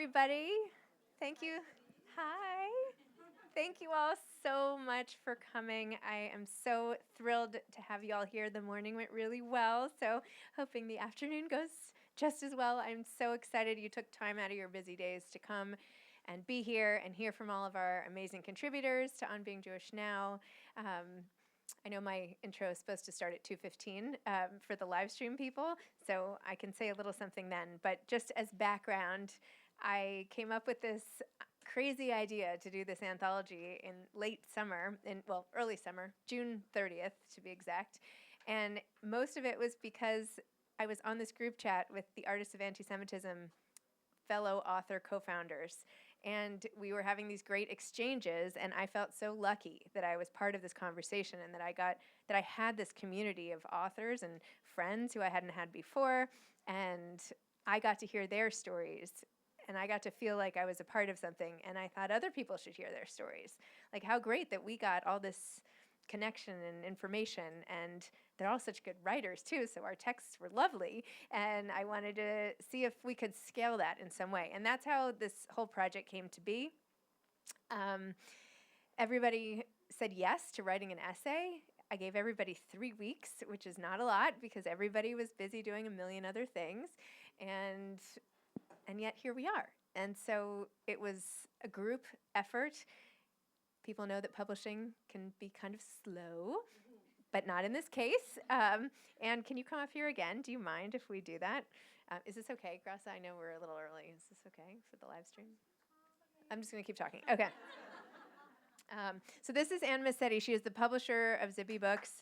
everybody. Thank you. Hi. Thank you all so much for coming. I am so thrilled to have you all here. The morning went really well, so hoping the afternoon goes just as well. I'm so excited you took time out of your busy days to come and be here and hear from all of our amazing contributors to On Being Jewish Now. I know my intro is supposed to start at 2:15 for the live stream people, so I can say a little something then. But just as background, I came up with this crazy idea to do this anthology in late summer, early summer, June 30th to be exact. And most of it was because I was on this group chat with the Artists of Anti-Semitism fellow author co-founders. And we were having these great exchanges, and I felt so lucky that I was part of this conversation and that I had this community of authors and friends who I hadn't had before, and I got to hear their stories, and I got to feel like I was a part of something, and I thought other people should hear their stories. Like how great that we got all this connection and information, and they're all such good writers too, so our texts were lovely, and I wanted to see if we could scale that in some way, and that's how this whole project came to be. Everybody said yes to writing an essay. I gave everybody 3 weeks, which is not a lot because everybody was busy doing a million other things, and yet here we are. And so it was a group effort. People know that publishing can be kind of slow, but not in this case. And can you come up here again? Do you mind if we do that? Is this okay, Grassa? I know we're a little early. Is this okay for the live stream? I'm just going to keep talking. Okay. So this is Anne Massetti. She is the publisher of Zippy Books.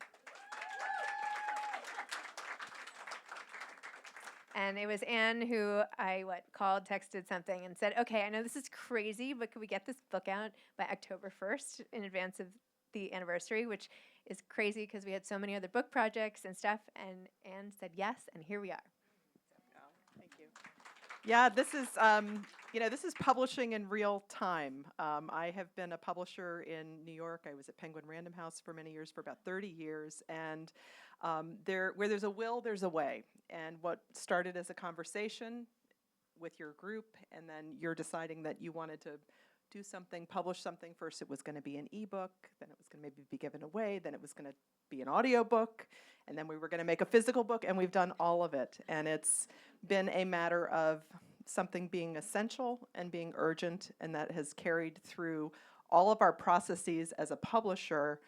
And it was Anne who I called, texted something, and said, okay, I know this is crazy, but could we get this book out by October 1st in advance of the anniversary, which is crazy because we had so many other book projects and stuff. And Anne said yes, and here we are. Thank you. Yeah, this is publishing in real time. I have been a publisher in New York. I was at Penguin Random House for many years, for about 30 years, and where there's a will, there's a way. And what started as a conversation with your group, and then you're deciding that you wanted to do something, publish something. First it was going to be an ebook, then it was going to maybe be given away, then it was going to be an audiobook, and then we were going to make a physical book, and we've done all of it. And it's been a matter of something being essential and being urgent, and that has carried through all of our processes as a publisher.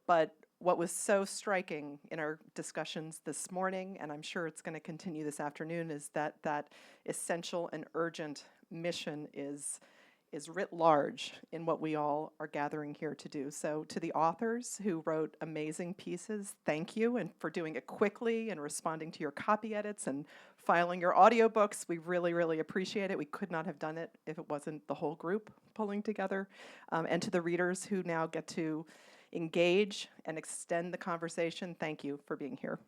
But what was so striking in our discussions this morning, and I'm sure it's going to continue this afternoon, is that that essential and urgent mission is writ large in what we all are gathering here to do. So to the authors who wrote amazing pieces, thank you, and for doing it quickly and responding to your copy edits and filing your audiobooks. We really, really appreciate it. We could not have done it if it wasn't the whole group pulling together. And to the readers who now get to engage and extend the conversation, thank you for being here.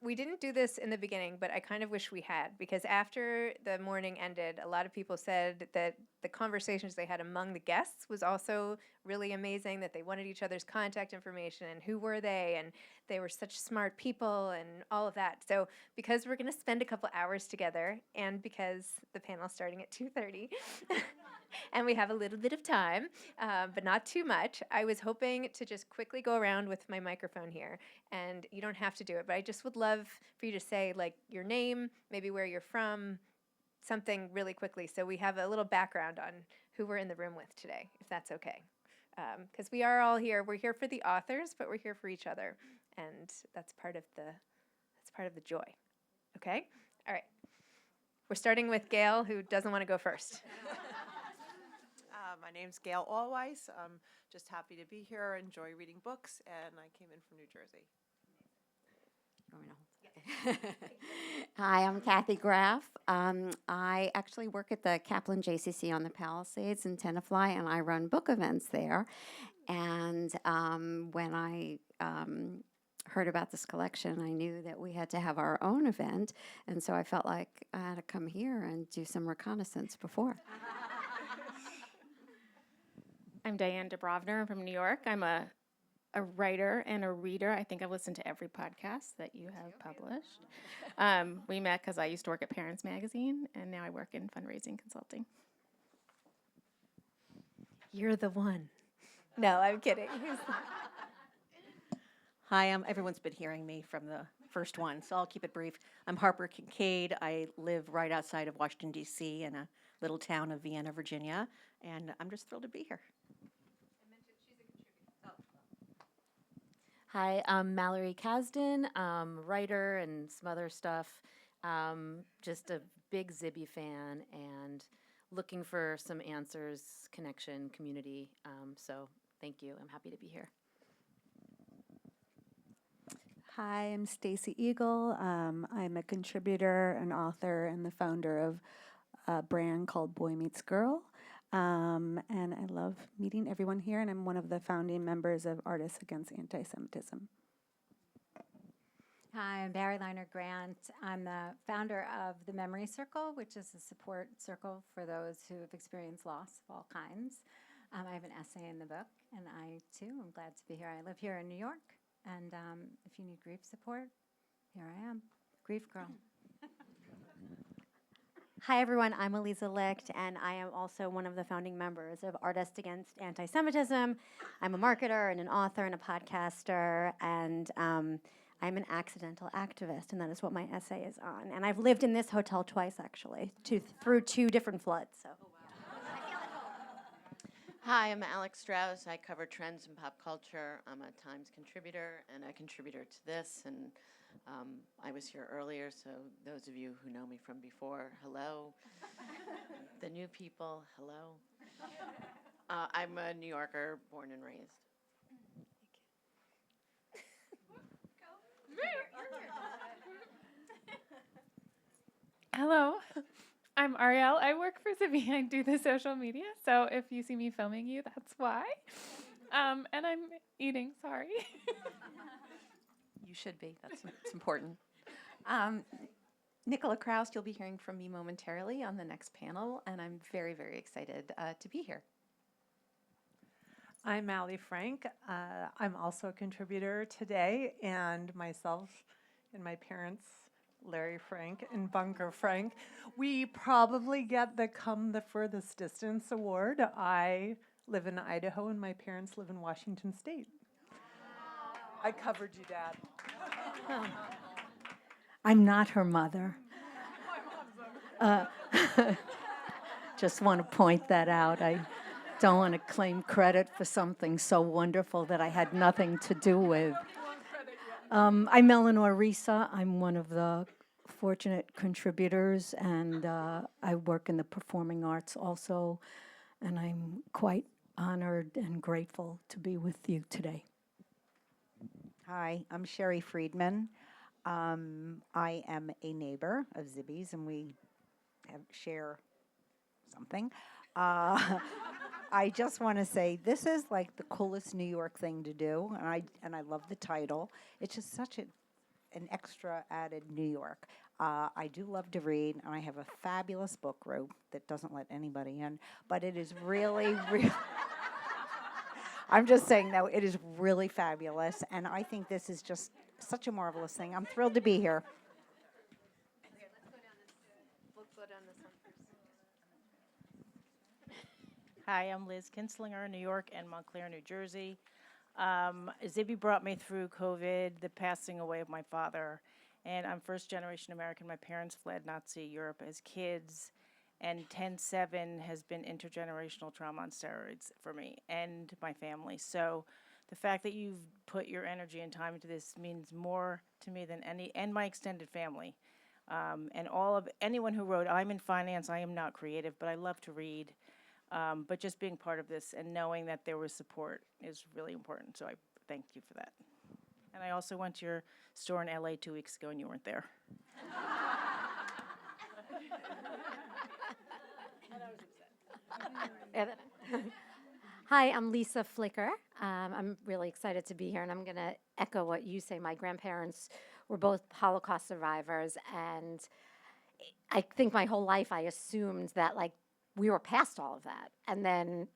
We didn't do this in the beginning, but I kind of wish we had, because after the morning ended, a lot of people said that the conversations they had among the guests was also really amazing, that they wanted each other's contact information and who were they, and they were such smart people and all of that. So because we're going to spend a couple hours together, and because the panel's starting at 2:30, and we have a little bit of time, but not too much, I was hoping to just quickly go around with my microphone here, and you don't have to do it, but I just would love for you to say like your name, maybe where you're from, something really quickly, so we have a little background on who we're in the room with today, if that's okay. Because we are all here. We're here for the authors, but we're here for each other, and that's part of the joy. Okay? All right. We're starting with Gail, who doesn't want to go first. My name's Gail Allweiss. I'm just happy to be here, enjoy reading books, and I came in from New Jersey. Hi, I'm Kathy Graff. I actually work at the Kaplan JCC on the Palisades in Tenafly, and I run book events there. And when I heard about this collection, I knew that we had to have our own event, and so I felt like I had to come here and do some reconnaissance before. I'm Diane Dubrovner. I'm from New York. I'm a a writer and a reader. I think I've listened to every podcast that you have published. We met because I used to work at Parents Magazine, and now I work in fundraising consulting. You're the one. No, I'm kidding. Hi, everyone's been hearing me from the first one, so I'll keep it brief. I'm Harper Kincaid. I live right outside of Washington, D.C. in a little town of Vienna, Virginia, and I'm just thrilled to be here. Hi, I'm Mallory Kasdan, writer and some other stuff. Just a big Zibby fan and looking for some answers, connection, community. So thank you. I'm happy to be here. Hi, I'm Stacy Eagle. I'm a contributor, an author, and the founder of a brand called Boy Meets Girl. And I love meeting everyone here, and I'm one of the founding members of Artists Against Anti-Semitism. Hi, I'm Barry Liner Grant. I'm the founder of the Memory Circle, which is a support circle for those who have experienced loss of all kinds. I have an essay in the book, and I, too, am glad to be here. I live here in New York. And if you need grief support, here I am, Grief Girl. Hi, everyone. I'm Elisa Licht, and I am also one of the founding members of Artists Against Anti-Semitism. I'm a marketer and an author and a podcaster, and I'm an accidental activist, and that is what my essay is on. And I've lived in this hotel twice, actually, through 2 different floods. So. Hi, I'm Alex Strauss. I cover trends in pop culture. I'm a Times contributor and a contributor to this. And I was here earlier, so those of you who know me from before, hello. The new people, hello. I'm a New Yorker, born and raised. Hello, I'm Ariel. I work for Zibby. I do the social media, so if you see me filming you, that's why. And I'm eating, sorry. You should be. It's important. Nicola Kraus, you'll be hearing from me momentarily on the next panel, and I'm very, very excited to be here. I'm Allie Frank. I'm also a contributor today, and myself and my parents, Larry Frank and Bunker Frank, we probably get the Come the Furthest Distance award. I live in Idaho, and my parents live in Washington State. I covered you, Dad. I'm not her mother. Just want to point that out. I don't want to claim credit for something so wonderful that I had nothing to do with. I'm Eleanor Risa. I'm one of the fortunate contributors, and I work in the performing arts also, and I'm quite honored and grateful to be with you today. Hi, I'm Sherry Friedman. I am a neighbor of Zibby's, and we share something. I just want to say this is like the coolest New York thing to do, and I love the title. It's just such an extra added New York. I do love to read, and I have a fabulous book group that doesn't let anybody in, but it is really, really. I'm just saying, though, it is really fabulous, and I think this is just such a marvelous thing. I'm thrilled to be here. Hi, I'm Liz Kinslinger, New York and Montclair, New Jersey. Zibby brought me through COVID, the passing away of my father, and I'm first generation American. My parents fled Nazi Europe as kids, and 10/7 has been intergenerational trauma on steroids for me and my family. So the fact that you've put your energy and time into this means more to me than and my extended family. And anyone who wrote, I'm in finance, I am not creative, but I love to read. But just being part of this and knowing that there was support is really important. So I thank you for that. And I also went to your store in LA 2 weeks ago and you weren't there. Hi, I'm Lisa Flicker. I'm really excited to be here, and I'm going to echo what you say. My grandparents were both Holocaust survivors, and I think my whole life I assumed that, like, we were past all of that. And then,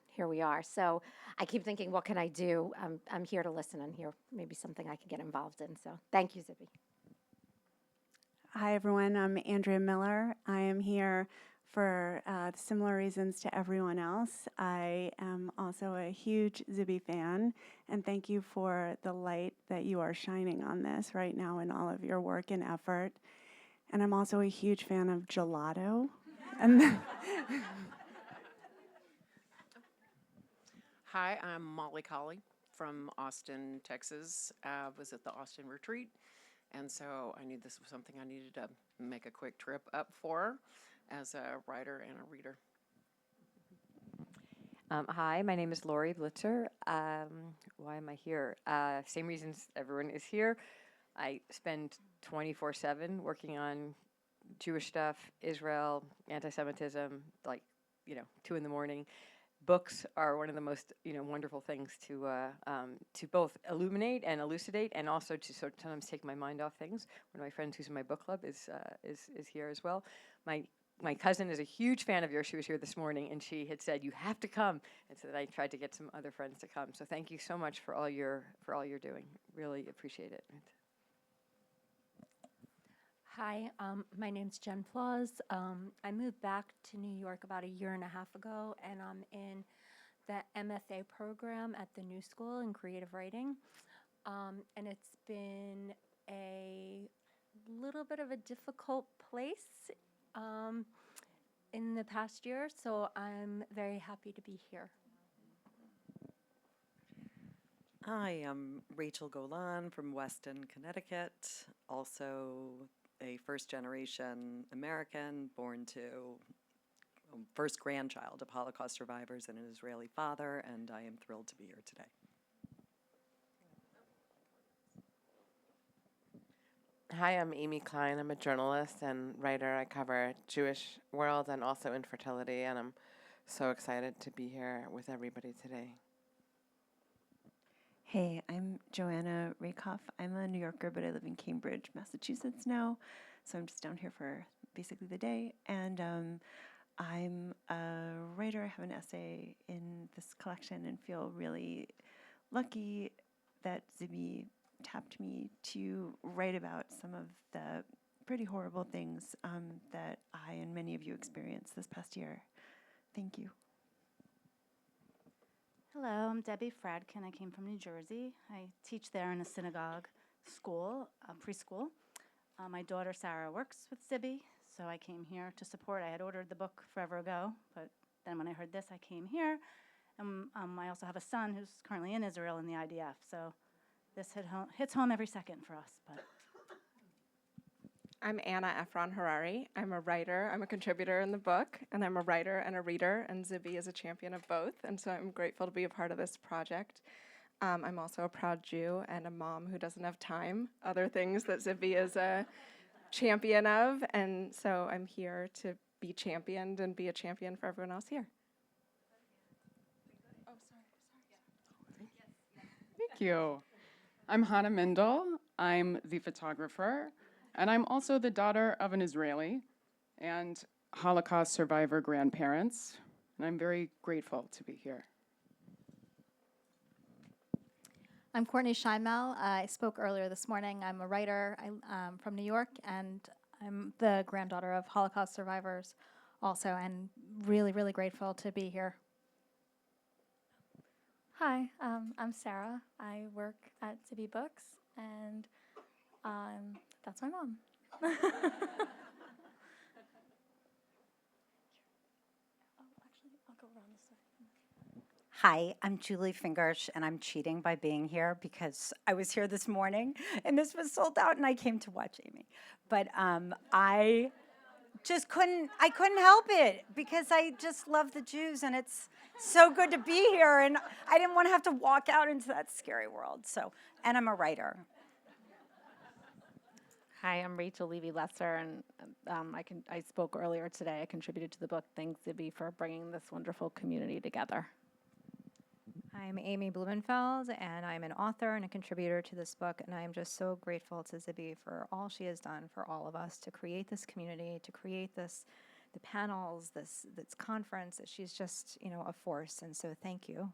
here we are. So I keep thinking, what can I do? I'm here to listen and hear maybe something I could get involved in. So thank you, Zibby. Hi, everyone. I'm Andrea Miller. I am here for similar reasons to everyone else. I am also a huge Zibby fan, and thank you for the light that you are shining on this right now in all of your work and effort. And I'm also a huge fan of gelato. And Hi, I'm Molly Colley from Austin, Texas. I was at the Austin retreat, and so this was something I needed to make a quick trip up for as a writer and a reader. Hi, my name is Lori Blitzer. Why am I here? Same reasons everyone is here. I spend 24/7 working on Jewish stuff, Israel, anti-Semitism, 2 in the morning. Books are one of the most wonderful things to both illuminate and elucidate, and also to sometimes take my mind off things. One of my friends who's in my book club is here as well. My cousin is a huge fan of yours. She was here this morning, and she had said you have to come, and so that I tried to get some other friends to come. So thank you so much for all you're doing. Really appreciate it. Hi, my name's Jen Flaws. I moved back to New York about a year and a half ago, and I'm in the MFA program at the New School in creative writing. And it's been a little bit of a difficult place in the past year, so I'm very happy to be here. Hi, I'm Rachel Golan from Weston, Connecticut, also a first-generation American born to first grandchild of Holocaust survivors and an Israeli father, and I am thrilled to be here today. Hi, I'm Amy Klein. I'm a journalist and writer. I cover Jewish world and also infertility, and I'm so excited to be here with everybody today. Hey, I'm Joanna Rakoff. I'm a New Yorker, but I live in Cambridge, Massachusetts now. So I'm just down here for basically the day. And I'm a writer. I have an essay in this collection and feel really lucky that Zibby tapped me to write about some of the pretty horrible things that I and many of you experienced this past year. Thank you. Hello, I'm Debbie Fradkin. I came from New Jersey. I teach there in a synagogue school, preschool. My daughter Sarah works with Zibby, so I came here to support. I had ordered the book forever ago, but then when I heard this, I came here. And I also have a son who's currently in Israel in the IDF, so this hits home every second for us. But I'm Anna Efron Harari. I'm a writer, I'm a contributor in the book, and I'm a writer and a reader, and Zibby is a champion of both, and so I'm grateful to be a part of this project. I'm also a proud Jew and a mom who doesn't have time, other things that Zibby is a champion of, and so I'm here to be championed and be a champion for everyone else here. Thank you. I'm Hannah Mindel. I'm the photographer, and I'm also the daughter of an Israeli and Holocaust survivor grandparents, and I'm very grateful to be here. I'm Courtney Scheinmel. I spoke earlier this morning. I'm a writer from New York, and I'm the granddaughter of Holocaust survivors also, and really, really grateful to be here. Hi, I'm Sarah. I work at Zibby Books, and that's my mom. Hi, I'm Julie Fingersh, and I'm cheating by being here because I was here this morning, and this was sold out, and I came to watch Amy. But I just couldn't help it because I just love the Jews, and it's so good to be here, and I didn't want to have to walk out into that scary world. So, and I'm a writer. Hi, I'm Rachel Levy-Lesser, and I spoke earlier today. I contributed to the book. Thanks, Zibby, for bringing this wonderful community together. I'm Amy Blumenfeld, and I'm an author and a contributor to this book, and I am just so grateful to Zibby for all she has done for all of us to create this community, to create this the panels, this conference. That she's just, a force. And so thank you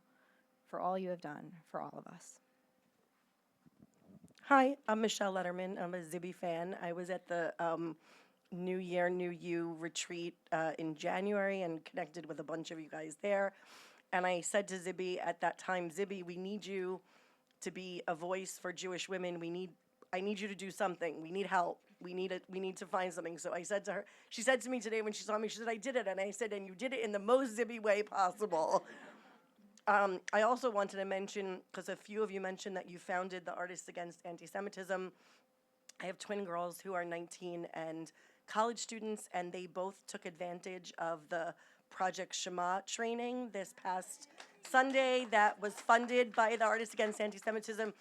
for all you have done for all of us. Hi, I'm Michelle Letterman. I'm a Zibby fan. I was at the New Year, New You retreat in January and connected with a bunch of you guys there. And I said to Zibby at that time, Zibby, we need you to be a voice for Jewish women. I need you to do something. We need help. We need to find something. So I said to her, she said to me today when she saw me, she said, I did it. And I said, and you did it in the most Zibby way possible. I also wanted to mention, because a few of you mentioned that you founded the Artists Against Anti-Semitism. I have twin girls who are 19 and college students, and they both took advantage of the Project Shema training this past Sunday that was funded by the Artists Against Anti-Semitism.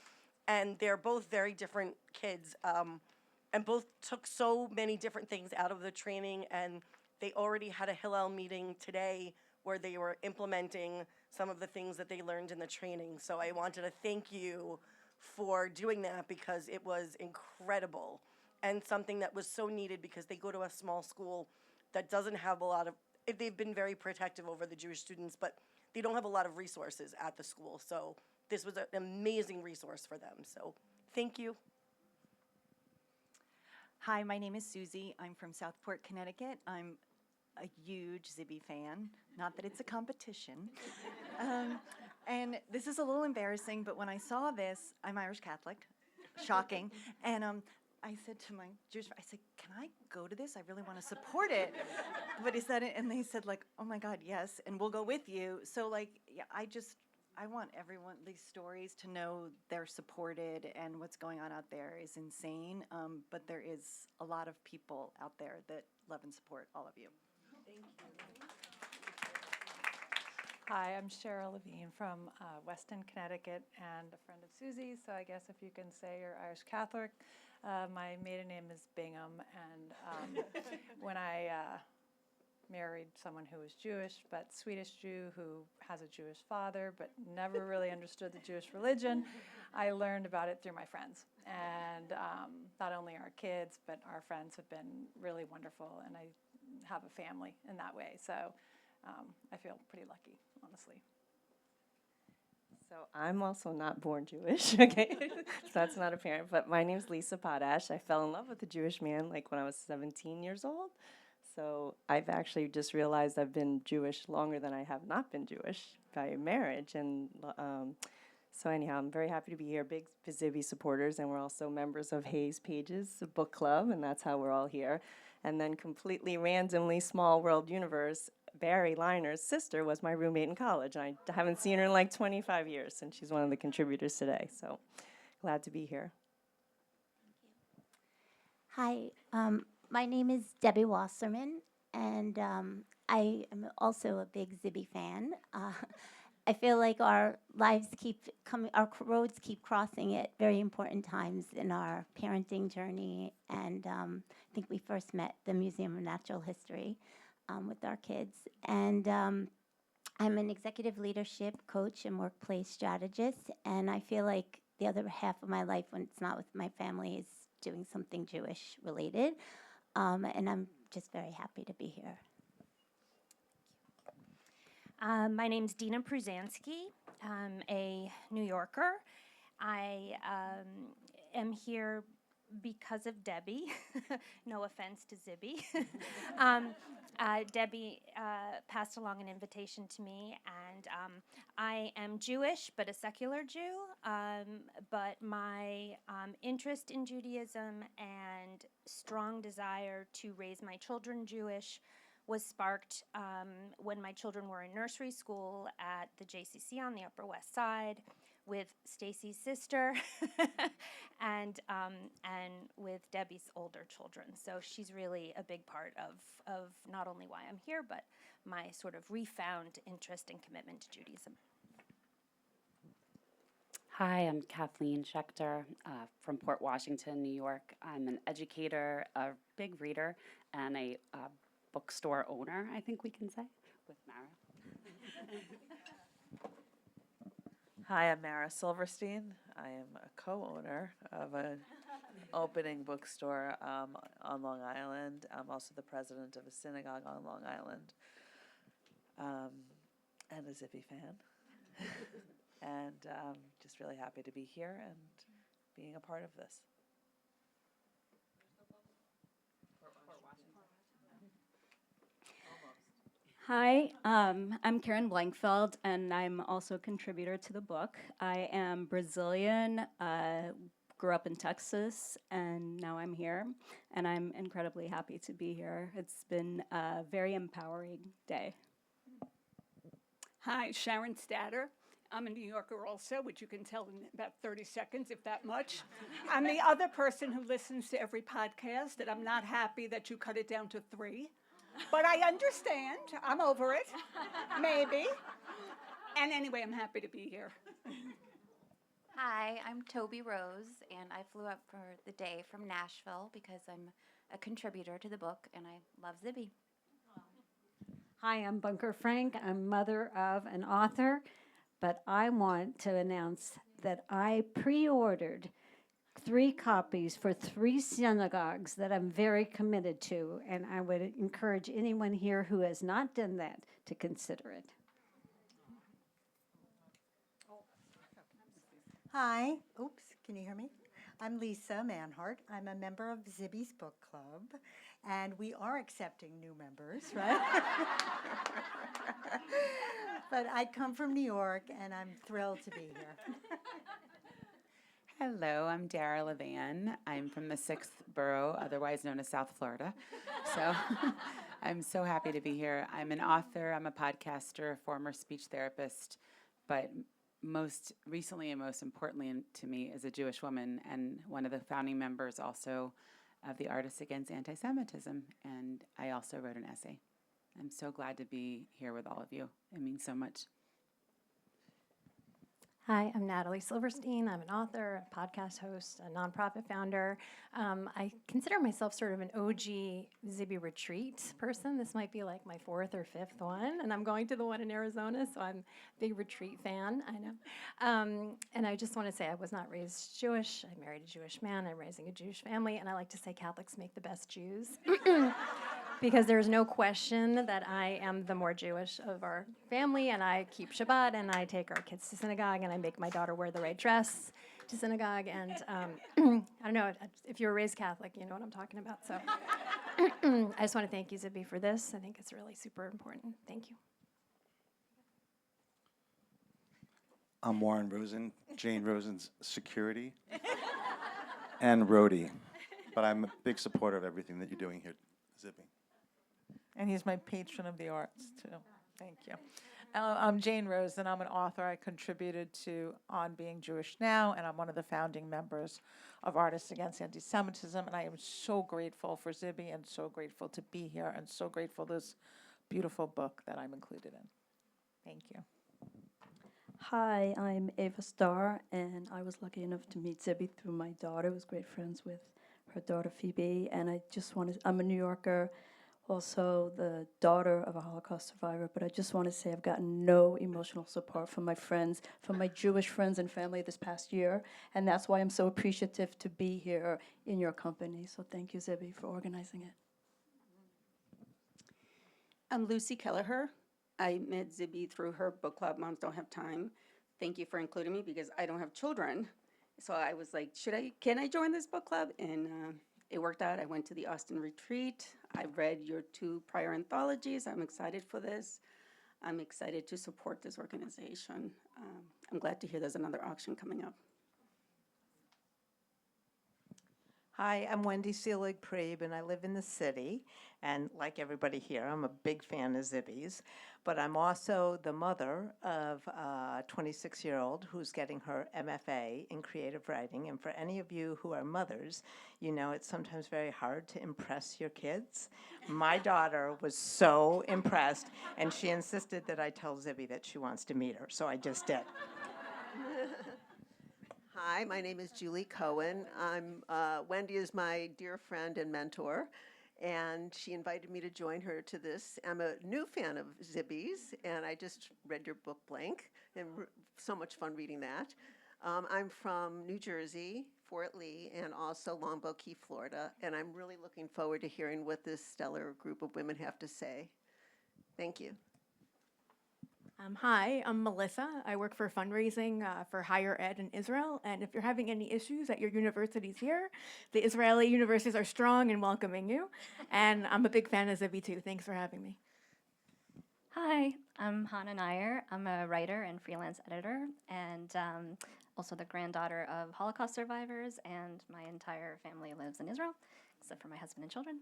And they're both very different kids, and both took so many different things out of the training, and they already had a Hillel meeting today where they were implementing some of the things that they learned in the training. So I wanted to thank you for doing that because it was incredible and something that was so needed because they go to a small school that doesn't have a lot of, they've been very protective over the Jewish students, but they don't have a lot of resources at the school. So this was an amazing resource for them. So thank you. Hi, my name is Susie. I'm from Southport, Connecticut. I'm a huge Zibby fan. Not that it's a competition. And this is a little embarrassing, but when I saw this, I'm Irish Catholic, shocking. And I said to my Jewish friend, I said, can I go to this? I really want to support it. But he said it, and they said like, oh my God, yes, and we'll go with you. So like, yeah, I want everyone, these stories to know they're supported, and what's going on out there is insane. But there is a lot of people out there that love and support all of you. Thank you. Hi, I'm Cheryl Levine from Weston, Connecticut, and a friend of Susie's, so I guess if you can say you're Irish Catholic. My maiden name is Bingham, and when I married someone who was Jewish, but Swedish Jew who has a Jewish father, but never really understood the Jewish religion, I learned about it through my friends. And not only our kids, but our friends have been really wonderful, and I have a family in that way. So I feel pretty lucky, honestly. So I'm also not born Jewish, okay? So that's not apparent, but my name's Lisa Potash. I fell in love with a Jewish man like when I was 17 years old. So I've actually just realized I've been Jewish longer than I have not been Jewish by marriage. And so anyhow, I'm very happy to be here, big Zibby supporters, and we're also members of Hayes Pages, a book club, and that's how we're all here. And then completely randomly, small world universe, Barry Liner's sister was my roommate in college. I haven't seen her in like 25 years, and she's one of the contributors today. So glad to be here. Hi, my name is Debbie Wasserman, and I am also a big Zibby fan. I feel like our lives keep coming, our roads keep crossing at very important times in our parenting journey, and I think we first met the Museum of Natural History with our kids. And I'm an executive leadership coach and workplace strategist, and I feel like the other half of my life when it's not with my family is doing something Jewish related, and I'm just very happy to be here. My name's Dina Pruzansky. I'm a New Yorker. I am here because of Debbie. No offense to Zibby. Debbie passed along an invitation to me, and I am Jewish, but a secular Jew. But my interest in Judaism and strong desire to raise my children Jewish was sparked when my children were in nursery school at the JCC on the Upper West Side with Stacy's sister and with Debbie's older children. So she's really a big part of not only why I'm here, but my sort of refound interest and commitment to Judaism. Hi, I'm Kathleen Schechter from Port Washington, New York. I'm an educator, a big reader, and a bookstore owner, I think we can say, with Mara. Hi, I'm Mara Silverstein. I am a co-owner of an opening bookstore on Long Island. I'm also the president of a synagogue on Long Island, and a Zippy fan. And just really happy to be here and being a part of this. Hi, I'm Karen Blankfeld, and I'm also a contributor to the book. I am Brazilian, grew up in Texas, and now I'm here, and I'm incredibly happy to be here. It's been a very empowering day. Hi, Sharon Statter. I'm a New Yorker also, which you can tell in about 30 seconds, if that much. I'm the other person who listens to every podcast, and I'm not happy that you cut it down to 3. But I understand. I'm over it. Maybe. And anyway, I'm happy to be here. Hi, I'm Toby Rose, and I flew up for the day from Nashville because I'm a contributor to the book, and I love Zibby. Hi, I'm Bunker Frank. I'm mother of an author, but I want to announce that I pre-ordered 3 copies for 3 synagogues that I'm very committed to, and I would encourage anyone here who has not done that to consider it. Hi. Oops, can you hear me? I'm Lisa Manhart. I'm a member of Zibby's Book Club, and we are accepting new members, right? But I come from New York, and I'm thrilled to be here. Hello, I'm Dara Levan. I'm from the 6th borough, otherwise known as South Florida. So I'm so happy to be here. I'm an author, I'm a podcaster, a former speech therapist, but most recently and most importantly to me is a Jewish woman and one of the founding members also of the Artists Against Anti-Semitism. And I also wrote an essay. I'm so glad to be here with all of you. It means so much. Hi, I'm Natalie Silverstein. I'm an author, a podcast host, a nonprofit founder. I consider myself sort of an OG Zibby retreat person. This might be like my 4th or 5th one, and I'm going to the one in Arizona, so I'm a big retreat fan, I know. And I just want to say I was not raised Jewish. I married a Jewish man. I'm raising a Jewish family, and I like to say Catholics make the best Jews. Because there's no question that I am the more Jewish of our family, and I keep Shabbat, and I take our kids to synagogue, and I make my daughter wear the right dress to synagogue, and I don't know, if you were raised Catholic, you know what I'm talking about, so I just want to thank you, Zibby, for this. I think it's really super important. Thank you. I'm Warren Rosen, Jane Rosen's security, and roadie, but I'm a big supporter of everything that you're doing here, Zibby. And he's my patron of the arts, too. Thank you. I'm Jane Rose, and I'm an author. I contributed to On Being Jewish Now, and I'm one of the founding members of Artists Against Anti-Semitism, and I am so grateful for Zibby and so grateful to be here and so grateful for this beautiful book that I'm included in. Thank you. Hi, I'm Ava Starr, and I was lucky enough to meet Zibby through my daughter. I was great friends with her daughter, Phoebe, and I'm a New Yorker, also the daughter of a Holocaust survivor, but I just want to say I've gotten no emotional support from my friends, from my Jewish friends and family this past year, and that's why I'm so appreciative to be here in your company. So thank you, Zibby, for organizing it. I'm Lucy Kelleher. I met Zibby through her book club, Moms Don't Have Time. Thank you for including me because I don't have children. So I was like, can I join this book club? And it worked out. I went to the Austin retreat. I read your 2 prior anthologies. I'm excited for this. I'm excited to support this organization. I'm glad to hear there's another auction coming up. Hi, I'm Wendy Seelig Prieb, and I live in the city. And like everybody here, I'm a big fan of Zibby's. But I'm also the mother of a 26-year-old who's getting her MFA in creative writing. And for any of you who are mothers, you know it's sometimes very hard to impress your kids. My daughter was so impressed, and she insisted that I tell Zibby that she wants to meet her, so I just did. Hi, my name is Julie Cohen. Wendy is my dear friend and mentor, and she invited me to join her to this. I'm a new fan of Zibby's, and I just read your book, Blank, and so much fun reading that. I'm from New Jersey, Fort Lee, and also Longboat Key, Florida, and I'm really looking forward to hearing what this stellar group of women have to say. Thank you. Hi, I'm Melissa. I work for fundraising for higher ed in Israel. And if you're having any issues at your universities here, the Israeli universities are strong and welcoming you. And I'm a big fan of Zibby too. Thanks for having me. Hi, I'm Hannah Nair. I'm a writer and freelance editor, and also the granddaughter of Holocaust survivors, and my entire family lives in Israel, except for my husband and children.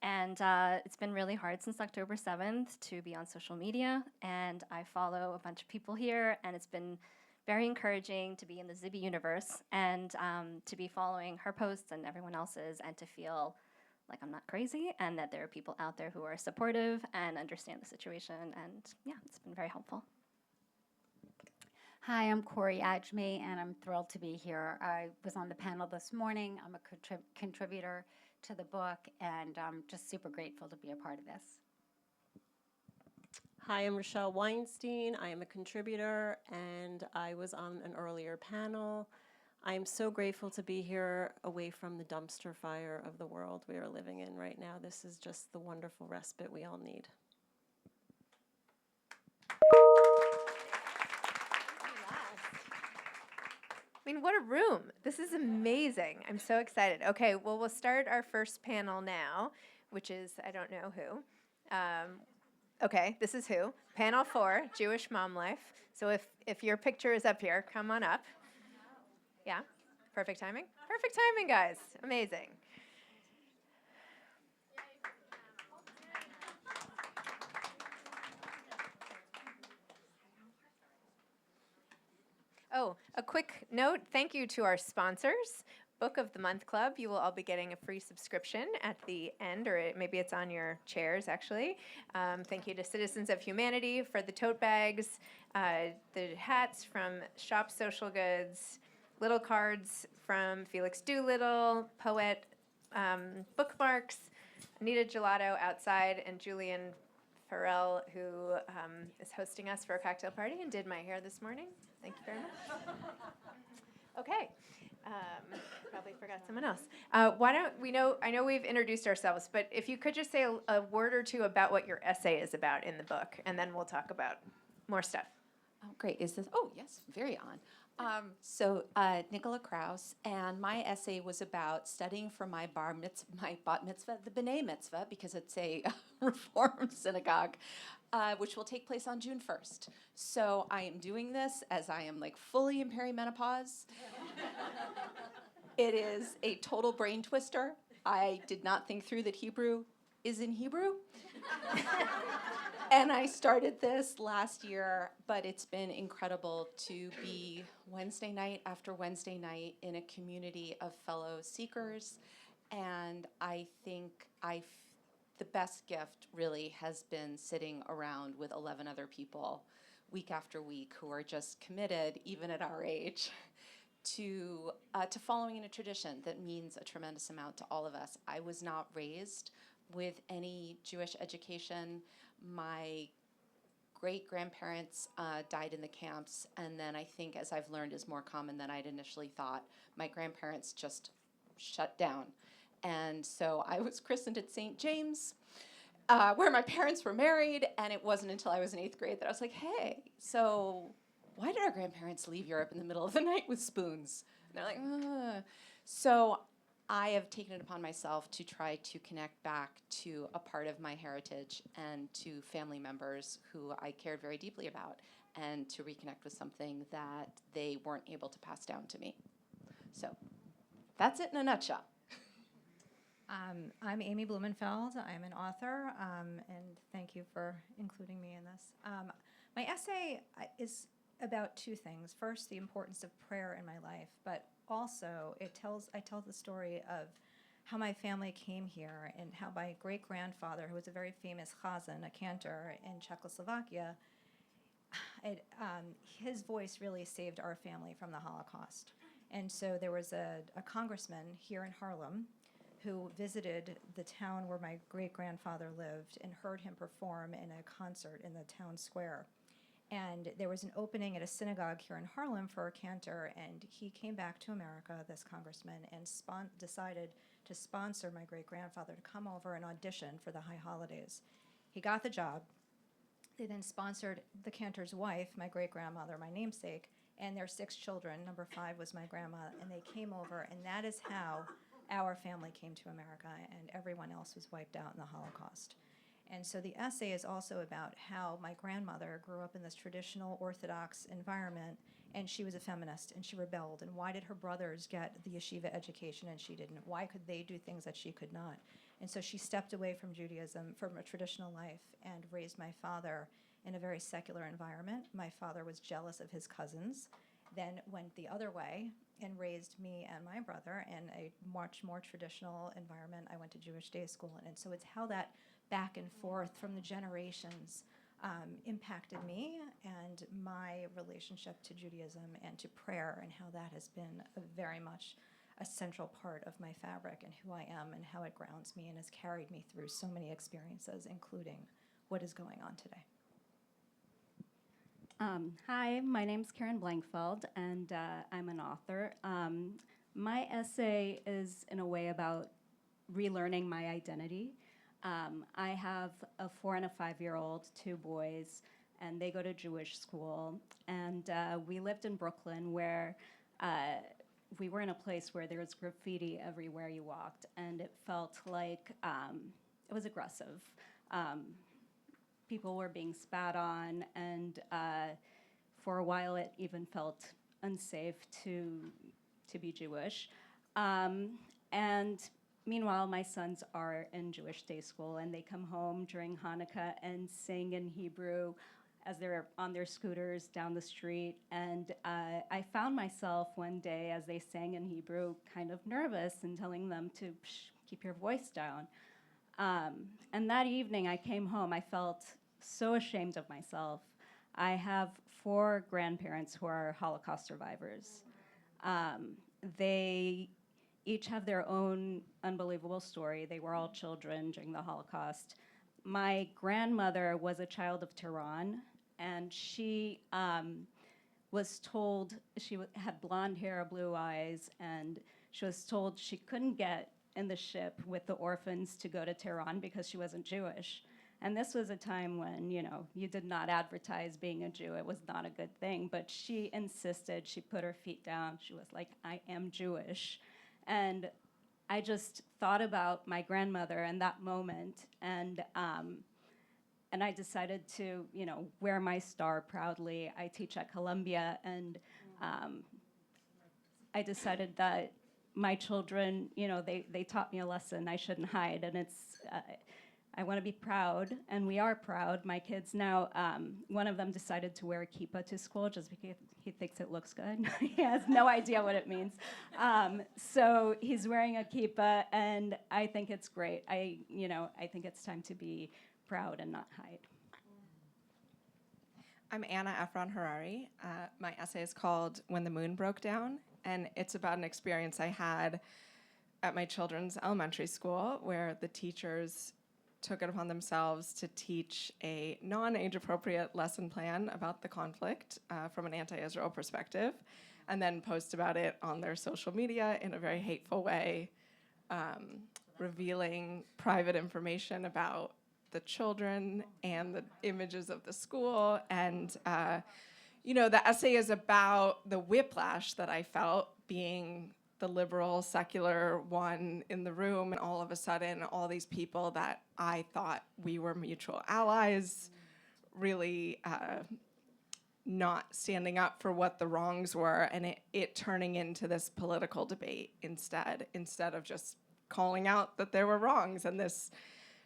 And it's been really hard since October 7th to be on social media, and I follow a bunch of people here, and it's been very encouraging to be in the Zibby universe and to be following her posts and everyone else's, and to feel like I'm not crazy and that there are people out there who are supportive and understand the situation, and yeah, it's been very helpful. Hi, I'm Corey Ajmi, and I'm thrilled to be here. I was on the panel this morning. I'm a contributor to the book, and I'm just super grateful to be a part of this. Hi, I'm Rochelle Weinstein. I am a contributor, and I was on an earlier panel. I am so grateful to be here away from the dumpster fire of the world we are living in right now. This is just the wonderful respite we all need. I mean, what a room. This is amazing. I'm so excited. Okay, well, we'll start our first panel now, which is, I don't know who. Okay, this is who. Panel 4, Jewish Mom Life. So if your picture is up here, come on up. Yeah, perfect timing? Perfect timing, guys. Amazing. Oh, a quick note, thank you to our sponsors. Book of the Month Club, you will all be getting a free subscription at the end, or maybe it's on your chairs, actually. Thank you to Citizens of Humanity for the tote bags, the hats from Shop Social Goods, little cards from Felix Doolittle, Poet, bookmarks, Anita Gelato outside, and Julian Farrell, who is hosting us for a cocktail party and did my hair this morning. Thank you very much. Okay. Probably forgot someone else. Why don't we know, I know we've introduced ourselves, but if you could just say a word or two about what your essay is about in the book, and then we'll talk about more stuff. Oh, great. Is this? Oh, yes, very on. Nicola Kraus, and my essay was about studying for my bat mitzvah, the B'nai Mitzvah, because it's a Reform synagogue, which will take place on June 1st. So I am doing this as I am like fully in perimenopause. It is a total brain twister. I did not think through that Hebrew is in Hebrew. And I started this last year, but it's been incredible to be Wednesday night after Wednesday night in a community of fellow seekers. And I think the best gift really has been sitting around with 11 other people week after week who are just committed, even at our age, to following in a tradition that means a tremendous amount to all of us. I was not raised with any Jewish education. My great-grandparents died in the camps, and then I think, as I've learned, is more common than I'd initially thought, my grandparents just shut down. And so I was christened at St. James, where my parents were married, and it wasn't until I was in 8th grade that I was like, hey, so why did our grandparents leave Europe in the middle of the night with spoons? And they're like, ugh. So I have taken it upon myself to try to connect back to a part of my heritage and to family members who I cared very deeply about, and to reconnect with something that they weren't able to pass down to me. So that's it in a nutshell. I'm Amy Blumenfeld. I'm an author, and thank you for including me in this. My essay is about two things. First, the importance of prayer in my life, but also I tell the story of how my family came here and how my great-grandfather, who was a very famous chazan, a cantor in Czechoslovakia, his voice really saved our family from the Holocaust. And so there was a congressman here in Harlem who visited the town where my great-grandfather lived and heard him perform in a concert in the town square. And there was an opening at a synagogue here in Harlem for a cantor, and he came back to America, this congressman, and decided to sponsor my great-grandfather to come over and audition for the high holidays. He got the job. They then sponsored the cantor's wife, my great-grandmother, my namesake, and their 6 children. Number 5 was my grandma, and they came over, and that is how our family came to America, and everyone else was wiped out in the Holocaust. And so the essay is also about how my grandmother grew up in this traditional Orthodox environment, and she was a feminist, and she rebelled. And why did her brothers get the yeshiva education and she didn't? Why could they do things that she could not? And so she stepped away from Judaism, from a traditional life, and raised my father in a very secular environment. My father was jealous of his cousins, then went the other way and raised me and my brother in a much more traditional environment. I went to Jewish day school, and so it's how that back and forth from the generations impacted me and my relationship to Judaism and to prayer, and how that has been very much a central part of my fabric and who I am and how it grounds me and has carried me through so many experiences, including what is going on today. Hi, my name's Karen Blankfeld, and I'm an author. My essay is, in a way, about relearning my identity. I have a 4- and 5-year-old, 2 boys, and they go to Jewish school. And we lived in Brooklyn, where we were in a place where there was graffiti everywhere you walked, and it felt like it was aggressive. People were being spat on, and for a while it even felt unsafe to be Jewish. And meanwhile, my sons are in Jewish day school, and they come home during Hanukkah and sing in Hebrew as they're on their scooters down the street. And I found myself one day, as they sang in Hebrew, kind of nervous and telling them to keep your voice down. And that evening I came home, I felt so ashamed of myself. I have 4 grandparents who are Holocaust survivors. They each have their own unbelievable story. They were all children during the Holocaust. My grandmother was a child of Tehran, and she was told, she had blonde hair, blue eyes, and she was told she couldn't get in the ship with the orphans to go to Tehran because she wasn't Jewish. And this was a time when, you did not advertise being a Jew. It was not a good thing. But she insisted. She put her feet down. She was like, I am Jewish. And I just thought about my grandmother in that moment. And I decided to, wear my star proudly. I teach at Columbia. And I decided that my children, they taught me a lesson. I shouldn't hide. And it's... I want to be proud, and we are proud. My kids now, one of them decided to wear a kippah to school just because he thinks it looks good. He has no idea what it means. So he's wearing a kippah, and I think it's great. I think it's time to be proud and not hide. I'm Anna Efron Harari. My essay is called When the Moon Broke Down, and it's about an experience I had at my children's elementary school where the teachers took it upon themselves to teach a non-age appropriate lesson plan about the conflict from an anti-Israel perspective, and then post about it on their social media in a very hateful way, revealing private information about the children and the images of the school. And the essay is about the whiplash that I felt being the liberal, secular one in the room, and all of a sudden, all these people that I thought we were mutual allies really not standing up for what the wrongs were, and it turning into this political debate instead of just calling out that there were wrongs, and this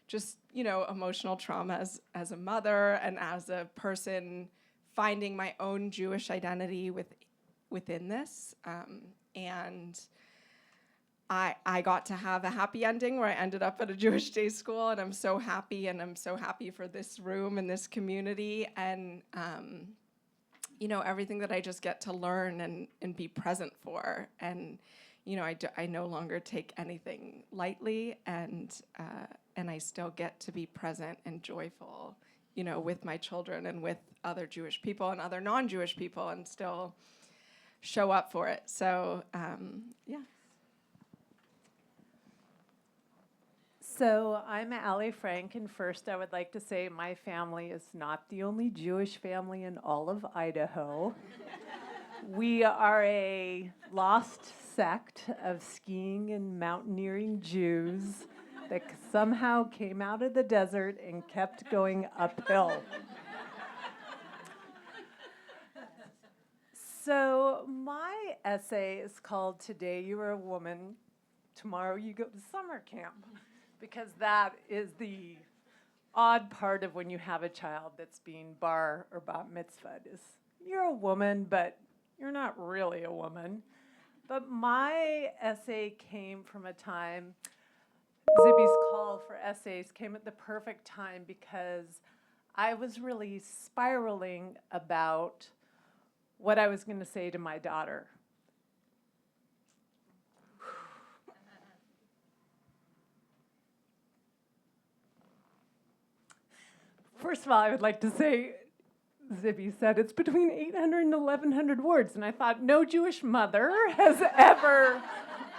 just, emotional trauma as a mother and as a person finding my own Jewish identity within this. And I got to have a happy ending where I ended up at a Jewish day school, and I'm so happy, and I'm so happy for this room and this community, and everything that I just get to learn and be present for. And I no longer take anything lightly, and I still get to be present and joyful, with my children and with other Jewish people and other non-Jewish people, and still show up for it. So, yeah. So I'm Allie Frank, and first I would like to say my family is not the only Jewish family in all of Idaho. We are a lost sect of skiing and mountaineering Jews that somehow came out of the desert and kept going uphill. So my essay is called Today You Are a Woman, Tomorrow You Go to Summer Camp, because that is the odd part of when you have a child that's being bar or bat mitzvahed is you're a woman, but you're not really a woman. But my essay came from a time, Zibby's call for essays came at the perfect time because I was really spiraling about what I was going to say to my daughter. First of all, I would like to say, Zibby said it's between 800 and 1,100 words, and I thought no Jewish mother has ever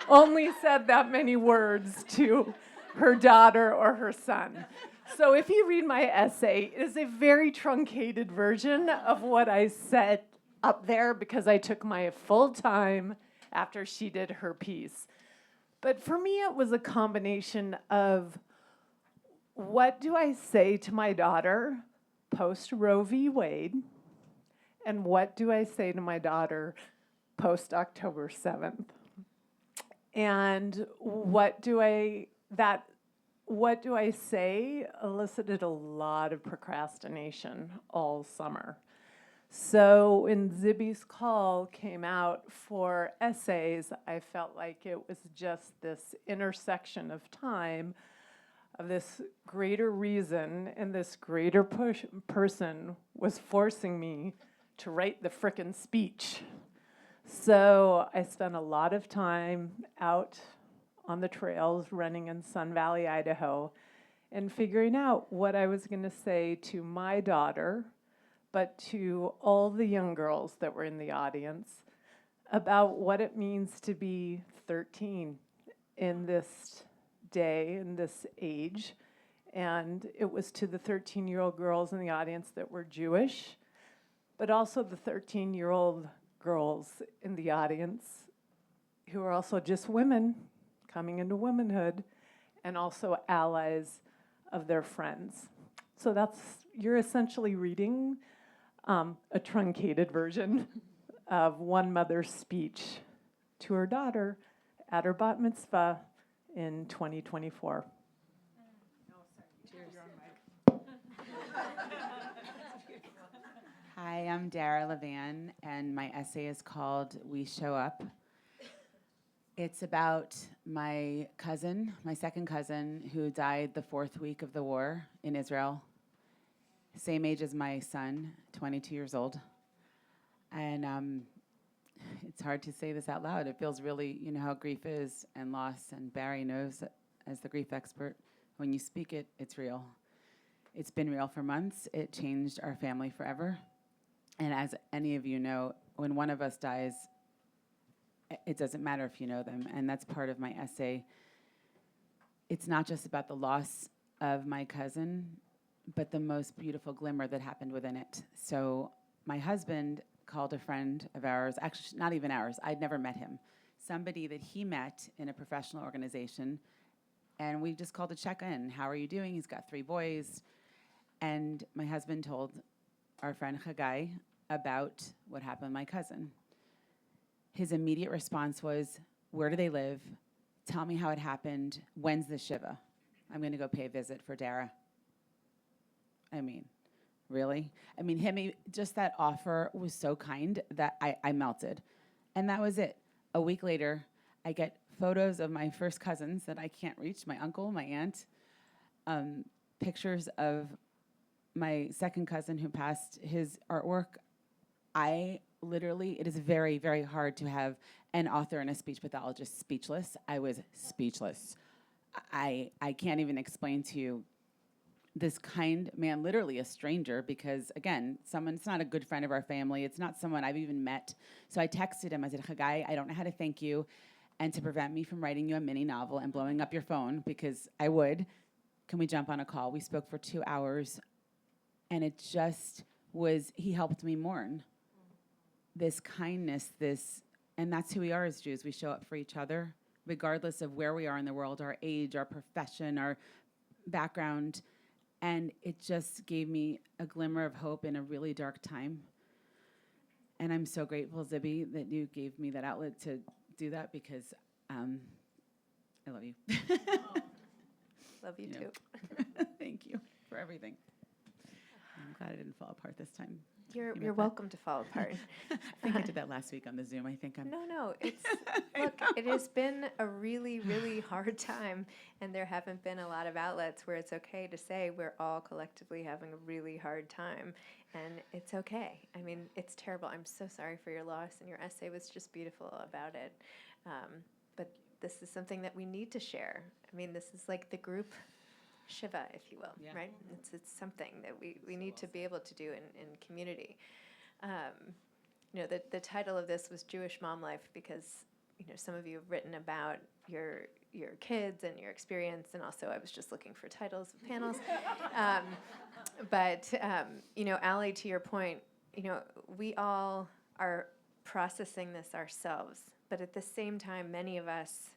only said that many words to her daughter or her son. So if you read my essay, it is a very truncated version of what I said up there because I took my full time after she did her piece. But for me, it was a combination of what do I say to my daughter post Roe v. Wade, and what do I say to my daughter post October 7th? And what do I say elicited a lot of procrastination all summer. So when Zibby's call came out for essays, I felt like it was just this intersection of time of this greater reason, and this greater person was forcing me to write the frickin' speech. So I spent a lot of time out on the trails running in Sun Valley, Idaho, and figuring out what I was going to say to my daughter, but to all the young girls that were in the audience about what it means to be 13 in this day, in this age. And it was to the 13-year-old girls in the audience that were Jewish, but also the 13-year-old girls in the audience who are also just women coming into womanhood and also allies of their friends. So you're essentially reading a truncated version of one mother's speech to her daughter at her bat mitzvah in 2024. Hi, I'm Dara Levan, and my essay is called We Show Up. It's about my cousin, my second cousin, who died the 4th week of the war in Israel. Same age as my son, 22 years old. And it's hard to say this out loud. It feels really, you know how grief is and loss, and Barry knows as the grief expert, when you speak it, it's real. It's been real for months. It changed our family forever. And as any of you know, when one of us dies, it doesn't matter if you know them, and that's part of my essay. It's not just about the loss of my cousin, but the most beautiful glimmer that happened within it. So my husband called a friend of ours, actually not even ours, I'd never met him, somebody that he met in a professional organization, and we just called to check in. How are you doing? He's got 3 boys. And my husband told our friend Chagai about what happened to my cousin. His immediate response was, where do they live? Tell me how it happened. When's the Shiva? I'm going to go pay a visit for Dara. I mean, really? I mean, just that offer was so kind that I melted. And that was it. A week later, I get photos of my first cousins that I can't reach, my uncle, my aunt, pictures of my second cousin who passed, his artwork. I literally, it is very, very hard to have an author and a speech pathologist speechless. I was speechless. I can't even explain to you this kind man, literally a stranger, because again, it's not a good friend of our family. It's not someone I've even met. So I texted him. I said, Hagai, I don't know how to thank you. And to prevent me from writing you a mini novel and blowing up your phone, because I would, can we jump on a call? We spoke for 2 hours. And it just was, he helped me mourn this kindness, and that's who we are as Jews. We show up for each other, regardless of where we are in the world, our age, our profession, our background. And it just gave me a glimmer of hope in a really dark time. And I'm so grateful, Zibby, that you gave me that outlet to do that, because I love you. Love you too. Thank you for everything. I'm glad I didn't fall apart this time. You're welcome to fall apart. I think I did that last week on the Zoom. I think I'm. No, it's look. It has been a really, really hard time, and there haven't been a lot of outlets where it's okay to say we're all collectively having a really hard time, and it's okay. I mean, it's terrible. I'm so sorry for your loss, and your essay was just beautiful about it. But this is something that we need to share. I mean, this is like the group Shiva, if you will, right? It's something that we need to be able to do in community. The title of this was Jewish Mom Life because, some of you have written about your kids and your experience, and also I was just looking for titles of panels. But Allie, to your point, we all are processing this ourselves, but at the same time, many of us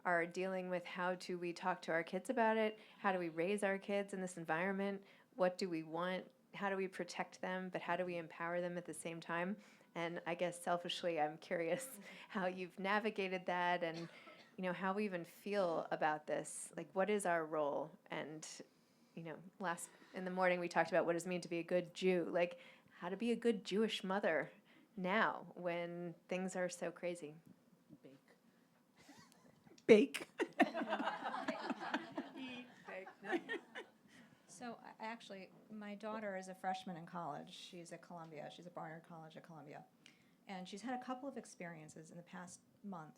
are dealing with how do we talk to our kids about it, how do we raise our kids in this environment, what do we want, how do we protect them, but how do we empower them at the same time? And I guess selfishly, I'm curious how you've navigated that and how we even feel about this. Like, what is our role? And, last in the morning we talked about what does it mean to be a good Jew, like how to be a good Jewish mother now when things are so crazy. Bake. So actually, my daughter is a freshman in college. She's at Columbia. She's at Barnard College at Columbia. And she's had a couple of experiences in the past month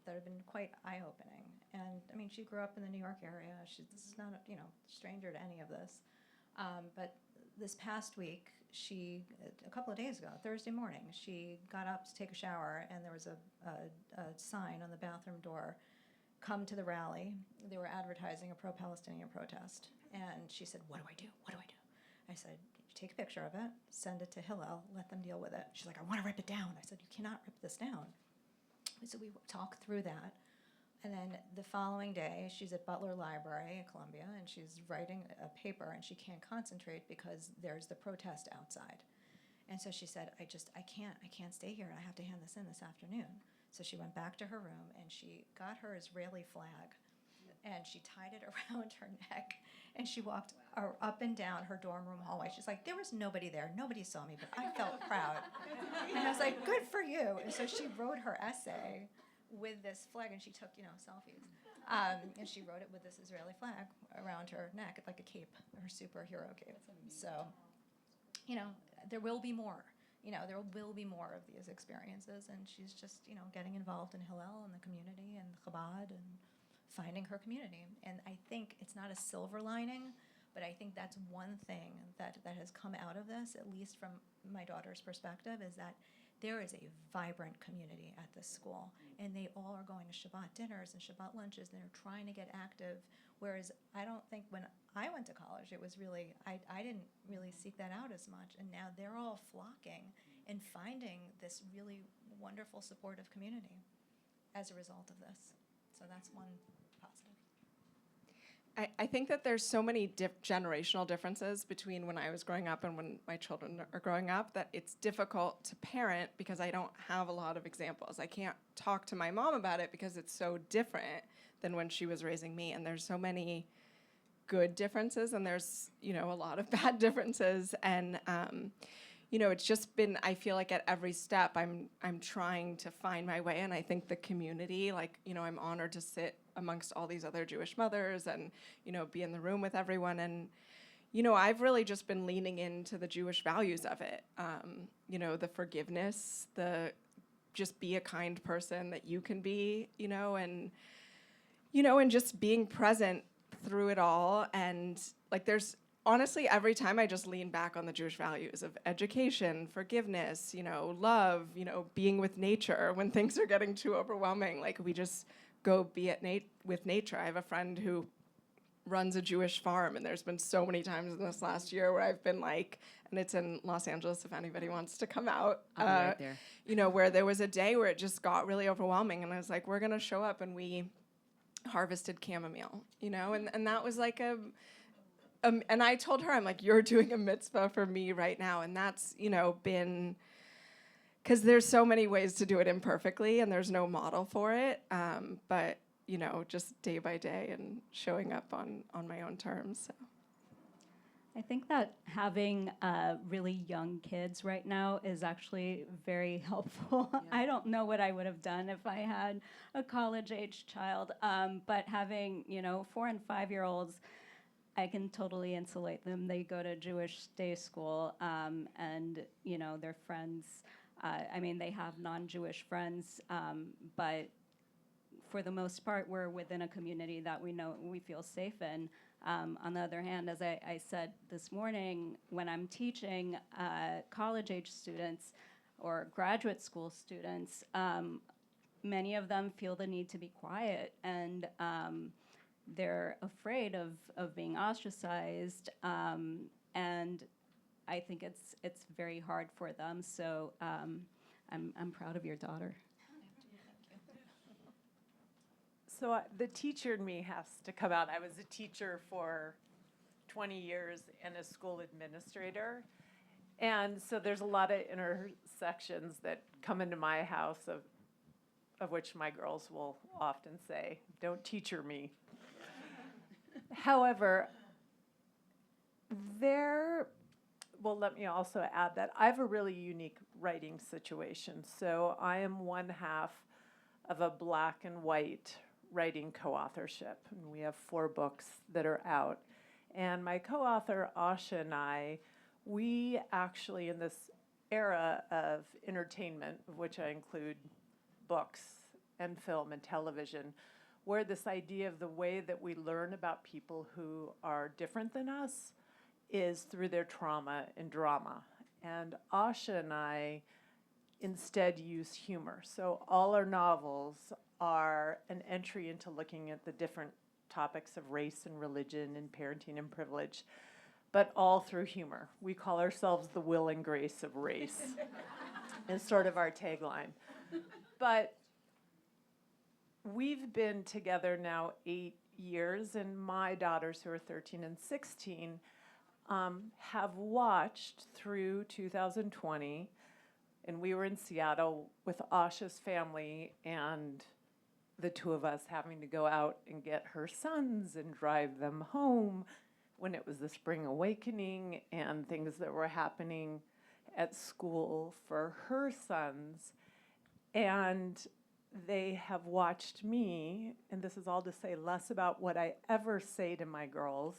that have been quite eye-opening. And I mean, she grew up in the New York area. She's not a stranger to any of this. But this past week, a couple of days ago, Thursday morning, she got up to take a shower, and there was a sign on the bathroom door, "Come to the rally." They were advertising a pro-Palestinian protest. And she said, "What do I do? What do I do?" I said, "You take a picture of it, send it to Hillel, let them deal with it." She's like, "I want to rip it down." I said, "You cannot rip this down." So we talked through that. And then the following day, she's at Butler Library at Columbia, and she's writing a paper, and she can't concentrate because there's the protest outside. And so she said, I can't stay here. I have to hand this in this afternoon. So she went back to her room, and she got her Israeli flag, and she tied it around her neck, and she walked up and down her dorm room hallway. She's like, there was nobody there. Nobody saw me, but I felt proud. And I was like, good for you. And so she wrote her essay with this flag, and she took, selfies. And she wrote it with this Israeli flag around her neck, like a cape, her superhero cape. So, there will be more. There will be more of these experiences, and she's just, getting involved in Hillel and the community and Chabad and finding her community. And I think it's not a silver lining, but I think that's one thing that has come out of this, at least from my daughter's perspective, is that there is a vibrant community at this school, and they all are going to Shabbat dinners and Shabbat lunches, and they're trying to get active, whereas I don't think when I went to college, it was really, I didn't really seek that out as much, and now they're all flocking and finding this really wonderful supportive community as a result of this. So that's one positive. I think that there's so many generational differences between when I was growing up and when my children are growing up that it's difficult to parent because I don't have a lot of examples. I can't talk to my mom about it because it's so different than when she was raising me. And there's so many good differences and there's, a lot of bad differences. And, it's just been, I feel like at every step I'm trying to find my way. And I think the community, I'm honored to sit amongst all these other Jewish mothers and, be in the room with everyone. And, I've really just been leaning into the Jewish values of it. The forgiveness, the just be a kind person that you can be, and just being present through it all. And like, there's honestly, every time I just lean back on the Jewish values of education, forgiveness, love, being with nature when things are getting too overwhelming. Like, we just go be at with nature. I have a friend who runs a Jewish farm, and there's been so many times in this last year where I've been like, and it's in Los Angeles if anybody wants to come out, I'll be right there. Where there was a day where it just got really overwhelming, and I was like, we're gonna show up, and we harvested chamomile, and that was like and I told her, I'm like, you're doing a mitzvah for me right now, and that's, been, because there's so many ways to do it imperfectly, and there's no model for it, but just day by day and showing up on my own terms. So. I think that having really young kids right now is actually very helpful. Yeah. I don't know what I would have done if I had a college-age child, but having 4 and 5-year-olds, I can totally insulate them. They go to Jewish day school, and their friends. They have non-Jewish friends, but for the most part, we're within a community that we feel safe in. On the other hand, as I said this morning, when I'm teaching college-age students or graduate school students, many of them feel the need to be quiet, and they're afraid of being ostracized, and I think it's very hard for them. So I'm proud of your daughter. So the teacher in me has to come out. I was a teacher for 20 years and a school administrator. And so there's a lot of intersections that come into my house of which my girls will often say, don't teacher me. However, let me also add that I have a really unique writing situation. So I am one half of a black and white writing co-authorship. And we have 4 books that are out. And my co-author, Asha, and I, we actually, in this era of entertainment, of which I include books and film and television, where this idea of the way that we learn about people who are different than us is through their trauma and drama. And Asha and I instead use humor. So all our novels are an entry into looking at the different topics of race and religion and parenting and privilege, but all through humor. We call ourselves the Will and Grace of race. Is sort of our tagline. But we've been together now 8 years, and my daughters, who are 13 and 16, have watched through 2020, and we were in Seattle with Asha's family, and the 2 of us having to go out and get her sons and drive them home when it was the spring awakening and things that were happening at school for her sons. And they have watched me, and this is all to say less about what I ever say to my girls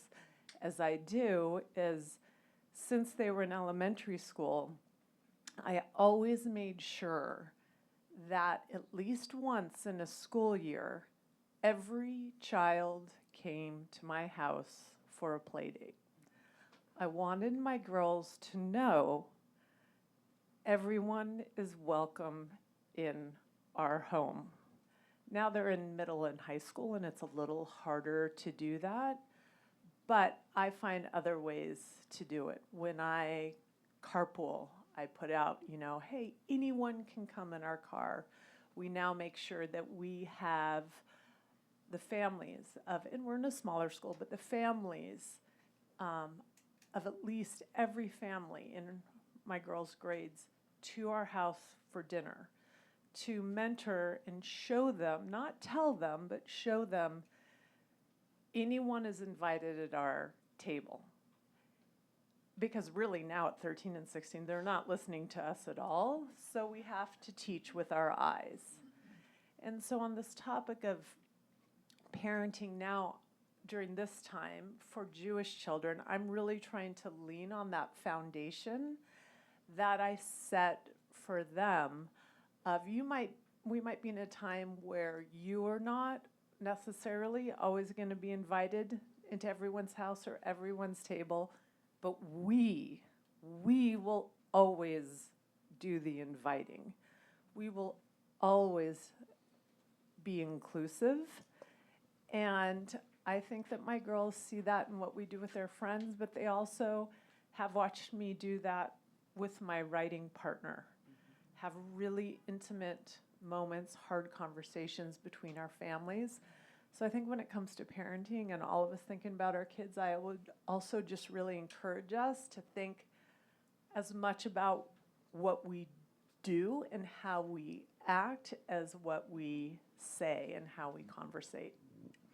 as I do, is since they were in elementary school, I always made sure that at least once in a school year, every child came to my house for a play date. I wanted my girls to know everyone is welcome in our home. Now they're in middle and high school, and it's a little harder to do that, but I find other ways to do it. When I carpool, I put out, hey, anyone can come in our car. We now make sure that we have the families of, and we're in a smaller school, but the families of at least every family in my girls' grades to our house for dinner, to mentor and show them, not tell them, but show them anyone is invited at our table. Because really now at 13 and 16, they're not listening to us at all, so we have to teach with our eyes. And so on this topic of parenting now, during this time for Jewish children, I'm really trying to lean on that foundation that I set for them of we might be in a time where you are not necessarily always going to be invited into everyone's house or everyone's table, but we will always do the inviting. We will always be inclusive. And I think that my girls see that in what we do with their friends, but they also have watched me do that with my writing partner. Have really intimate moments, hard conversations between our families. So I think when it comes to parenting and all of us thinking about our kids, I would also just really encourage us to think as much about what we do and how we act as what we say and how we conversate.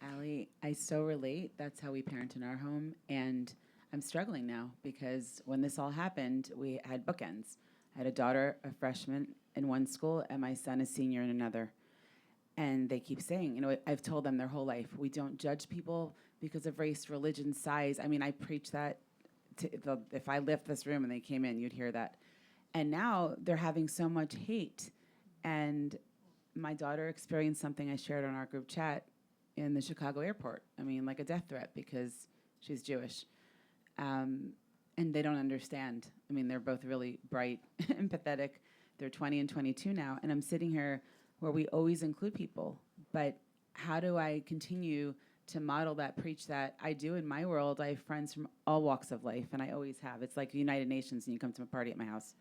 Allie, I so relate. That's how we parent in our home. And I'm struggling now because when this all happened, we had bookends. I had a daughter, a freshman in one school, and my son, a senior in another. And they keep saying, you know, I've told them their whole life, we don't judge people because of race, religion, size. I mean, I preach that. If I left this room and they came in, you'd hear that. And now they're having so much hate. And my daughter experienced something I shared on our group chat in the Chicago airport. I mean, like a death threat because she's Jewish. And they don't understand. I mean, they're both really bright, empathetic. They're 20 and 22 now. And I'm sitting here where we always include people. But how do I continue to model that, preach that? I do in my world. I have friends from all walks of life, and I always have. It's like the United Nations, and you come to a party at my house.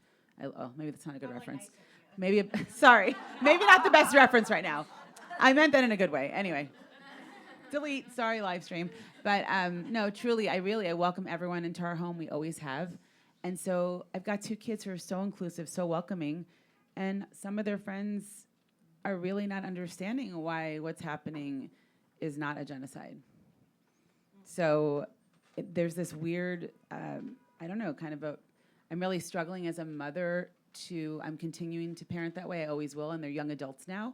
Oh, maybe that's not a good reference. Maybe, sorry, maybe not the best reference right now. I meant that in a good way. Anyway, delete, sorry, live stream. But no, truly, I welcome everyone into our home. We always have. And so I've got 2 kids who are so inclusive, so welcoming, and some of their friends are really not understanding why what's happening is not a genocide. So there's this weird, I don't know, kind of I'm really struggling as a mother I'm continuing to parent that way. I always will, and they're young adults now.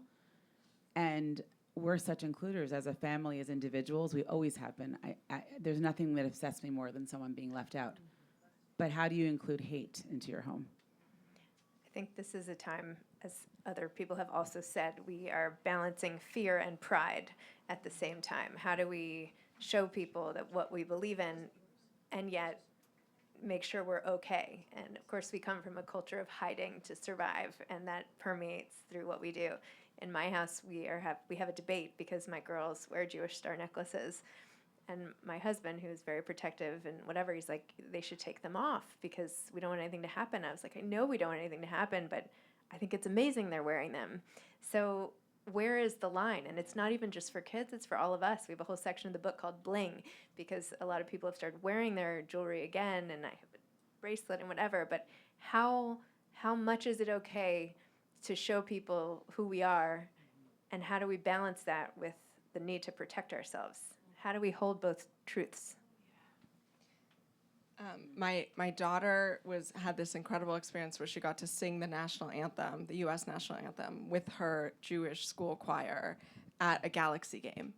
And we're such includers as a family, as individuals. We always have been. There's nothing that upsets me more than someone being left out. But how do you include hate into your home? I think this is a time, as other people have also said, we are balancing fear and pride at the same time. How do we show people that what we believe in and yet make sure we're okay? And of course, we come from a culture of hiding to survive, and that permeates through what we do. In my house, we have a debate because my girls wear Jewish star necklaces. And my husband, who's very protective and whatever, he's like, they should take them off because we don't want anything to happen. I was like, I know we don't want anything to happen, but I think it's amazing they're wearing them. So where is the line? And it's not even just for kids, it's for all of us. We have a whole section of the book called Bling because a lot of people have started wearing their jewelry again, and I have a bracelet and whatever, but how much is it okay to show people who we are, and how do we balance that with the need to protect ourselves? How do we hold both truths? My daughter had this incredible experience where she got to sing the national anthem, the U.S. national anthem, with her Jewish school choir at a Galaxy game.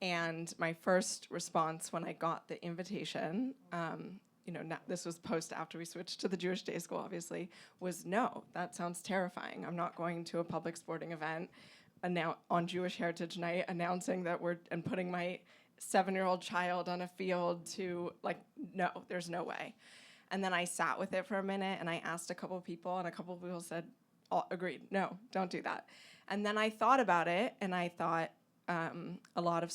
And my first response when I got the invitation, this was after we switched to the Jewish day school, obviously, was no, that sounds terrifying. I'm not going to a public sporting event on Jewish Heritage Night announcing that and putting my 7-year-old child on a field no, there's no way. And then I sat with it for a minute and I asked a couple of people, and a couple of people said, agreed, no, don't do that. And then I thought about it, and I thought a lot of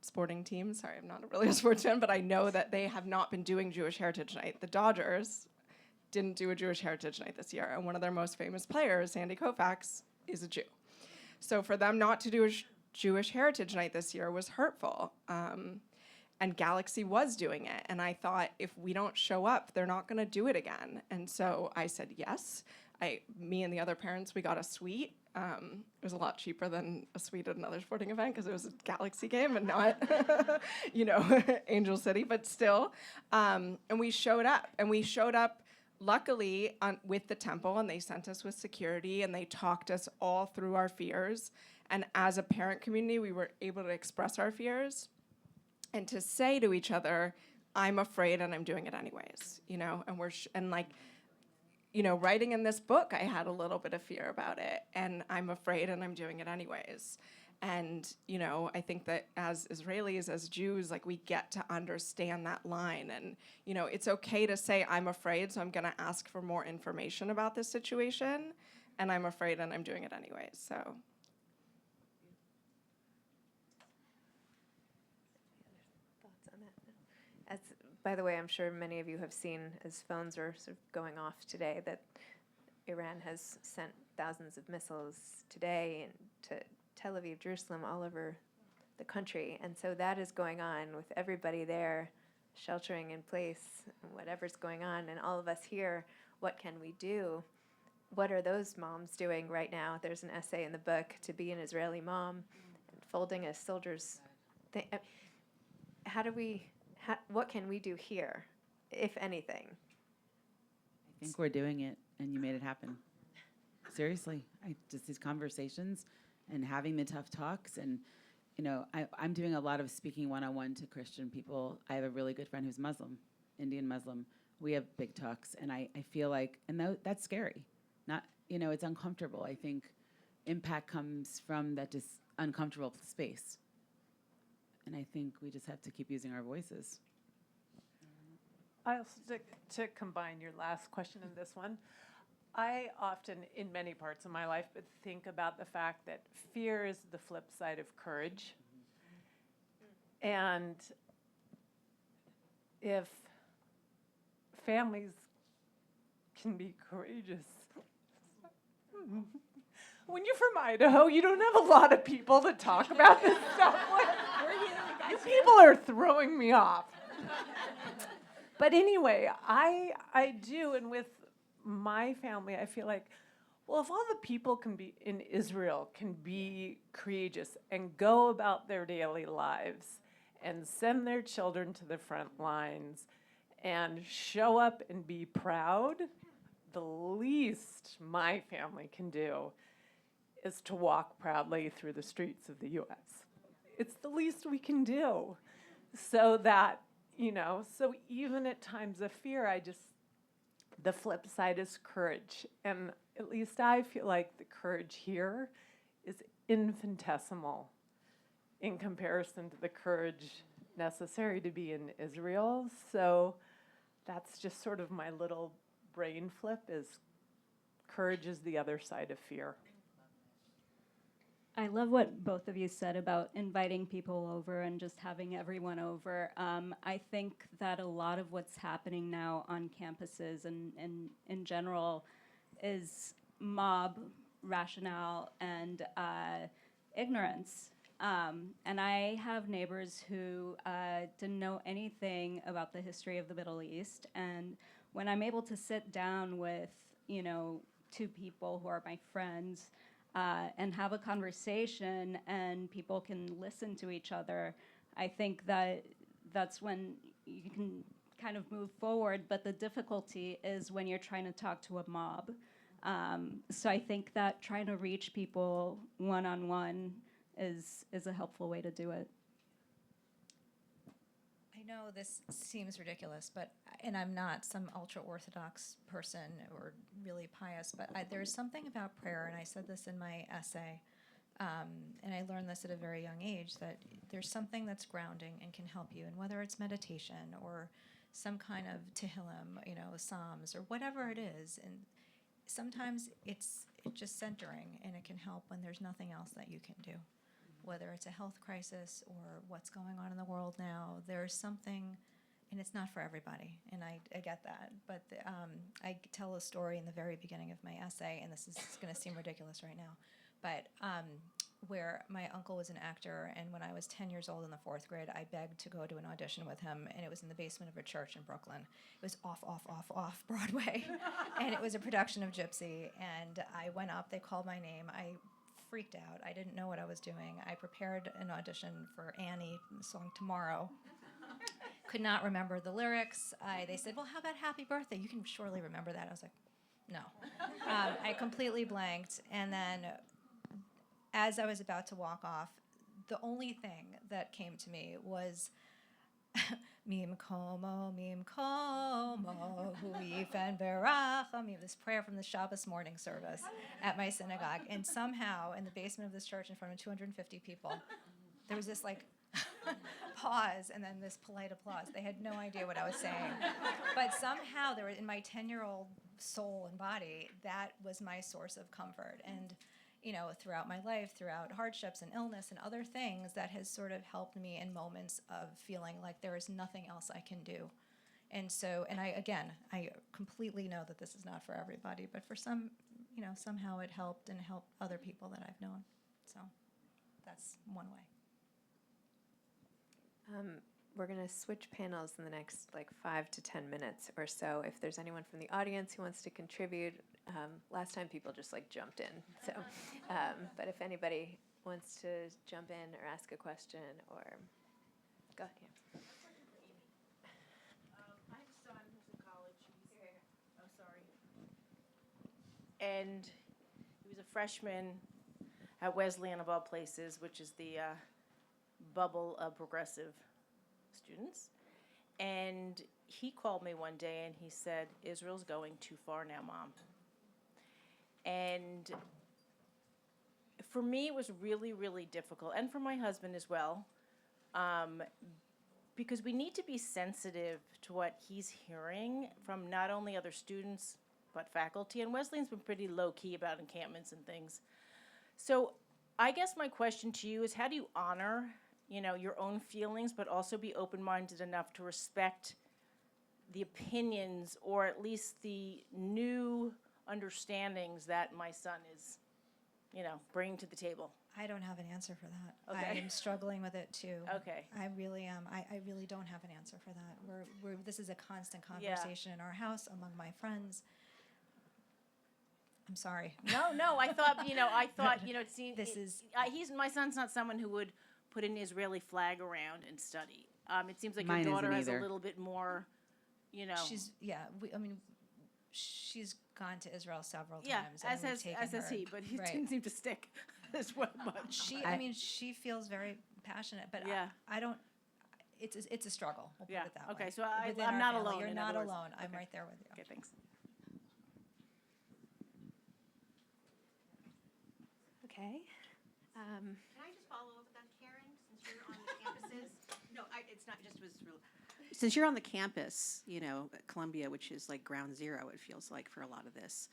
sporting teams, sorry, I'm not really a sports fan, but I know that they have not been doing Jewish Heritage Night. The Dodgers didn't do a Jewish Heritage Night this year, and one of their most famous players, Sandy Koufax, is a Jew. So for them not to do a Jewish Heritage Night this year was hurtful. And Galaxy was doing it. And I thought, if we don't show up, they're not going to do it again. And so I said yes. Me and the other parents, we got a suite. It was a lot cheaper than a suite at another sporting event because it was a Galaxy game and not, Angel City, but still. And we showed up. And we showed up, luckily, with the temple, and they sent us with security, and they talked us all through our fears. And as a parent community, we were able to express our fears. and to say to each other, I'm afraid and I'm doing it anyways, and and like, writing in this book, I had a little bit of fear about it, and I'm afraid and I'm doing it anyways. And, I think that as Israelis, as Jews, like, we get to understand that line. And, it's okay to say, I'm afraid, so I'm going to ask for more information about this situation. And I'm afraid and I'm doing it anyways. So. Thoughts on that? By the way, I'm sure many of you have seen, as phones are sort of going off today, that Iran has sent thousands of missiles today to Tel Aviv, Jerusalem, all over the country. And so that is going on with everybody there sheltering in place, whatever's going on. And all of us here, what can we do? What are those moms doing right now? There's an essay in the book, To Be an Israeli Mom, and folding a soldier's thing. What can we do here, if anything? I think we're doing it, and you made it happen. Seriously, just these conversations and having the tough talks. And, I'm doing a lot of speaking one-on-one to Christian people. I have a really good friend who's Muslim, Indian Muslim. We have big talks, and I feel like, and that's scary. Not, it's uncomfortable. I think impact comes from that just uncomfortable space. And I think we just have to keep using our voices. I also, to combine your last question and this one, I often, in many parts of my life, think about the fact that fear is the flip side of courage. And if families can be courageous, when you're from Idaho, you don't have a lot of people to talk about this stuff with. You people are throwing me off. But anyway, I do, and with my family, I feel like, well, if all the people in Israel can be courageous and go about their daily lives and send their children to the front lines and show up and be proud, the least my family can do is to walk proudly through the streets of the U.S. It's the least we can do. So that, so even at times of fear, the flip side is courage. And at least I feel like the courage here is infinitesimal in comparison to the courage necessary to be in Israel. So that's just sort of my little brain flip, is courage is the other side of fear. I love what both of you said about inviting people over and just having everyone over. I think that a lot of what's happening now on campuses and in general is mob rationale and ignorance. And I have neighbors who didn't know anything about the history of the Middle East. And when I'm able to sit down with, two people who are my friends, and have a conversation and people can listen to each other, I think that's when you can kind of move forward. But the difficulty is when you're trying to talk to a mob. So I think that trying to reach people one-on-one is a helpful way to do it. I know this seems ridiculous, and I'm not some ultra-Orthodox person or really pious, but there's something about prayer, and I said this in my essay, and I learned this at a very young age, that there's something that's grounding and can help you, and whether it's meditation or some kind of Tehillim, Psalms, or whatever it is, and sometimes it's just centering, and it can help when there's nothing else that you can do. Whether it's a health crisis or what's going on in the world now, there's something, and it's not for everybody, and I get that. But I tell a story in the very beginning of my essay, and this is going to seem ridiculous right now, but where my uncle was an actor, and when I was 10 years old in the 4th grade, I begged to go to an audition with him, and it was in the basement of a church in Brooklyn. It was off Broadway, and it was a production of Gypsy, and I went up, they called my name, I freaked out. I didn't know what I was doing. I prepared an audition for Annie, the song Tomorrow. Could not remember the lyrics. They said, well, how about Happy Birthday? You can surely remember that. I was like, no. I completely blanked. And then as I was about to walk off, the only thing that came to me was Mim como, hu yifen beracham. We have this prayer from the Shabbos morning service at my synagogue. And somehow, in the basement of this church in front of 250 people, there was this like pause and then this polite applause. They had no idea what I was saying. But somehow, there were, in my 10-year-old soul and body, that was my source of comfort. And throughout my life, throughout hardships and illness and other things, that has sort of helped me in moments of feeling like there is nothing else I can do. And so, and I completely know that this is not for everybody, but for some, somehow it helped and helped other people that I've known. So that's one way. We're going to switch panels in the next 5 to 10 minutes or so. If there's anyone from the audience who wants to contribute, last time people just jumped in. So, but if anybody wants to jump in or ask a question or go ahead. Yeah. I have a son who's in college. And he was a freshman at Wesleyan of all places, which is the bubble of progressive students. And he called me one day and he said, "Israel's going too far now, Mom." And for me, it was really, really difficult, and for my husband as well, because we need to be sensitive to what he's hearing from not only other students, but faculty. And Wesleyan's been pretty low-key about encampments and things. So I guess my question to you is, how do you honor, your own feelings, but also be open-minded enough to respect the opinions, or at least the new understandings that my son is, bringing to the table? I don't have an answer for that. Okay. I am struggling with it too. Okay. I really am. I really don't have an answer for that. This is a constant conversation in our house among my friends. I'm sorry. No, I thought, it seemed, This my son's not someone who would put an Israeli flag around and study. It seems like Mine your daughter isn't has a either. little bit more, she's gone to Israel several Yeah, times. and we've taken as her. he, but he Right. didn't seem to stick as well much. She feels very passionate, but Yeah. I don't. It's a struggle. We'll put it that way. Okay, so Within I'm our not family. alone. You're in not other words. alone. I'm Okay. right there with you. Okay, thanks. Okay. Can I just follow up with that, Karen, since you're on the campuses? No, it's not just was real. Since you're on the campus, at Columbia, which is like ground zero, it feels like for a lot of this.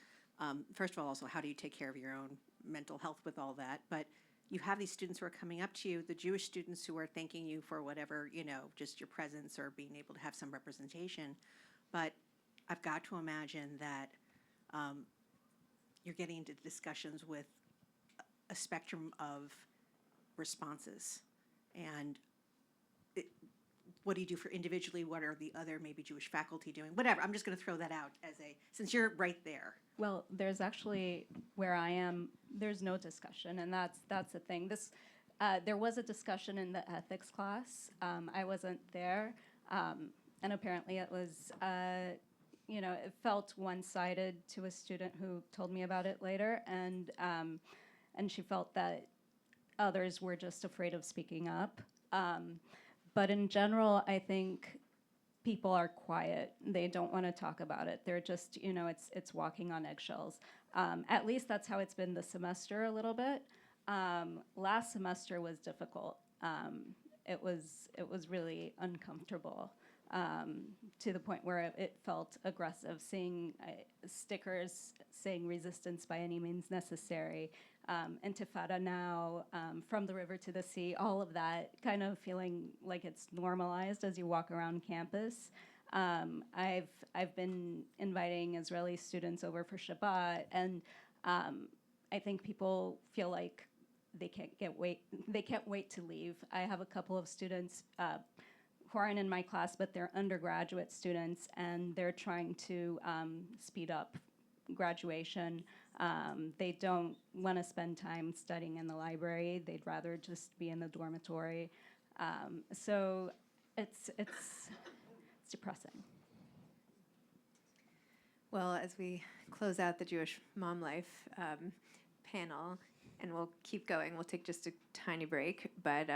First of all, also, how do you take care of your own mental health with all that? But you have these students who are coming up to you, the Jewish students who are thanking you for whatever, just your presence or being able to have some representation. But I've got to imagine that you're getting into discussions with a spectrum of responses. And what do you do for individually? What are the other maybe Jewish faculty doing? Whatever, I'm just gonna throw that out since you're right there. Well, there's actually, where I am, there's no discussion, and that's the thing. There was a discussion in the ethics class. I wasn't there, and apparently it was, it felt one-sided to a student who told me about it later, and she felt that others were just afraid of speaking up. But in general, I think people are quiet. They don't want to talk about it. They're just, it's walking on eggshells. At least that's how it's been this semester a little bit. Last semester was difficult. It was really uncomfortable to the point where it felt aggressive, seeing stickers saying resistance by any means necessary, Intifada now, from the river to the sea, all of that kind of feeling like it's normalized as you walk around campus. I've been inviting Israeli students over for Shabbat, and I think people feel like they can't wait to leave. I have a couple of students who aren't in my class, but they're undergraduate students, and they're trying to speed up graduation. They don't want to spend time studying in the library. They'd rather just be in the dormitory. So it's depressing. Well, as we close out the Jewish Mom Life panel, and we'll keep going, we'll take just a tiny break, but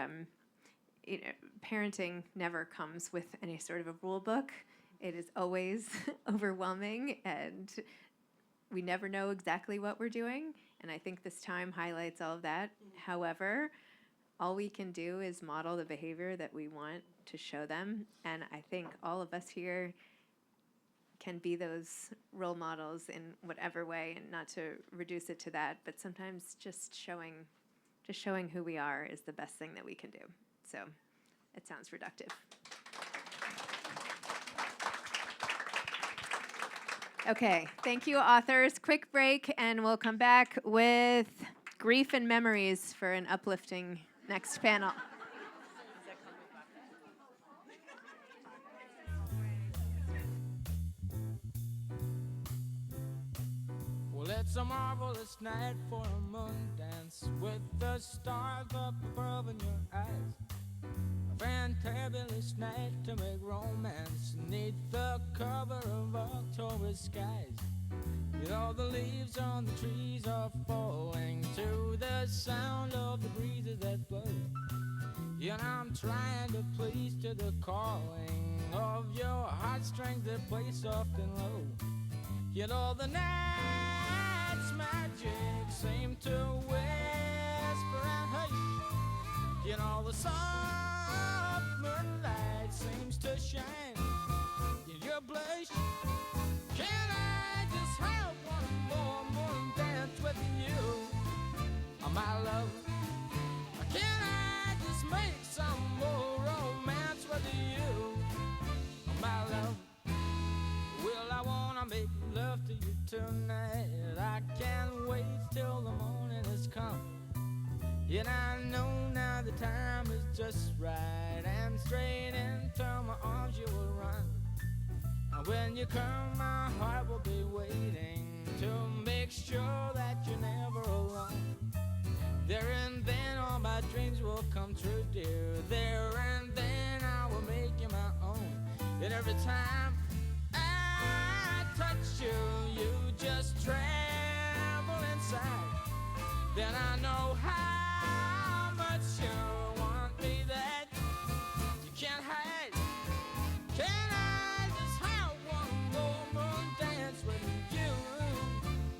parenting never comes with any sort of a rule book. It is always overwhelming, and we never know exactly what we're doing. And I think this time highlights all of that. However, all we can do is model the behavior that we want to show them. And I think all of us here can be those role models in whatever way, and not to reduce it to that, but sometimes just showing who we are is the best thing that we can do. So it sounds reductive. Okay, thank you, authors. Quick break, and we'll come back with grief and memories for an uplifting next panel. Well, it's a marvelous night for a moon dance with the stars up above in your eyes. A fantabulous night to make romance neath the cover of October skies. You know the leaves on the trees are falling to the sound of the breezes that blow. And I'm trying to please to the calling of your heartstrings that play soft and low. You know the night's magic seem to whisper and hush. You know the soft moonlight seems to shine in your blush. Can I just have one more moon dance with you, oh, my love? Can I just make some more romance with you, oh, my love? Well, I wanna make love to you tonight. I can't wait till the morning has come. And I know now the time is just right, and straight into my arms you will run. And when you come, my heart will be waiting to make sure that you're never alone. There and then all my dreams will come true, dear. There and then I will make you my own. And every time I touch you, you just tremble inside. Then I know how much you want me that you can't hide. Can I just have one more moon dance with you,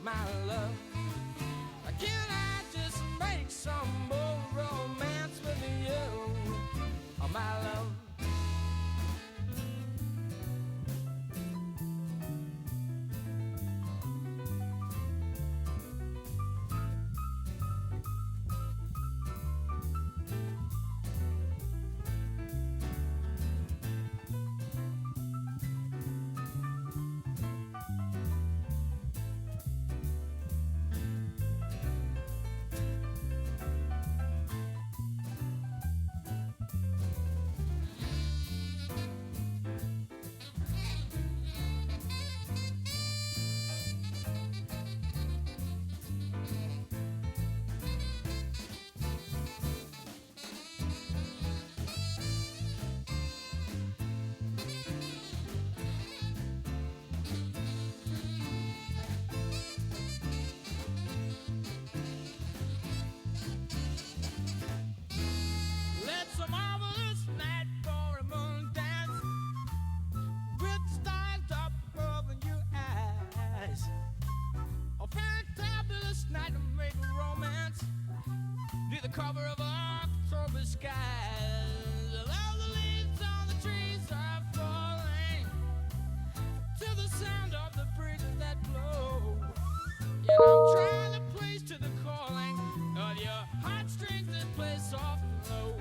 my love? Can I just make some more romance with you, oh, my love? It's a marvelous night for a moon dance with stars up above in your eyes. A fantabulous night to make romance near the cover of October skies. All the leaves on the trees are falling to the sound of the breezes that blow. And I'm trying to please to the calling of your heartstrings that play soft and low.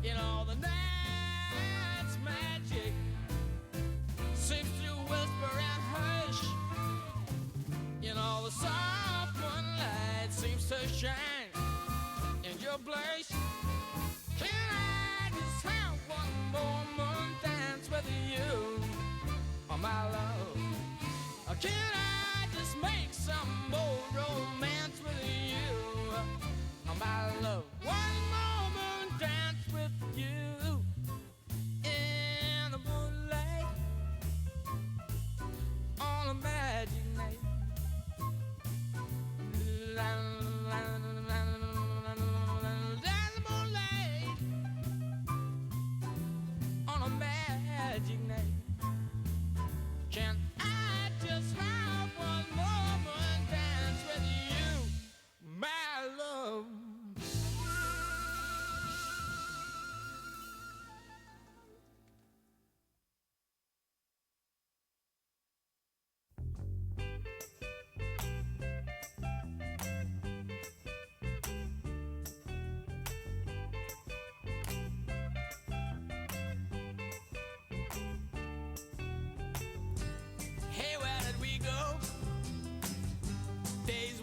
In all the night's magic seems to whisper and hush. In all the soft moonlight seems to shine in your blush. Can I just have one more moon dance with you, oh, my love? Or can I just make some more romance with you, oh, my love? One more moon dance with you in the moonlight on a magic night. La, la, la, la, la, la, la, la, la, la, moonlight.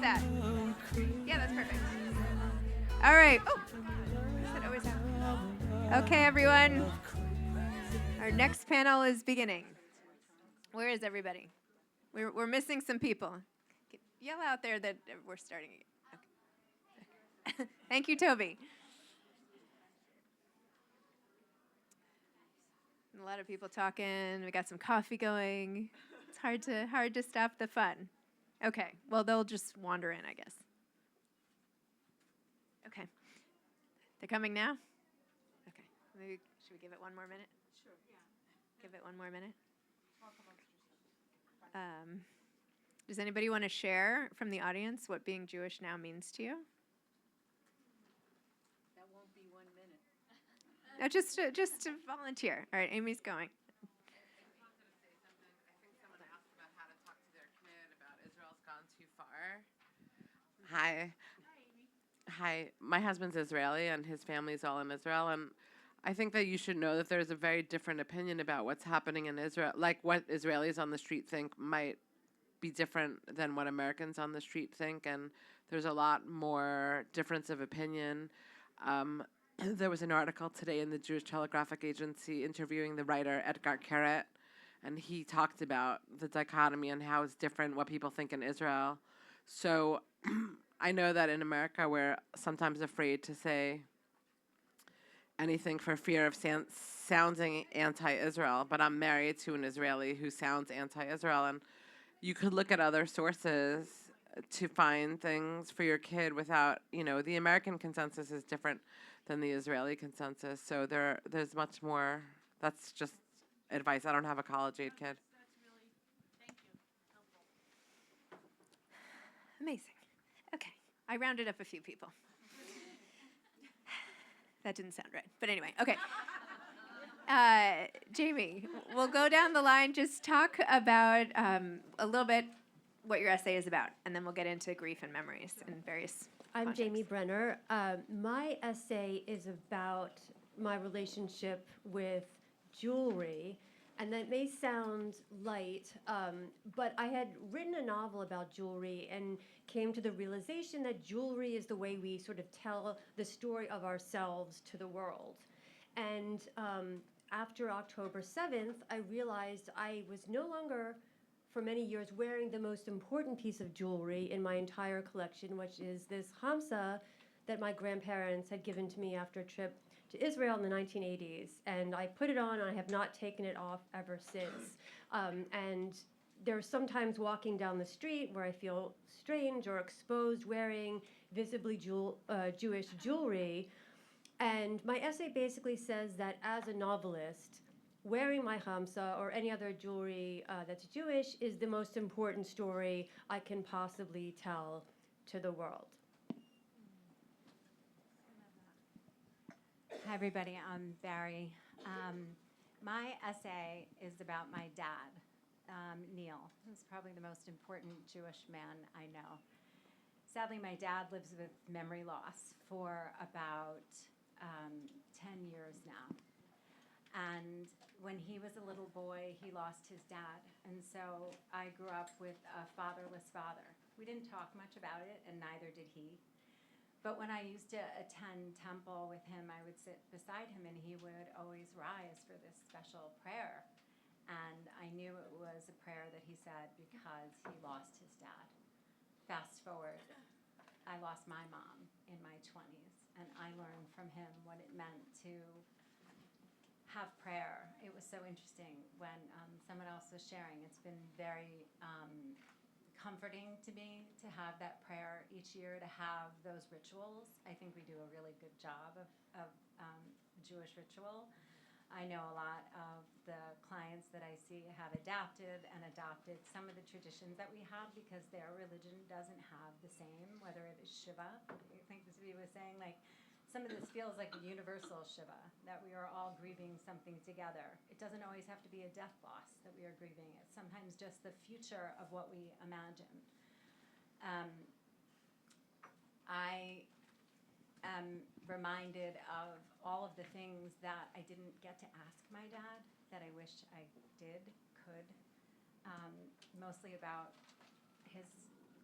How's that? Yeah, that's perfect. All right. Oh, does that always happen? Okay, everyone. Our next panel is beginning. Where is everybody? We're missing some people. Yell out there that we're starting again. Okay. Thank you, Toby. A lot of people talking. We got some coffee going. It's hard to stop the fun. Okay. Well, they'll just wander in, I guess. Okay. They're coming now? Okay. Maybe should we give it one more minute? Sure, yeah. Give it one more minute. Does anybody want to share from the audience what being Jewish now means to you? That won't be 1 minute. No, just to volunteer. All right, Amy's going. Hi. Hi. My husband's Israeli and his family's all in Israel. And I think that you should know that there's a very different opinion about what's happening in Israel. Like what Israelis on the street think might be different than what Americans on the street think. And there's a lot more difference of opinion. There was an article today in the Jewish Telegraphic Agency interviewing the writer Edgar Keret. And he talked about the dichotomy and how it's different what people think in Israel. So I know that in America we're sometimes afraid to say anything for fear of sounding anti-Israel, but I'm married to an Israeli who sounds anti-Israel, and you could look at other sources to find things for your kid without, the American consensus is different than the Israeli consensus, so there's much more. That's just advice. I don't have a college-age kid. Amazing. Okay. I rounded up a few people. That didn't sound right. But anyway, okay. Jamie, we'll go down the line. Just talk about a little bit what your essay is about, and then we'll get into grief and memories and various I'm contexts. Jamie Brenner. My essay is about my relationship with jewelry. And that may sound light, but I had written a novel about jewelry and came to the realization that jewelry is the way we sort of tell the story of ourselves to the world. And after October 7th, I realized I was no longer, for many years, wearing the most important piece of jewelry in my entire collection, which is this hamsa that my grandparents had given to me after a trip to Israel in the 1980s, and I put it on and I have not taken it off ever since. And there's sometimes walking down the street where I feel strange or exposed wearing visibly Jewish jewelry. And my essay basically says that as a novelist, wearing my hamsa or any other jewelry that's Jewish is the most important story I can possibly tell to the world. Hi, everybody. I'm Barry. My essay is about my dad, Neil, who's probably the most important Jewish man I know. Sadly, my dad lives with memory loss for about 10 years now. And when he was a little boy, he lost his dad. And so I grew up with a fatherless father. We didn't talk much about it, and neither did he. But when I used to attend temple with him, I would sit beside him, and he would always rise for this special prayer. And I knew it was a prayer that he said because he lost his dad. Fast forward, I lost my mom in my 20s, and I learned from him what it meant to have prayer. It was so interesting when someone else was sharing. It's been very comforting to me to have that prayer each year, to have those rituals. I think we do a really good job of Jewish ritual. I know a lot of the clients that I see have adapted some of the traditions that we have because their religion doesn't have the same, whether it is Shiva. I think this was saying, like, some of this feels like a universal Shiva, that we are all grieving something together. It doesn't always have to be a death loss that we are grieving. It's sometimes just the future of what we imagine. I am reminded of all of the things that I didn't get to ask my dad that I wish I could, mostly about his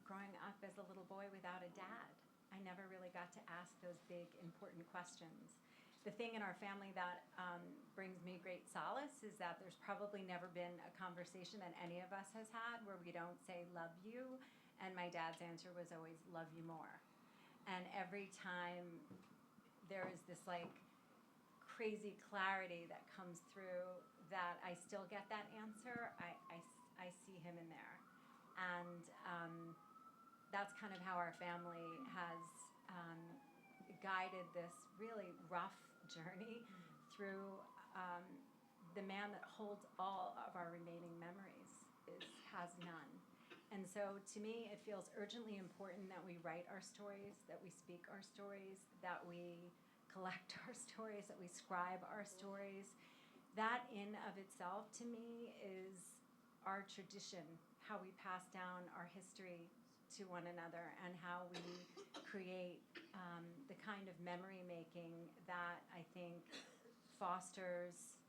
growing up as a little boy without a dad. I never really got to ask those big, important questions. The thing in our family that brings me great solace is that there's probably never been a conversation that any of us has had where we don't say love you, and my dad's answer was always love you more. And every time there is this like crazy clarity that comes through that I still get that answer, I see him in there. And that's kind of how our family has guided this really rough journey through the man that holds all of our remaining memories has none. And so to me, it feels urgently important that we write our stories, that we speak our stories, that we collect our stories, that we scribe our stories. That in of itself to me is our tradition, how we pass down our history to one another and how we create the kind of memory making that I think fosters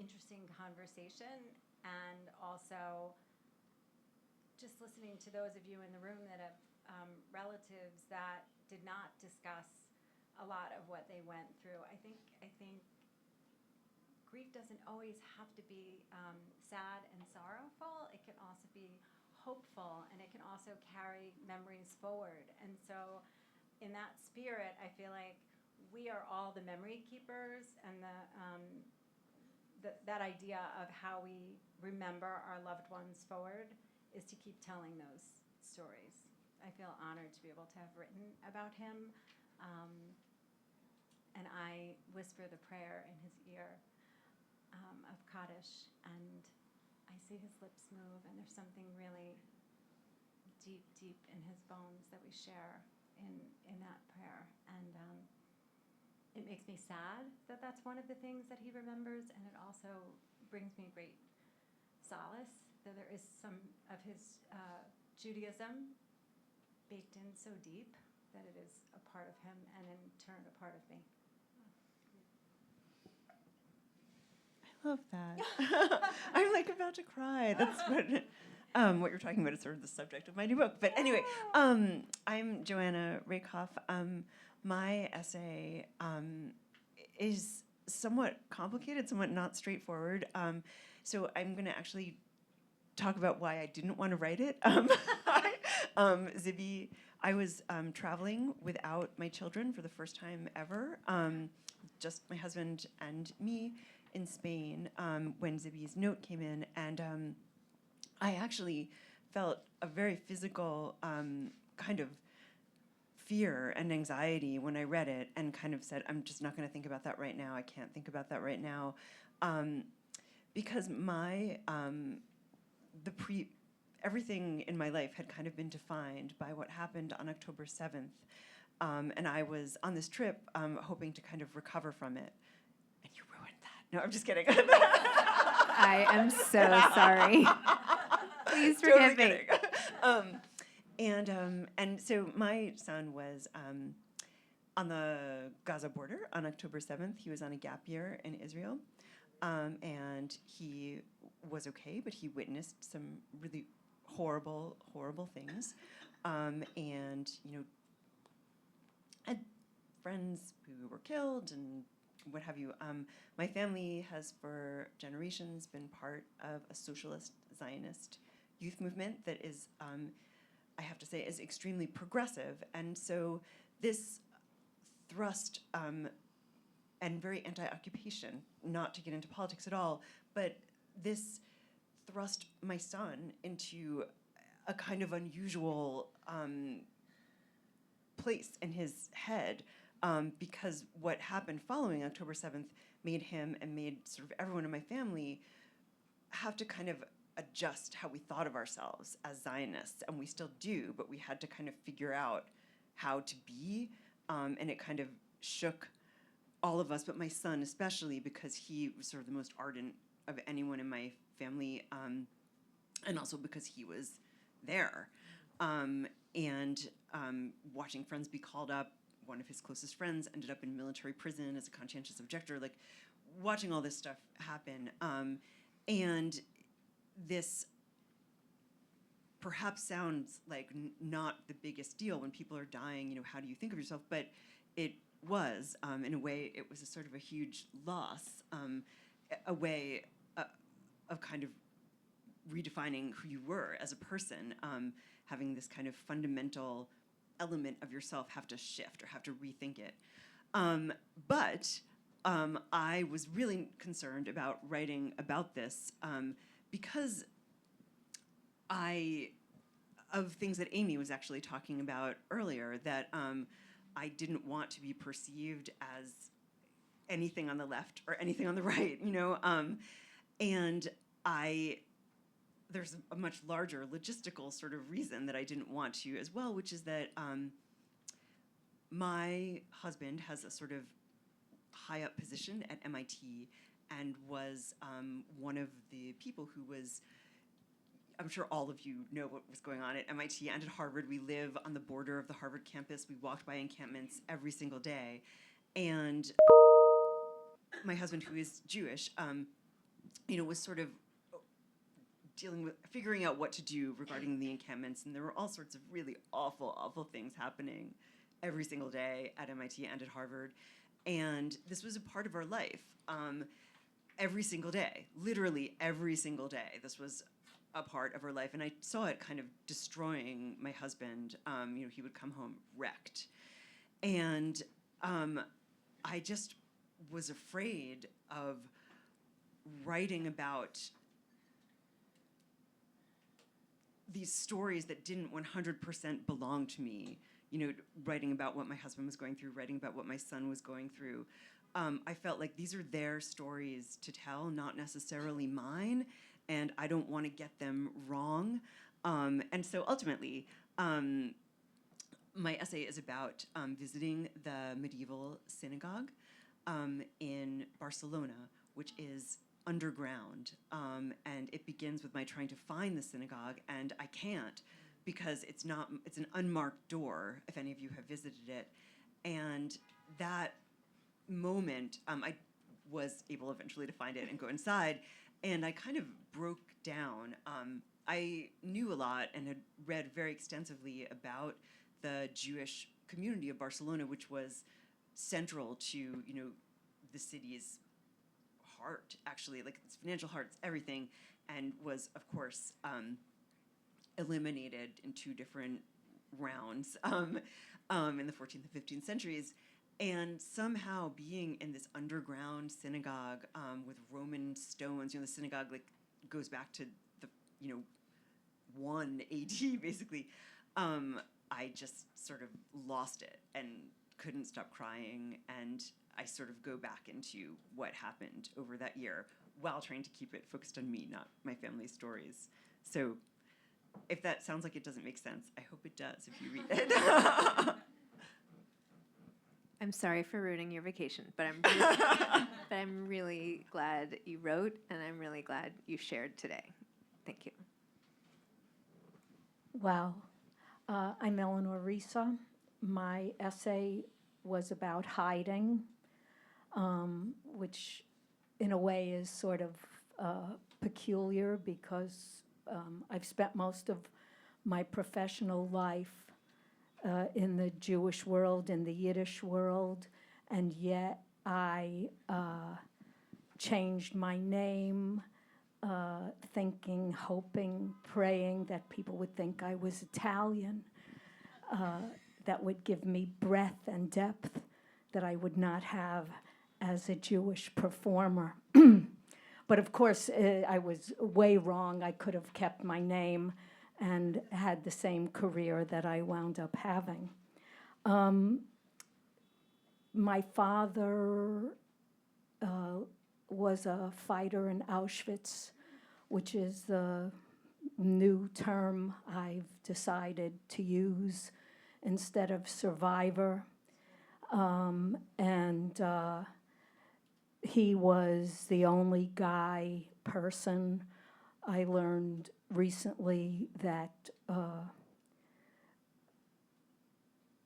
interesting conversation, and also just listening to those of you in the room that have relatives that did not discuss a lot of what they went through. I think grief doesn't always have to be sad and sorrowful. It can also be hopeful, and it can also carry memories forward. And so in that spirit, I feel like we are all the memory keepers, and that idea of how we remember our loved ones forward is to keep telling those stories. I feel honored to be able to have written about him, and I whisper the prayer in his ear of Kaddish, and I see his lips move, and there's something really deep, deep in his bones that we share in that prayer. And it makes me sad that that's one of the things that he remembers, and it also brings me great solace that there is some of his Judaism baked in so deep that it is a part of him, and in turn a part of me. I love that. I'm like about to cry. That's what you're talking about is sort of the subject of my new book. But anyway, I'm Joanna Rakoff. My essay is somewhat complicated, somewhat not straightforward. So I'm going to actually talk about why I didn't want to write it. Zibby, I was traveling without my children for the first time ever, just my husband and me in Spain when Zibby's note came in, and I actually felt a very physical kind of fear and anxiety when I read it, and kind of said, I'm just not going to think about that right now. I can't think about that right now, because my everything in my life had kind of been defined by what happened on October 7th, and I was on this trip hoping to kind of recover from it. And you ruined that. No, I'm just kidding. I am so sorry. Please forgive me. And so my son was on the Gaza border on October 7th. He was on a gap year in Israel, and he was okay, but he witnessed some really horrible, horrible things, and had friends who were killed and what have you. My family has for generations been part of a socialist Zionist youth movement that is, I have to say, is extremely progressive. And so this thrust, and very anti-occupation, not to get into politics at all, but this thrust my son into a kind of unusual place in his head, because what happened following October 7th made him and made sort of everyone in my family have to kind of adjust how we thought of ourselves as Zionists, and we still do, but we had to kind of figure out how to be, and it kind of shook all of us, but my son especially, because he was sort of the most ardent of anyone in my family, and also because he was there. And watching friends be called up, one of his closest friends ended up in military prison as a conscientious objector, like watching all this stuff happen. And this perhaps sounds like not the biggest deal when people are dying. You know, how do you think of yourself? But it was, in a way, it was a sort of a huge loss, a way of kind of redefining who you were as a person, having this kind of fundamental element of yourself have to shift or have to rethink it. But I was really concerned about writing about this because of things that Amy was actually talking about earlier, that I didn't want to be perceived as anything on the left or anything on the right, you know? And there's a much larger logistical sort of reason that I didn't want to as well, which is that my husband has a sort of high up position at MIT and was one of the people who was, I'm sure all of you know what was going on at MIT and at Harvard. We live on the border of the Harvard campus. We walked by encampments every single day. And my husband, who is Jewish, you know, was sort of figuring out what to do regarding the encampments. And there were all sorts of really awful, awful things happening every single day at MIT and at Harvard. And this was a part of our life every single day, literally every single day. This was a part of our life, and I saw it kind of destroying my husband. You know, he would come home wrecked. And I just was afraid of writing about these stories that didn't 100% belong to me, you know, writing about what my husband was going through, writing about what my son was going through. I felt like these are their stories to tell, not necessarily mine, and I don't want to get them wrong. And so ultimately, my essay is about visiting the medieval synagogue in Barcelona, which is underground. And it begins with my trying to find the synagogue, and I can't because it's an unmarked door, if any of you have visited it. And that moment, I was able eventually to find it and go inside, and I kind of broke down. I knew a lot and had read very extensively about the Jewish community of Barcelona, which was central to, you know, the city's heart, actually, like its financial heart, everything, and was, of course, eliminated in two different rounds in the 14th and 15th centuries. And somehow being in this underground synagogue with Roman stones, you know, the synagogue like goes back to the, you know, 1 AD basically. I just sort of lost it and couldn't stop crying, and I sort of go back into what happened over that year while trying to keep it focused on me, not my family's stories. So if that sounds like it doesn't make sense, I hope it does if you read it. I'm sorry for ruining your vacation, but I'm really glad you wrote, and I'm really glad you shared today. Thank you. Wow. I'm Eleanor Risa. My essay was about hiding, which in a way is sort of peculiar because I've spent most of my professional life in the Jewish world, in the Yiddish world, and yet I changed my name, thinking, hoping, praying that people would think I was Italian, that would give me breadth and depth that I would not have as a Jewish performer. But of course, I was way wrong. I could have kept my name and had the same career that I wound up having. My father was a fighter in Auschwitz, which is the new term I've decided to use instead of survivor. And he was the only person I learned recently that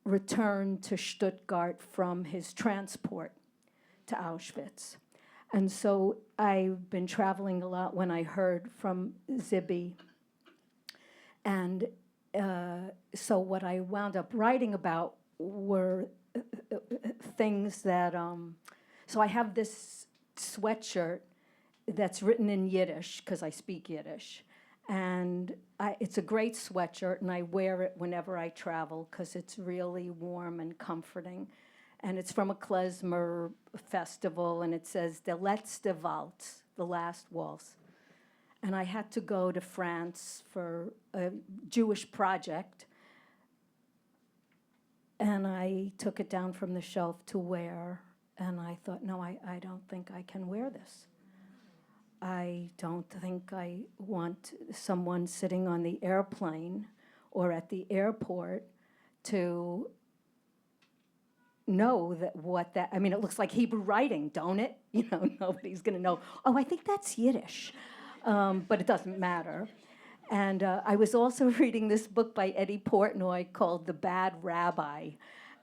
returned to Stuttgart from his transport to Auschwitz. And so I've been traveling a lot when I heard from Zibby. And so what I wound up writing about were things that, so I have this sweatshirt that's written in Yiddish, because I speak Yiddish. And it's a great sweatshirt, and I wear it whenever I travel, because it's really warm and comforting. And it's from a klezmer festival, and it says, Der letzte Waltz, the last waltz. And I had to go to France for a Jewish project, and I took it down from the shelf to wear, and I thought, no, I don't think I can wear this. I don't think I want someone sitting on the airplane or at the airport to know that, I mean, it looks like Hebrew writing, don't it? You know, nobody's going to know, oh, I think that's Yiddish. But it doesn't matter. And I was also reading this book by Eddie Portnoy called The Bad Rabbi.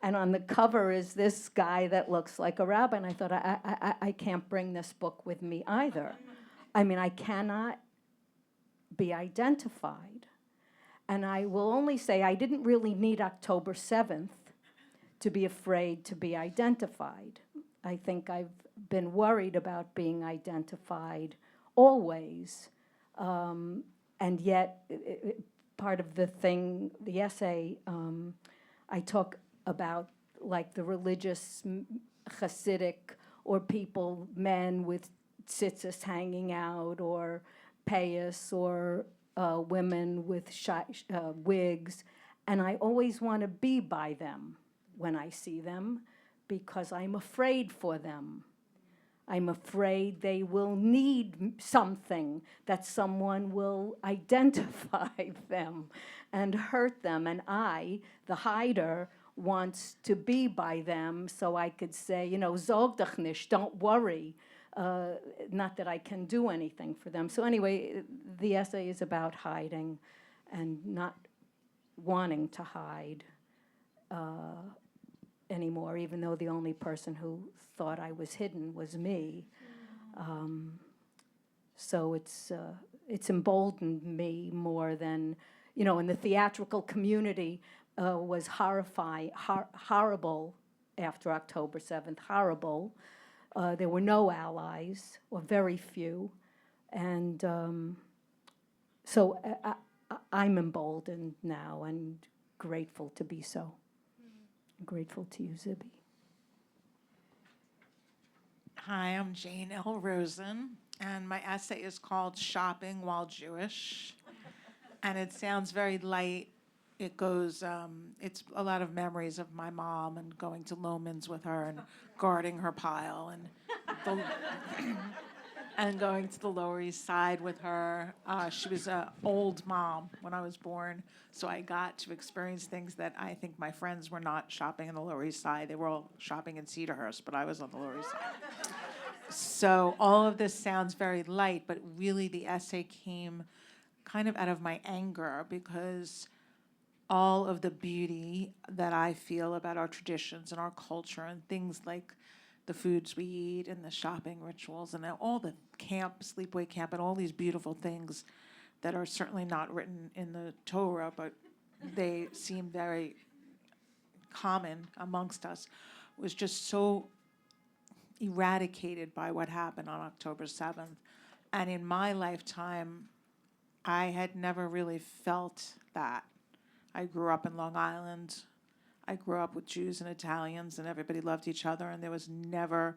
And on the cover is this guy that looks like a rabbi. And I thought, I can't bring this book with me either. I mean, I cannot be identified. And I will only say I didn't really need October 7th to be afraid to be identified. I think I've been worried about being identified always. And yet, part of the thing, the essay, I talk about like the religious Hasidic or people, men with tzitzis hanging out, or payas, or women with wigs. And I always want to be by them when I see them, because I'm afraid for them. I'm afraid they will need something, that someone will identify them and hurt them. And I, the hider, wants to be by them so I could say, you know, Zog dich nicht, don't worry. Not that I can do anything for them. So anyway, the essay is about hiding and not wanting to hide anymore, even though the only person who thought I was hidden was me. So it's emboldened me more than, you know, in the theatrical community was horrible after October 7th, horrible. There were no allies, or very few. And so I'm emboldened now and grateful to be so. Grateful to you, Zibby. Hi, I'm Jane L. Rosen, and my essay is called Shopping While Jewish. And it sounds very light. It goes, it's a lot of memories of my mom and going to Loman's with her and guarding her pile, and and going to the Lower East Side with her. She was an old mom when I was born, so I got to experience things that I think my friends were not shopping on the Lower East Side. They were all shopping in Cedarhurst, but I was on the Lower East Side. So all of this sounds very light, but really the essay came kind of out of my anger, because all of the beauty that I feel about our traditions and our culture and things like the foods we eat and the shopping rituals and all the camp, sleepaway camp, and all these beautiful things that are certainly not written in the Torah, but they seem very common amongst us, was just so eradicated by what happened on October 7th. And in my lifetime, I had never really felt that. I grew up in Long Island. I grew up with Jews and Italians, and everybody loved each other, and there was never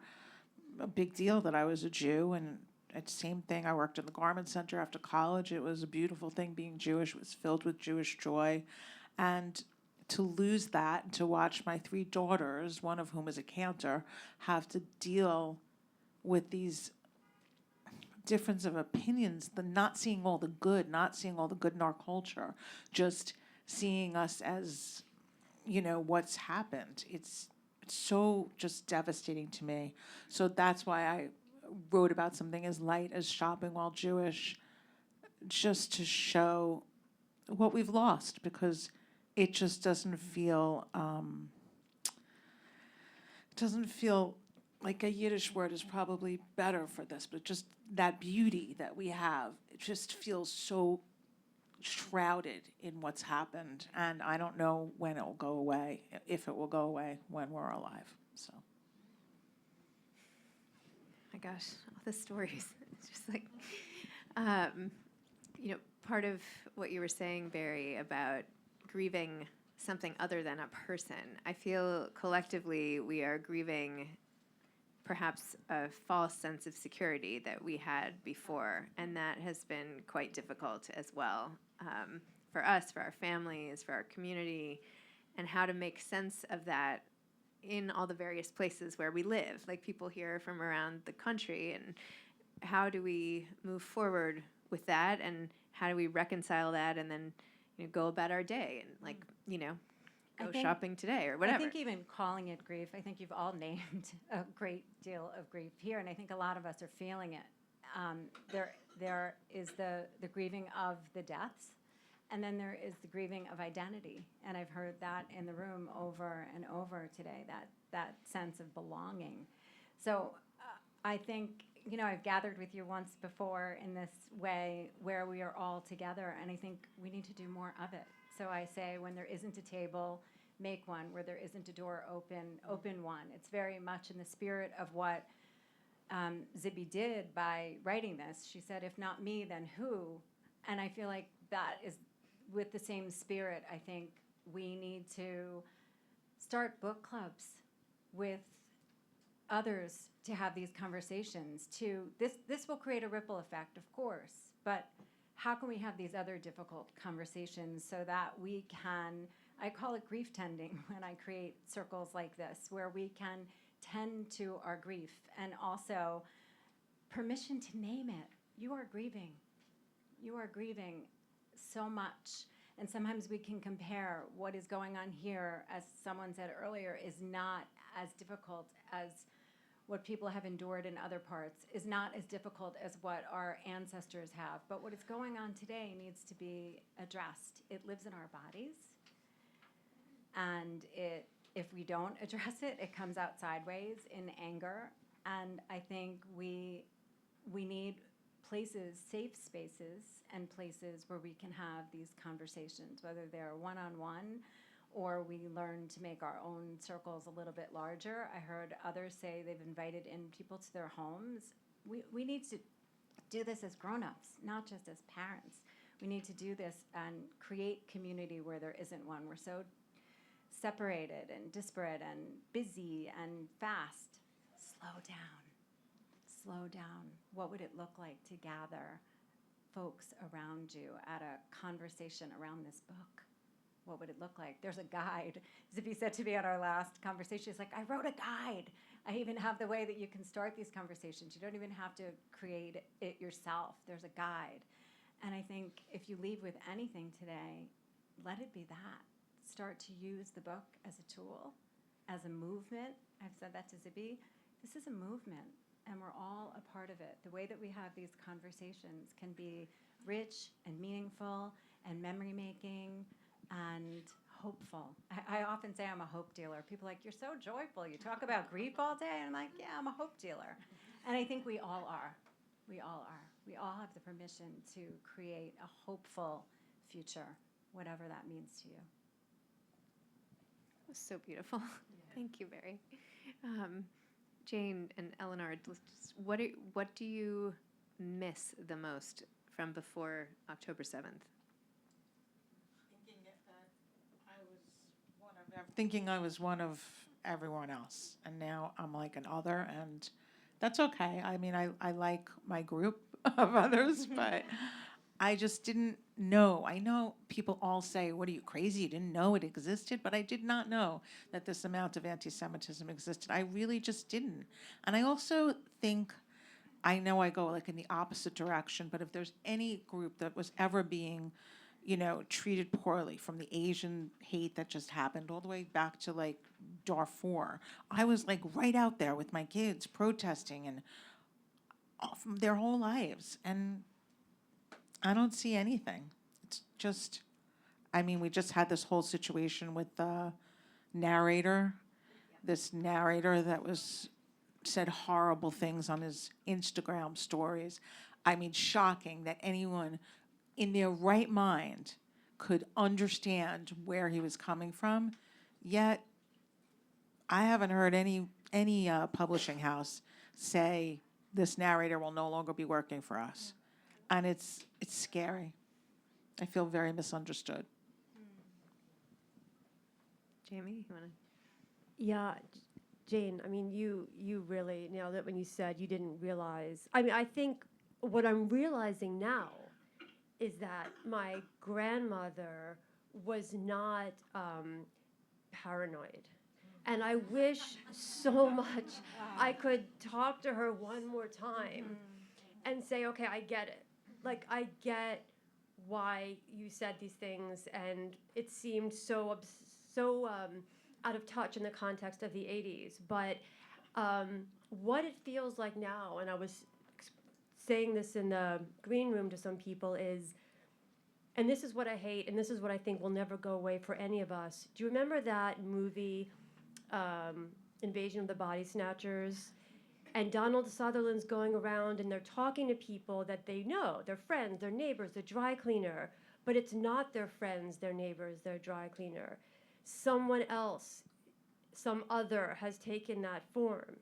a big deal that I was a Jew. And it's the same thing, I worked in the garment center after college. It was a beautiful thing being Jewish. It was filled with Jewish joy. And to lose that, to watch my 3 daughters, one of whom is a cantor, have to deal with these difference of opinions, the not seeing all the good, not seeing all the good in our culture, just seeing us as, you know, what's happened. It's so just devastating to me. So that's why I wrote about something as light as Shopping While Jewish, just to show what we've lost, because it just doesn't feel like a Yiddish word is probably better for this, but just that beauty that we have, it just feels so shrouded in what's happened, and I don't know when it will go away, if it will go away when we're alive. So. My gosh, all the stories. It's just like, you know, part of what you were saying, Barry, about grieving something other than a person, I feel collectively we are grieving perhaps a false sense of security that we had before, and that has been quite difficult as well, for us, for our families, for our community, and how to make sense of that in all the various places where we live, like people here from around the country, and how do we move forward with that, and how do we reconcile that, and then, you know, go about our day, and, like, you know, I go think- shopping today or whatever. I think even calling it grief, I think you've all named a great deal of grief here, and I think a lot of us are feeling it. There is the grieving of the deaths, and then there is the grieving of identity. And I've heard that in the room over and over today, that sense of belonging. So I think, you know, I've gathered with you once before in this way where we are all together, and I think we need to do more of it. So I say, when there isn't a table, make one. Where there isn't a door, open one. It's very much in the spirit of what Zibby did by writing this. She said, if not me, then who? And I feel like that is with the same spirit. I think we need to start book clubs with others to have these conversations. This will create a ripple effect, of course, but how can we have these other difficult conversations so that we can, I call it grief tending when I create circles like this, where we can tend to our grief, and also permission to name it. You are grieving. You are grieving so much. And sometimes we can compare what is going on here, as someone said earlier, is not as difficult as what people have endured in other parts, is not as difficult as what our ancestors have. But what is going on today needs to be addressed. It lives in our bodies. And if we don't address it, it comes out sideways in anger. And I think we need places, safe spaces, and places where we can have these conversations, whether they're one-on-one or we learn to make our own circles a little bit larger. I heard others say they've invited in people to their homes. We need to do this as grown-ups, not just as parents. We need to do this and create community where there isn't one. We're so separated and disparate and busy and fast. Slow down. Slow down. What would it look like to gather folks around you at a conversation around this book? What would it look like? There's a guide. Zippy said to me at our last conversation, she's like, I wrote a guide. I even have the way that you can start these conversations. You don't even have to create it yourself. There's a guide. And I think if you leave with anything today, let it be that. Start to use the book as a tool, as a movement. I've said that to Zippy. This is a movement, and we're all a part of it. The way that we have these conversations can be rich and meaningful and memory-making and hopeful. I often say I'm a hope dealer. People are like, you're so joyful. You talk about grief all day. And I'm like, yeah, I'm a hope dealer. And I think we all are. We all are. We all have the permission to create a hopeful future, whatever that means to you. That was so beautiful. Thank you, Barry. Jane and Eleanor, what do you miss the most from before October 7th? Thinking I was one of everyone else, and now I'm like an other, and that's okay. I mean, I like my group of others, but I just didn't know. I know people all say, what are you, crazy? You didn't know it existed? But I did not know that this amount of anti-Semitism existed. I really just didn't. And I also think, I know I go like in the opposite direction, but if there's any group that was ever being, you know, treated poorly, from the Asian hate that just happened all the way back to like Darfur, I was like right out there with my kids protesting and from their whole lives. And I don't see anything. It's just, I mean, we just had this whole situation with the narrator, this narrator that said horrible things on his Instagram stories. I mean, shocking that anyone in their right mind could understand where he was coming from. Yet, I haven't heard any publishing house say this narrator will no longer be working for us, and it's scary. I feel very misunderstood. Jamie, you want to? Yeah, Jane, I mean, you really nailed it when you said you didn't realize. I mean, I think what I'm realizing now is that my grandmother was not paranoid. And I wish so much I could talk to her one more time and say, okay, I get it. Like, I get why you said these things, and it seemed so out of touch in the context of the 80s. But what it feels like now, and I was saying this in the green room to some people, is, and this is what I hate, and this is what I think will never go away for any of us. Do you remember that movie, Invasion of the Body Snatchers? And Donald Sutherland's going around and they're talking to people that they know, their friends, their neighbors, the dry cleaner, but it's not their friends, their neighbors, their dry cleaner. Someone else, some other has taken that form.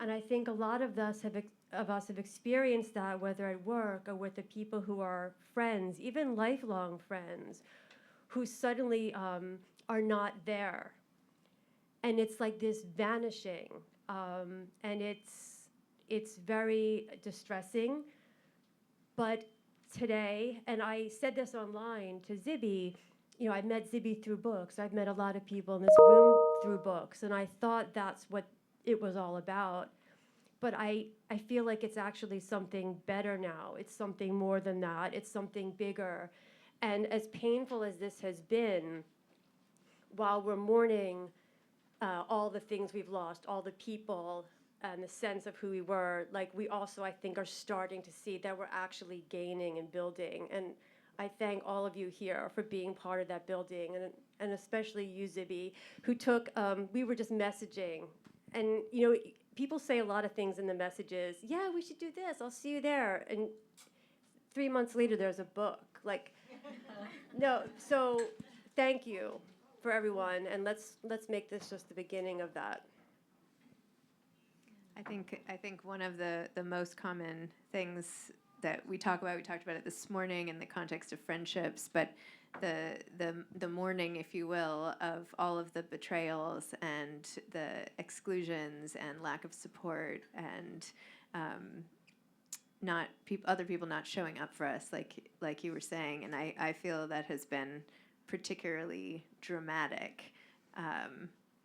And I think a lot of us have experienced that, whether at work or with the people who are friends, even lifelong friends, who suddenly are not there. And it's like this vanishing, and it's very distressing. But today, and I said this online to Zibby, you know, I've met Zibby through books. I've met a lot of people in this room through books, and I thought that's what it was all about. But I feel like it's actually something better now. It's something more than that. It's something bigger. And as painful as this has been, while we're mourning all the things we've lost, all the people, and the sense of who we were, like, we also, I think, are starting to see that we're actually gaining and building. And I thank all of you here for being part of that building, and especially you, Zibby, who took, we were just messaging. And, you know, people say a lot of things in the messages. Yeah, we should do this. I'll see you there. And 3 months later, there's a book. Like, no, so thank you for everyone, and let's make this just the beginning of that. I think one of the most common things that we talked about it this morning in the context of friendships, but the mourning, if you will, of all of the betrayals and the exclusions and lack of support and other people not showing up for us, like you were saying, and I feel that has been particularly dramatic.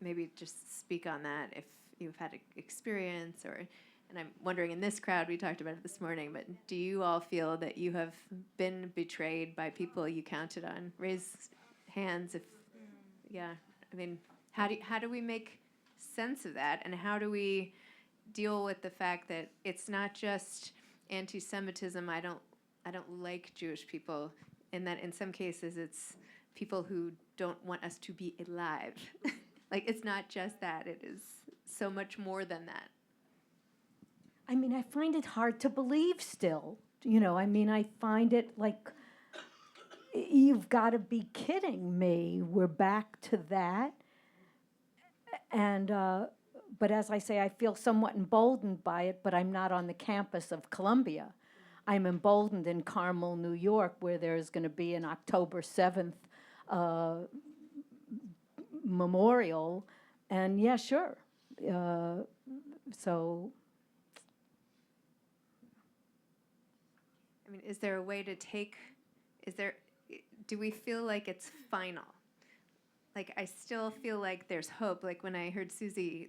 Maybe just speak on that if you've had experience, and I'm wondering, in this crowd, we talked about it this morning, but do you all feel that you have been betrayed by people you counted on? Raise hands if, yeah. I mean, how do we make sense of that, and how do we deal with the fact that it's not just anti-Semitism, I don't like Jewish people, and that in some cases it's people who don't want us to be alive. Like, it's not just that, it is so much more than that. I mean, I find it hard to believe still. You know, I mean, I find it like, you've got to be kidding me. We're back to that. And, but as I say, I feel somewhat emboldened by it, but I'm not on the campus of Columbia. I'm emboldened in Carmel, New York, where there's going to be an October 7th memorial. And yeah, sure. So. I mean, is there a way to do we feel like it's final? Like, I still feel like there's hope. Like, when I heard Susie,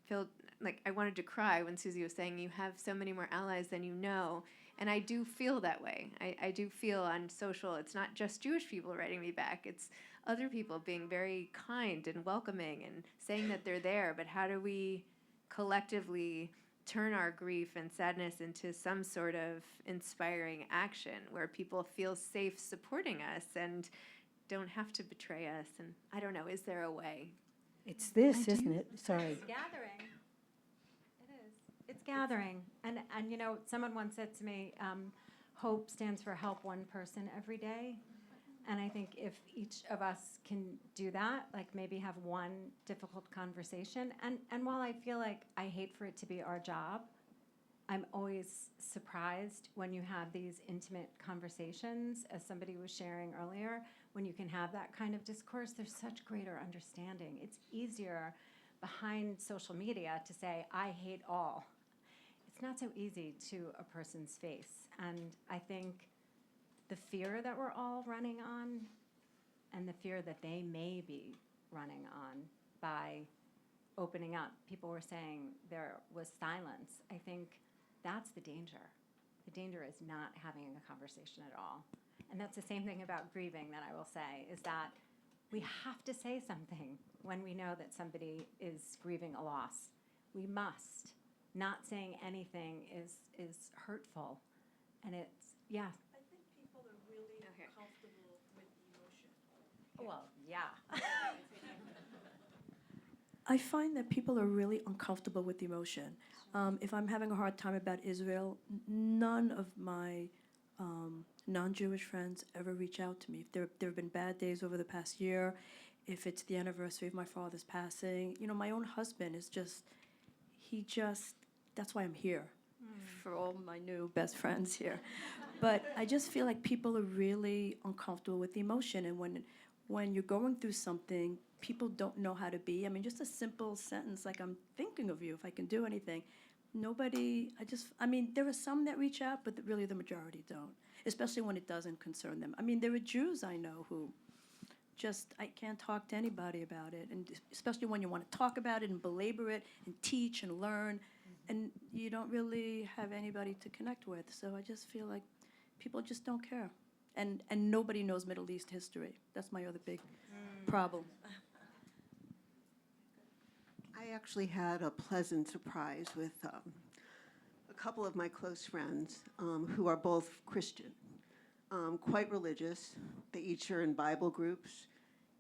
feel like I wanted to cry when Susie was saying, you have so many more allies than you know. And I do feel that way. I do feel on social, it's not just Jewish people writing me back. It's other people being very kind and welcoming and saying that they're there. But how do we collectively turn our grief and sadness into some sort of inspiring action where people feel safe supporting us and don't have to betray us? And I don't know, is there a way? It's this, isn't it? Sorry. It's gathering. It is. It's gathering. And you know, someone once said to me, hope stands for help one person every day. And I think if each of us can do that, like maybe have one difficult conversation, and while I feel like I hate for it to be our job, I'm always surprised when you have these intimate conversations, as somebody was sharing earlier, when you can have that kind of discourse, there's such greater understanding. It's easier behind social media to say, I hate all. It's not so easy to a person's face. And I think the fear that we're all running on and the fear that they may be running on by opening up. People were saying there was silence. I think that's the danger. The danger is not having a conversation at all. And that's the same thing about grieving that I will say, is that we have to say something when we know that somebody is grieving a loss. We must. Not saying anything is hurtful. And it's, yeah. I think people are really comfortable with emotion. Well, yeah. I find that people are really uncomfortable with emotion. If I'm having a hard time about Israel, none of my non-Jewish friends ever reach out to me. If there have been bad days over the past year, if it's the anniversary of my father's passing, my own husband is that's why I'm here, for all my new best friends here. But I just feel like people are really uncomfortable with the emotion, and when you're going through something, people don't know how to be. I mean, just a simple sentence like, I'm thinking of you, if I can do anything. There are some that reach out, but really the majority don't, especially when it doesn't concern them. I mean, there are Jews I know who I can't talk to anybody about it, and especially when you want to talk about it and belabor it and teach and learn, and you don't really have anybody to connect with. So I just feel like people just don't care. And nobody knows Middle East history. That's my other big problem. I actually had a pleasant surprise with a couple of my close friends who are both Christian, quite religious. They each are in Bible groups.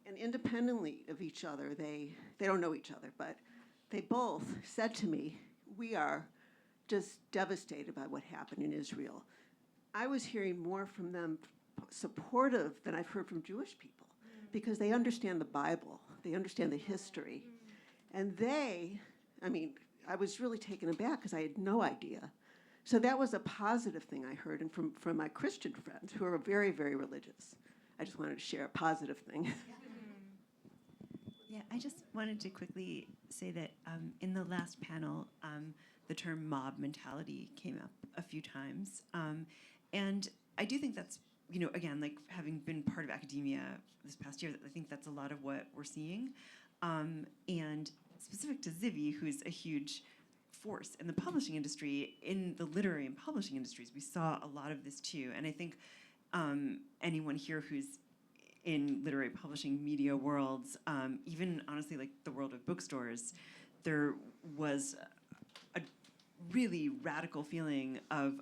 And independently of each other, they don't know each other, but they both said to me, we are just devastated by what happened in Israel. I was hearing more from them supportive than I've heard from Jewish people, because they understand the Bible, they understand the history. And I was really taken aback because I had no idea. So that was a positive thing I heard, and from my Christian friends who are very, very religious. I just wanted to share a positive thing. Yeah, I just wanted to quickly say that in the last panel, the term mob mentality came up a few times. And I do think that's, again, like having been part of academia this past year, I think that's a lot of what we're seeing. And specific to Zibby, who's a huge force in the publishing industry, in the literary and publishing industries, we saw a lot of this too. And I think anyone here who's in literary publishing media worlds, even honestly like the world of bookstores, there was a really radical feeling of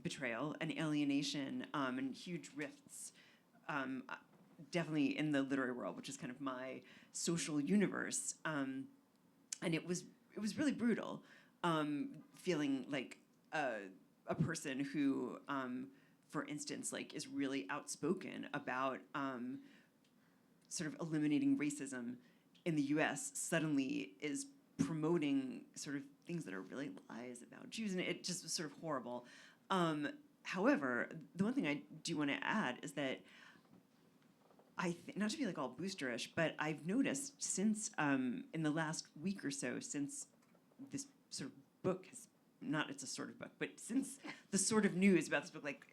betrayal and alienation and huge rifts, definitely in the literary world, which is kind of my social universe. And it was really brutal, feeling like a person who, for instance, like is really outspoken about sort of eliminating racism in the U.S. suddenly is promoting sort of things that are really lies about Jews, and it just was sort of horrible. However, the one thing I do want to add is that not to be like all boosterish, but I've noticed since in the last week or so, since this sort of book has, not it's a sort of book, but since the sort of news about this book, like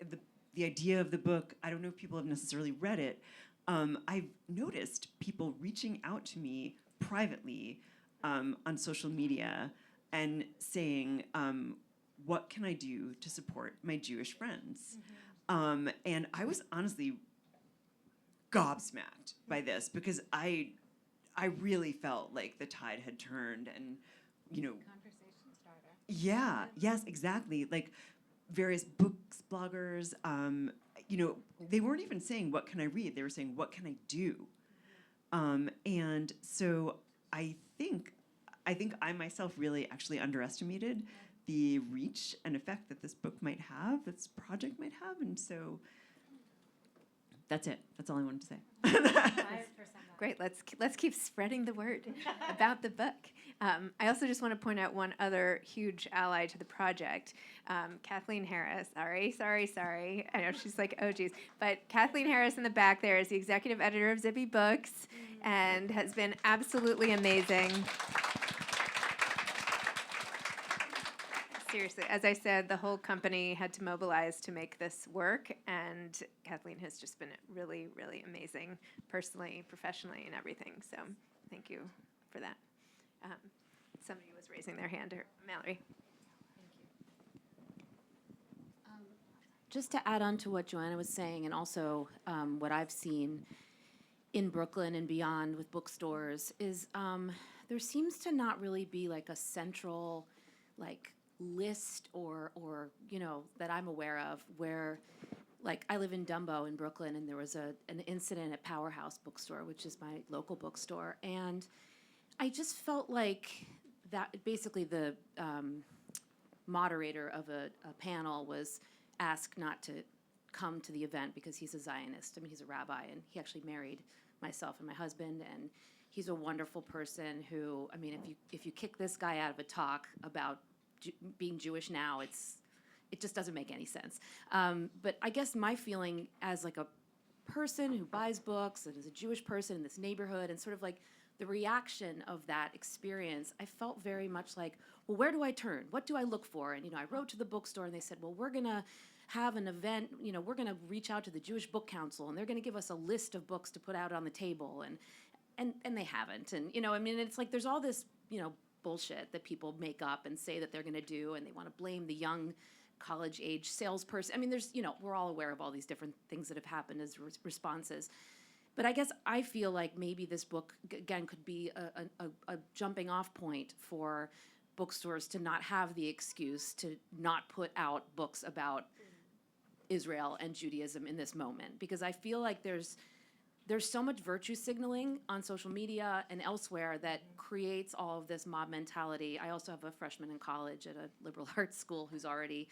the idea of the book, I don't know if people have necessarily read it, I've noticed people reaching out to me privately on social media and saying, what can I do to support my Jewish friends? And I was honestly gobsmacked by this, because I really felt like the tide had turned, and Conversation starter. yeah, yes, exactly. Like various books, bloggers, they weren't even saying, what can I read? They were saying, what can I do? And so I think I myself really actually underestimated the reach and effect that this book might have, this project might have, and so that's it. That's all I wanted to say. 5%. Great. Let's keep spreading the word about the book. I also just want to point out one other huge ally to the project, Kathleen Harris. Sorry. I know she's like, oh geez, but Kathleen Harris in the back there is the executive editor of Zibby Books, and has been absolutely amazing. Seriously, as I said, the whole company had to mobilize to make this work, and Kathleen has just been really, really amazing, personally, professionally, and everything. So thank you for that. Somebody was raising their hand. Mallory. Just to add on to what Joanna was saying, and also what I've seen in Brooklyn and beyond with bookstores, is there seems to not really be like a central list or that I'm aware of where, like, I live in Dumbo in Brooklyn, and there was an incident at Powerhouse Bookstore, which is my local bookstore, and I just felt like that basically the moderator of a panel was asked not to come to the event because he's a Zionist. I mean, he's a rabbi, and he actually married myself and my husband, and he's a wonderful person who, I mean, if you kick this guy out of a talk about being Jewish now, it just doesn't make any sense. But I guess my feeling as like a person who buys books and as a Jewish person in this neighborhood, and sort of like the reaction of that experience, I felt very much like, well, where do I turn? What do I look for? And, I wrote to the bookstore, and they said, well, we're going to have an event, we're going to reach out to the Jewish Book Council, and they're going to give us a list of books to put out on the table. And they haven't. And, I mean, it's like there's all this, bullshit that people make up and say that they're going to do, and they want to blame the young college-age salesperson. I mean, there's, we're all aware of all these different things that have happened as responses. But I guess I feel like maybe this book, again, could be a jumping-off point for bookstores to not have the excuse to not put out books about Israel and Judaism in this moment. Because I feel like there's so much virtue signaling on social media and elsewhere that creates all of this mob mentality. I also have a freshman in college at a liberal arts school who's already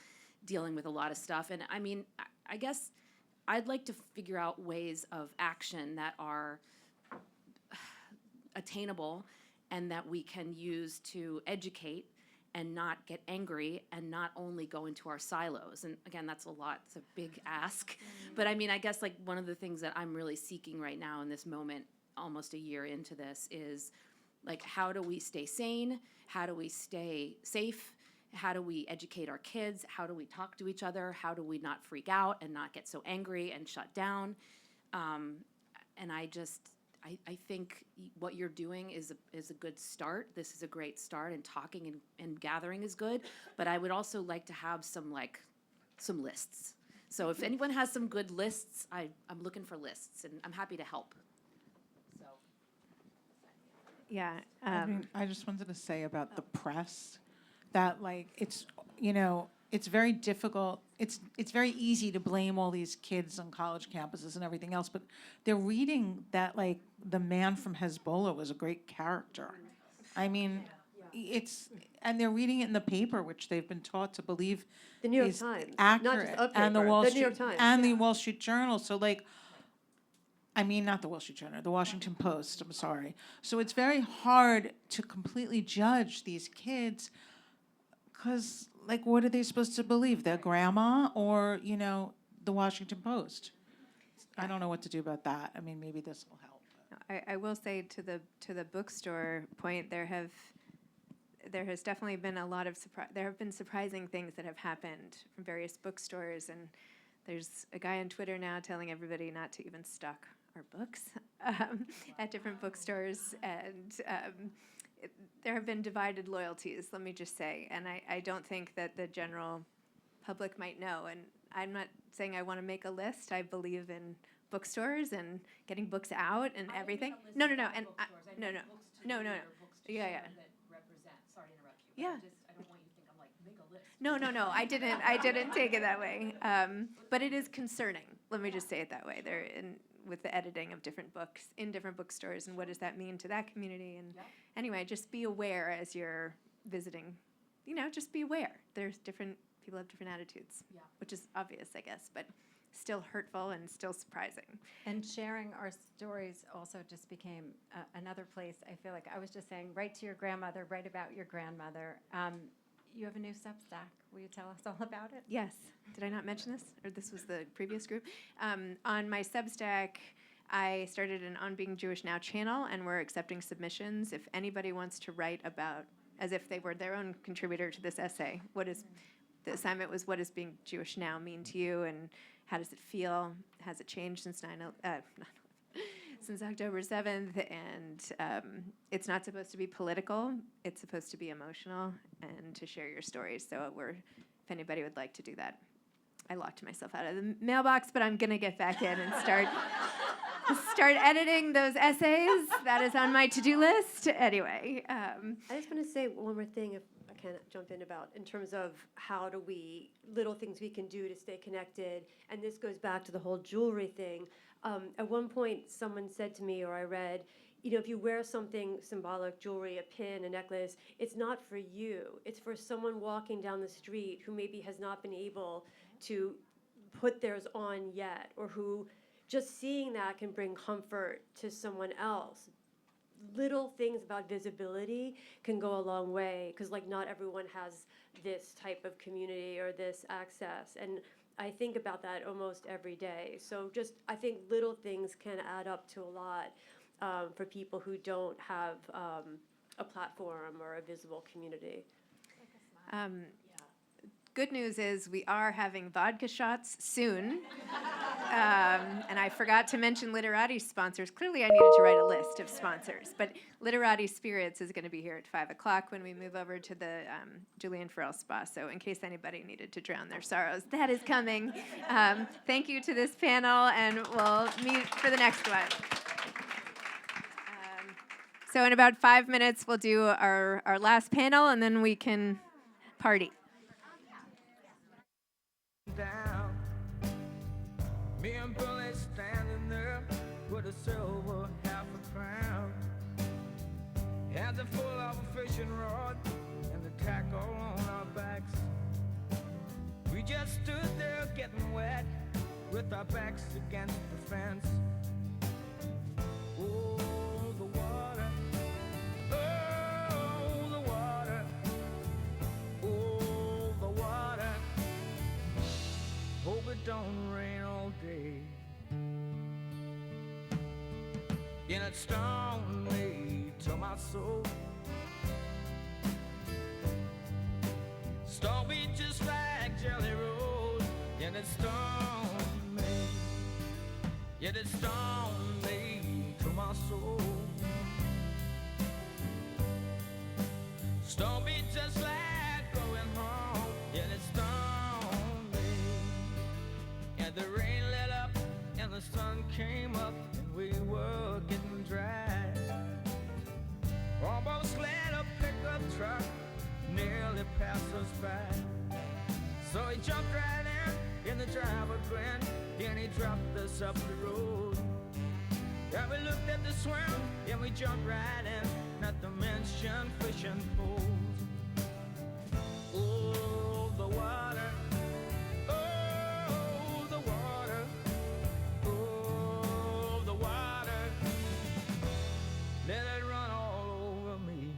dealing with a lot of stuff. And I mean, I guess I'd like to figure out ways of action that are attainable and that we can use to educate and not get angry and not only go into our silos. And again, that's a lot, it's a big ask. But I mean, I guess like one of the things that I'm really seeking right now in this moment, almost a year into this, is like, how do we stay sane? How do we stay safe? How do we educate our kids? How do we talk to each other? How do we not freak out and not get so angry and shut down? And I think what you're doing is a good start. This is a great start, and talking and gathering is good. But I would also like to have some lists. So if anyone has some good lists, I'm looking for lists, and I'm happy to help. So. Yeah. I mean, I just wanted to say about the press that it's it's very difficult. It's very easy to blame all these kids on college campuses and everything else, but they're reading that the man from Hezbollah was a great character. I mean, and they're reading it in the paper, which they've been taught to believe The New York is Times, accurate, not just a and the paper, Wall the Street New York Times, and the yeah. Wall Street Journal. So I mean, not the Wall Street Journal, the Washington Post. I'm sorry. So it's very hard to completely judge these kids. Because, what are they supposed to believe? Their grandma or, the Washington Post? I don't know what to do about that. I mean, maybe this will help. I will say to the bookstore point, there has definitely been a lot of there have been surprising things that have happened from various bookstores, and there's a guy on Twitter now telling everybody not to even stock our books at different bookstores, and there have been divided loyalties, let me just say, and I don't think that the general public might know. And I'm not saying I want to make a list. I believe in bookstores and getting books out and everything. No, and no. Yeah. Sorry to interrupt you. Yeah. I don't want you to think I'm like, make a list. No. I didn't take it that way. But it is concerning. Let me just say it that way. With the editing of different books in different bookstores, and what does that mean to that community? And anyway, just be aware as you're visiting just be aware. There's different people have different attitudes, which is obvious, I guess, but still hurtful and still surprising. And sharing our stories also just became another place. I feel like I was just saying, write to your grandmother, write about your grandmother. You have a new Substack. Will you tell us all about it? Yes. Did I not mention this? Or this was the previous group? On my Substack, I started an On Being Jewish Now channel, and we're accepting submissions. If anybody wants to write about, as if they were their own contributor to this essay, the assignment was, what does being Jewish now mean to you, and how does it feel? Has it changed since since October 7th? And it's not supposed to be political. It's supposed to be emotional and to share your stories. So if anybody would like to do that, I locked myself out of the mailbox, but I'm going to get back in and start editing those essays. That is on my to-do list. Anyway. I just want to say one more thing, if I can jump in about, in terms of little things we can do to stay connected. And this goes back to the whole jewelry thing. At one point, someone said to me, or I read, if you wear something symbolic, jewelry, a pin, a necklace, it's not for you. It's for someone walking down the street who maybe has not been able to put theirs on yet, or who just seeing that can bring comfort to someone else. Little things about visibility can go a long way, because not everyone has this type of community or this access. And I think about that almost every day. So I think little things can add up to a lot for people who don't have a platform or a visible community. Good news is we are having vodka shots soon. And I forgot to mention Literati sponsors. Clearly, I needed to write a list of sponsors. But Literati Spirits is going to be here at 5 o'clock when we move over to the Julian Farrell Spa. So in case anybody needed to drown their sorrows, that is coming. Thank you to this panel, and we'll meet for the next one. So in about 5 minutes, we'll do our last panel, and then we can party. Down. Me and Billy standing there with a silver half a crown. Hands are full of a fishing rod and the tackle on our backs. We just stood there getting wet with our backs against the fence. Oh, the water. Oh, the water. Oh, the water. Hope it don't rain all day. And it stung me to my soul. Stung me just like Jelly Roll. And it stung me. Yet it stung me to my soul. Stung me just like going home. Yet it stung me. And the rain let up and the sun came up and we were getting dry. Almost let a pickup truck nearly pass us by. So he jumped right in the driver grinned, and he dropped us up the road. Yeah, we looked at the swim and we jumped right in, not to mention fishing poles. Oh, the water. Oh, the water. Oh, the water. Let it run all over me.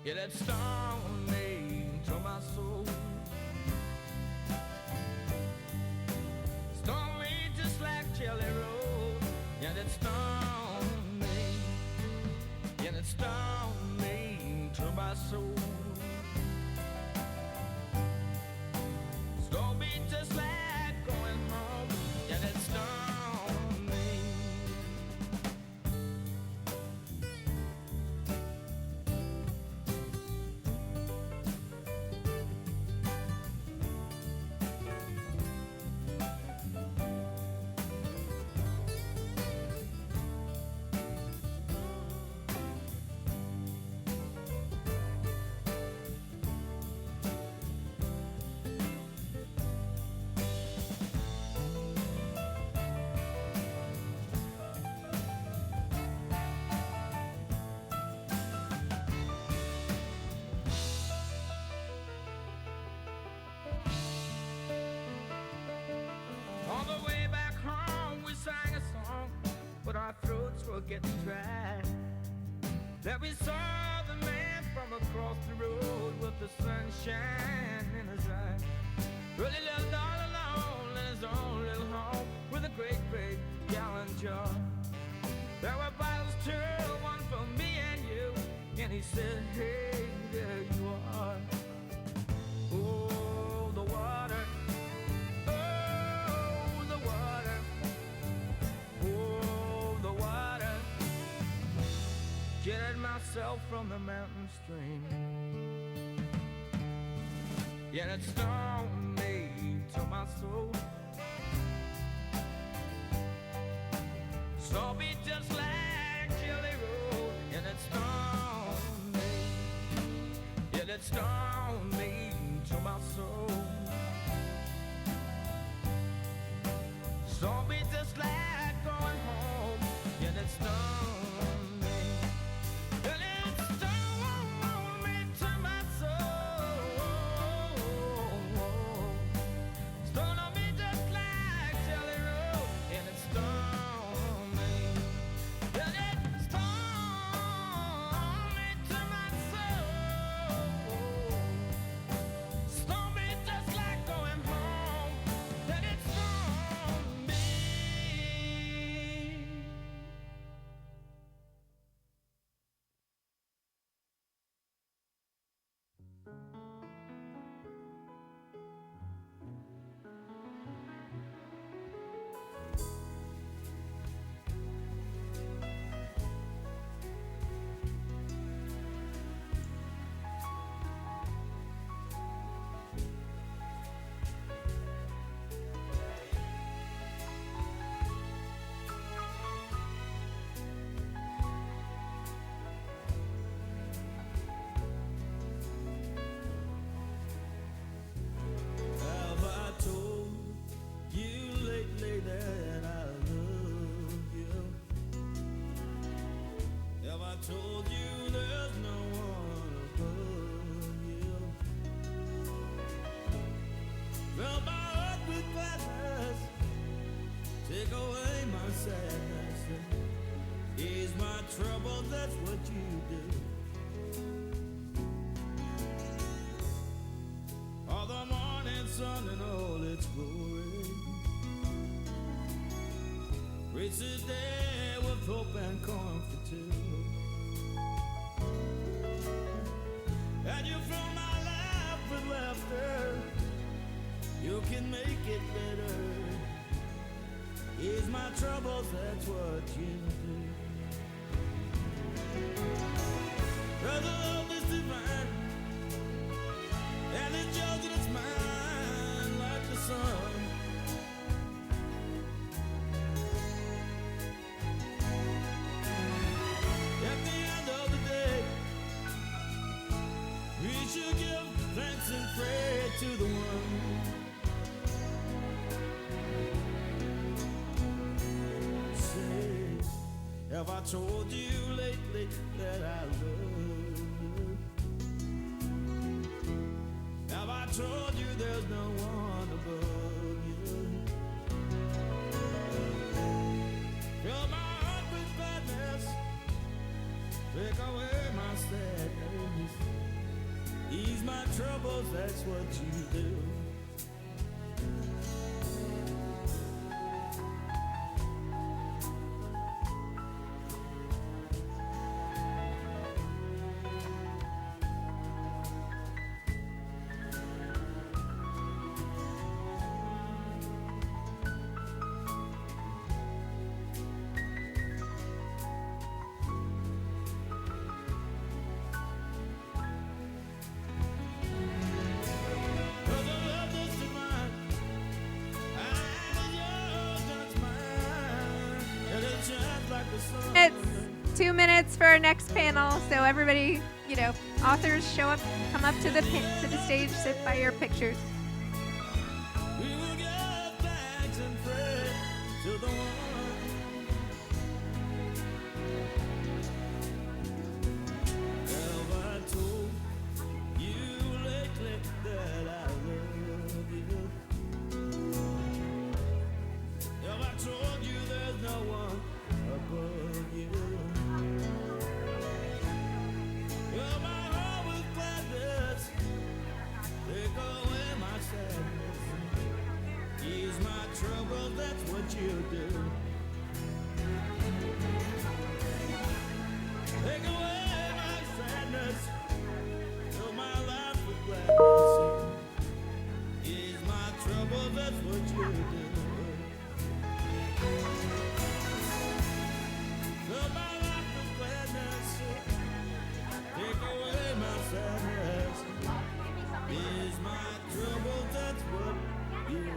Yeah, that stung me to my soul. Stung me just like Jelly Roll. Yeah, that stung me. Yeah, that stung me to my soul. Stung me just like going home. Yeah, that stung me. getting dry. That we saw the man from across the road with the sunshine in his eye. Well, he lived all alone in his own little home with a great big gallon jar. There were bottles too, one for me and you. And he said, hey, there you are. Oh, the water. Oh, the water. Oh, the water. Getting myself from the mountain stream. Yeah, it stung me to my soul. Saw me just like Jelly Roll. And it stung me. Yeah, it stung me to my soul. Saw me just like going home. And it stung me. And it stung me to my soul. Stung on me just like Jelly Roll. And it stung me. And it stung me to my soul. Stung me just like going home. And it stung me. Have I told you lately that I love you? Have I told you there's no one above you? Fill my heart with gladness, take away my sadness, ease my trouble, that's what you do. All the morning sun and all its glory, reach the day with hope and comfort too. And you fill my life with laughter, you can make it better. Ease my troubles, that's what you do. Cause the love is divine, and it's yours and it's mine like the sun. At the end of the day, we should give thanks and pray to the one. Say, have I told you lately that I love you? Have I told you there's no one above you? Fill my heart with gladness, take away my sadness, ease my troubles, that's what you do. It's 2 minutes for our next panel. So everybody, authors show up, come up to the stage, sit by your pictures. We will give thanks and pray to the one. Have I told you lately that I love you? Have I told you there's no one above but you. Fill my heart with gladness, take away my sadness, ease my troubles, that's what you do. Take away my sadness, fill my life with gladness, ease my troubles, that's what you do. Fill my life with gladness, take away my sadness, ease my troubles, that's what you do. You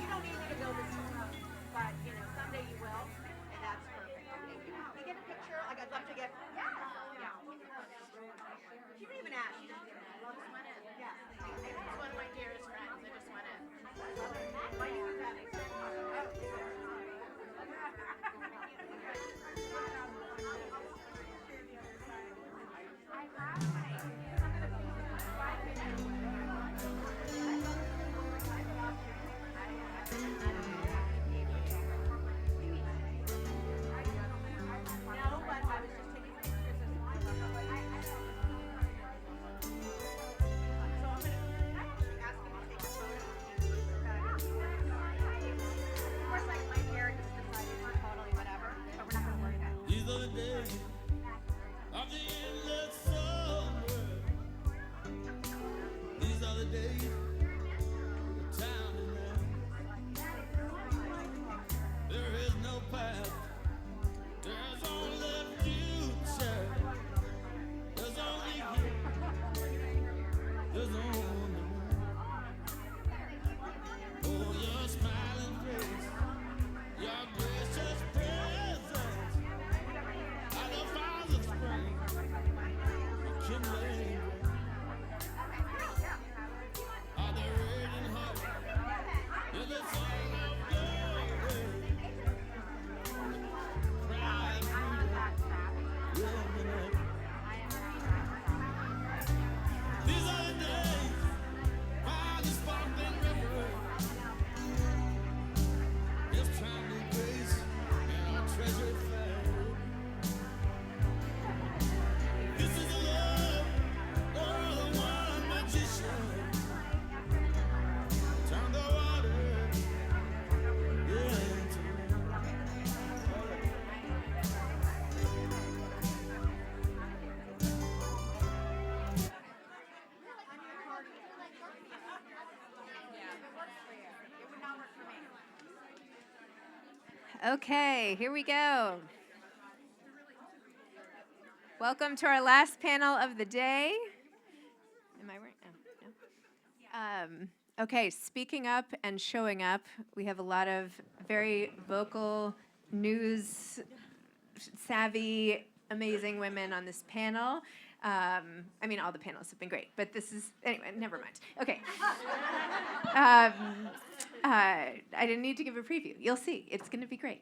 don't need me to go this time, but someday you will, and that's perfect. Can we get a picture? Like I'd love to get. Yeah. She didn't even ask. She just went in. Yeah. It's one of my dearest friends. I just went in. Why do you do that? These are the days of the endless summer. These are the days of time and end. There is no path, there's only future. There's only you, there's only me. Oh, your smiling face, your gracious presence, are the fires of spring, kindling, are the raging heart, you're the song of glory, crying freedom, reminiscing. These are the days by the sparkling river. It's time to grace and our treasure fade. This is the love of the one magician. Turn the water into Okay, here we go. Welcome to our last panel of the day. Am I right? No. Okay, speaking up and showing up. We have a lot of very vocal, news savvy, amazing women on this panel. I mean, all the panels have been great, but this is, anyway, never mind. Okay. I didn't need to give a preview. You'll see. It's going to be great.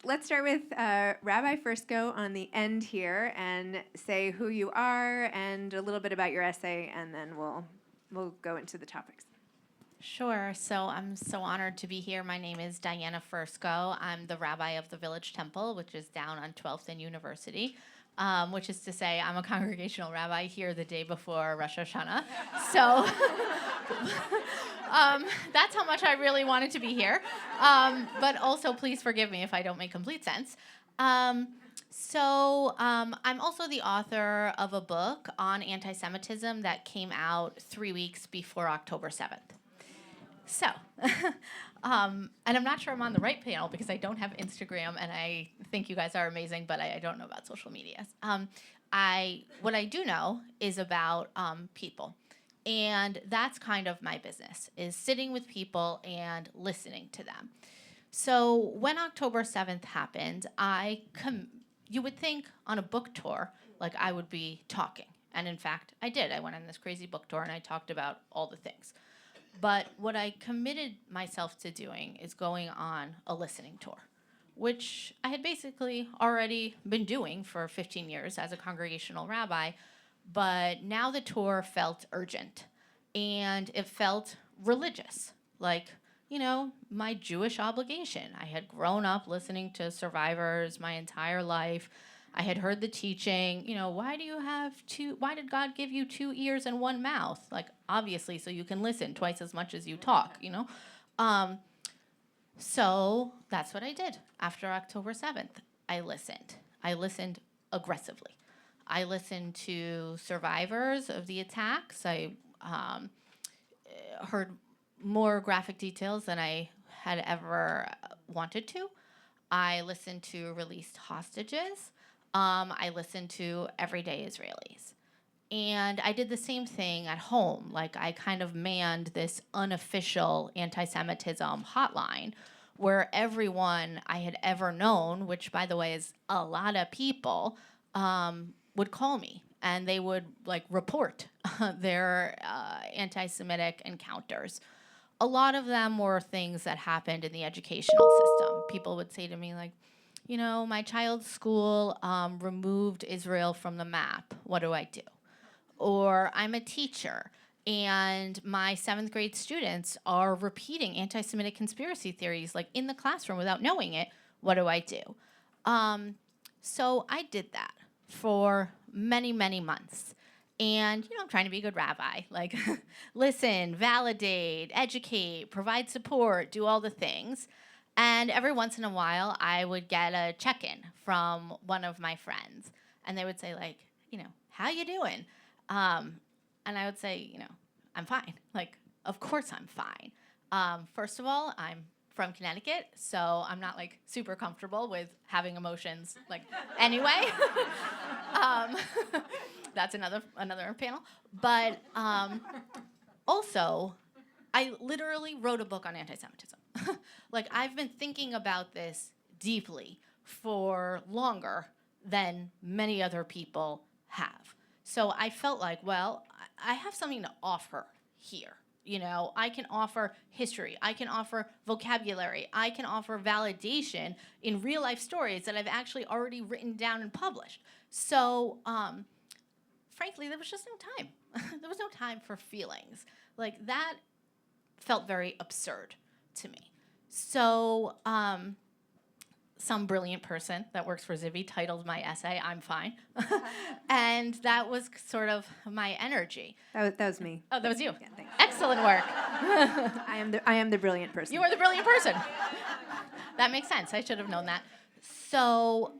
Let's start with Rabbi Fursko on the end here and say who you are and a little bit about your essay, and then we'll go into the topics. Sure. So I'm so honored to be here. My name is Diana Fursko. I'm the rabbi of the Village Temple, which is down on 12th and University, which is to say I'm a congregational rabbi here the day before Rosh Hashanah. So that's how much I really wanted to be here. But also, please forgive me if I don't make complete sense. I'm also the author of a book on anti-Semitism that came out 3 weeks before October 7th. So, and I'm not sure I'm on the right panel because I don't have Instagram, and I think you guys are amazing, but I don't know about social media. What I do know is about people, and that's kind of my business, is sitting with people and listening to them. So when October 7th happened, you would think on a book tour, like I would be talking. And in fact, I did. I went on this crazy book tour and I talked about all the things. But what I committed myself to doing is going on a listening tour, which I had basically already been doing for 15 years as a congregational rabbi. But now the tour felt urgent and it felt religious. like, my Jewish obligation. I had grown up listening to survivors my entire life. I had heard the teaching, why did God give you 2 ears and 1 mouth? Like, obviously, so you can listen twice as much as you talk, So that's what I did after October 7th. I listened. I listened aggressively. I listened to survivors of the attacks. I heard more graphic details than I had ever wanted to. I listened to released hostages. I listened to everyday Israelis. And I did the same thing at home. Like, I kind of manned this unofficial anti-Semitism hotline where everyone I had ever known, which, by the way, is a lot of people, would call me. And they would, report their anti-Semitic encounters. A lot of them were things that happened in the educational system. People would say to me, my child's school removed Israel from the map. What do I do? Or I'm a teacher, and my 7th grade students are repeating anti-Semitic conspiracy theories, in the classroom without knowing it. What do I do? So I did that for many, many months. And, I'm trying to be a good rabbi, listen, validate, educate, provide support, do all the things. And every once in a while, I would get a check-in from one of my friends. And they would say, how you doing? And I would say, I'm fine. Of course I'm fine. First of all, I'm from Connecticut, so I'm not, super comfortable with having emotions, anyway. That's another panel. But also, I literally wrote a book on anti-Semitism. I've been thinking about this deeply for longer than many other people have. So I felt I have something to offer here. I can offer history. I can offer vocabulary. I can offer validation in real life stories that I've actually already written down and published. So, frankly, there was just no time. There was no time for feelings. That felt very absurd to me. So, some brilliant person that works for Zibby titled my essay, "I'm Fine." And that was sort of my energy. That was me. Oh, that was you. Yeah, thanks. Excellent work. I am the brilliant person. You are the brilliant person. That makes sense. I should have known that. So,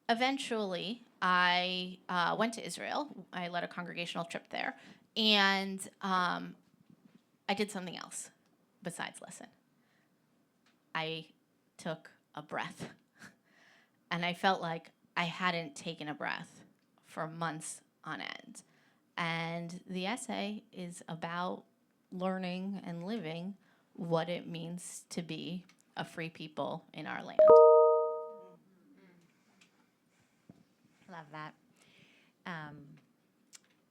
eventually, I went to Israel. I led a congregational trip there. And I did something else besides listen. I took a breath. And I felt like I hadn't taken a breath for months on end. And the essay is about learning and living what it means to be a free people in our land. Love that.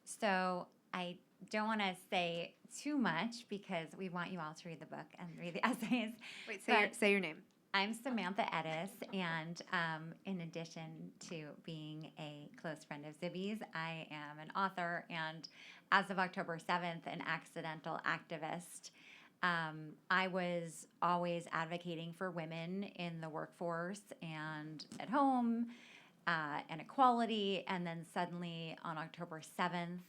So I don't want to say too much because we want you all to read the book and read the essays. Wait, But say your name. I'm Samantha Edis, and in addition to being a close friend of Zibby's, I am an author and, as of October 7th, an accidental activist. I was always advocating for women in the workforce and at home, and equality, and then suddenly on October 7th,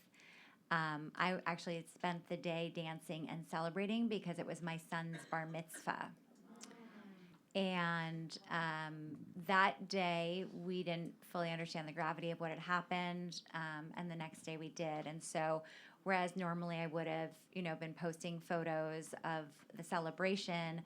I actually had spent the day dancing and celebrating because it was my son's bar mitzvah. And that day, we didn't fully understand the gravity of what had happened, and the next day we did. And so, whereas normally I would have, been posting photos of the celebration,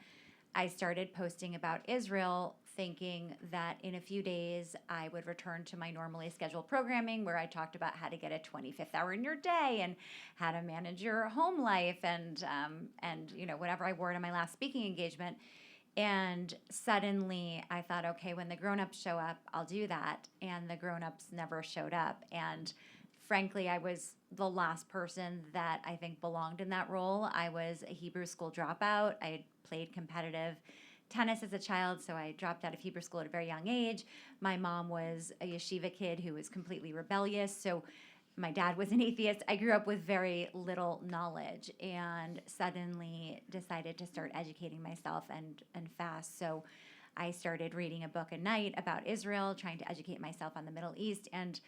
I started posting about Israel, thinking that in a few days I would return to my normally scheduled programming where I talked about how to get a 25th hour in your day and how to manage your home life and whatever I wore to my last speaking engagement. And suddenly I thought, okay, when the grown-ups show up, I'll do that. And the grown-ups never showed up. And frankly, I was the last person that I think belonged in that role. I was a Hebrew school dropout. I had played competitive tennis as a child, so I dropped out of Hebrew school at a very young age. My mom was a yeshiva kid who was completely rebellious. So my dad was an atheist. I grew up with very little knowledge and suddenly decided to start educating myself and fast. So I started reading a book a night about Israel, trying to educate myself on the Middle East, and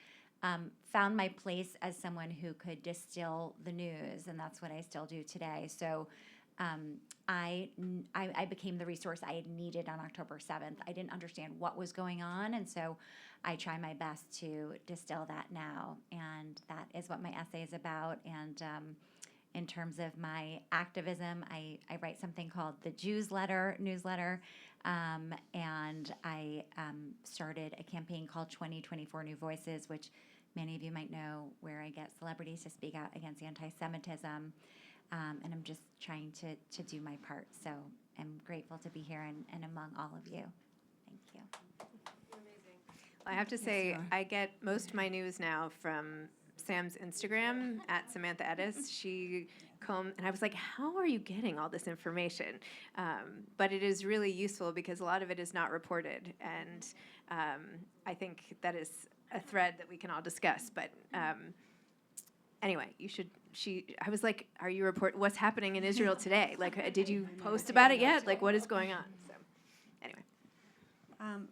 found my place as someone who could distill the news, and that's what I still do today. So I became the resource I had needed on October 7th. I didn't understand what was going on, and so I try my best to distill that now, and that is what my essay is about. And in terms of my activism, I write something called the Jews newsletter, and I started a campaign called 2024 New Voices, which many of you might know, where I get celebrities to speak out against anti-Semitism. And I'm just trying to do my part. So I'm grateful to be here and among all of you. Thank you. I have to say, I get most of my news now from Sam's Instagram at Samantha Edis. She and I was like, how are you getting all this information? But it is really useful because a lot of it is not reported. And I think that is a thread that we can all discuss. But anyway, I was like, are you what's happening in Israel today? Like, did you post about it yet? Like, what is going on? So, anyway.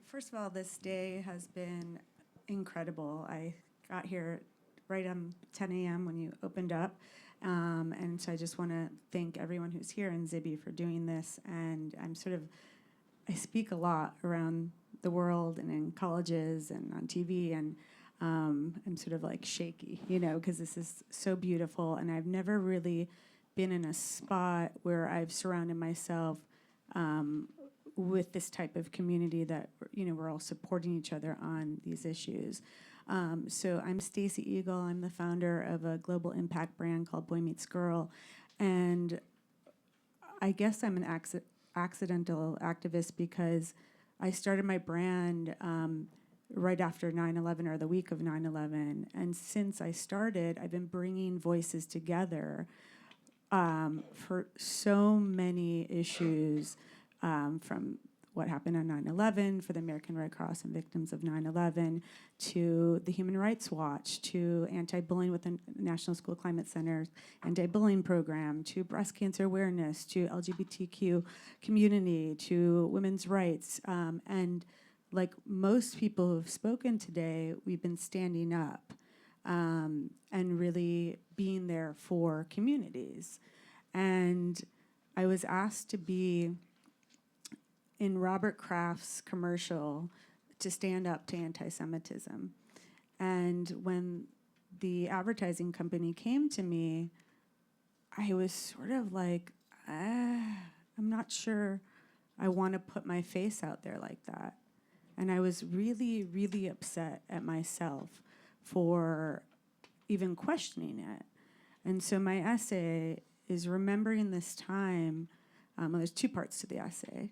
First of all, this day has been incredible. I got here right on 10 a.m. when you opened up. And so I just want to thank everyone who's here and Zibby for doing this. And I speak a lot around the world and in colleges and on TV, and I'm sort of like shaky, because this is so beautiful. And I've never really been in a spot where I've surrounded myself with this type of community that, we're all supporting each other on these issues. So I'm Stacey Eagle. I'm the founder of a global impact brand called Boy Meets Girl. And I guess I'm an accidental activist because I started my brand right after 9/11 or the week of 9/11. And since I started, I've been bringing voices together for so many issues, from what happened on 9/11 for the American Red Cross and victims of 9/11, to the Human Rights Watch, to anti-bullying with the National School Climate Center's anti-bullying program, to breast cancer awareness, to LGBTQ community, to women's rights. And like most people who have spoken today, we've been standing up and really being there for communities. And I was asked to be in Robert Kraft's commercial to stand up to anti-Semitism. And when the advertising company came to me, I was sort of like, I'm not sure I want to put my face out there like that. And I was really, really upset at myself for even questioning it. And so my essay is remembering this time. There's two parts to the essay.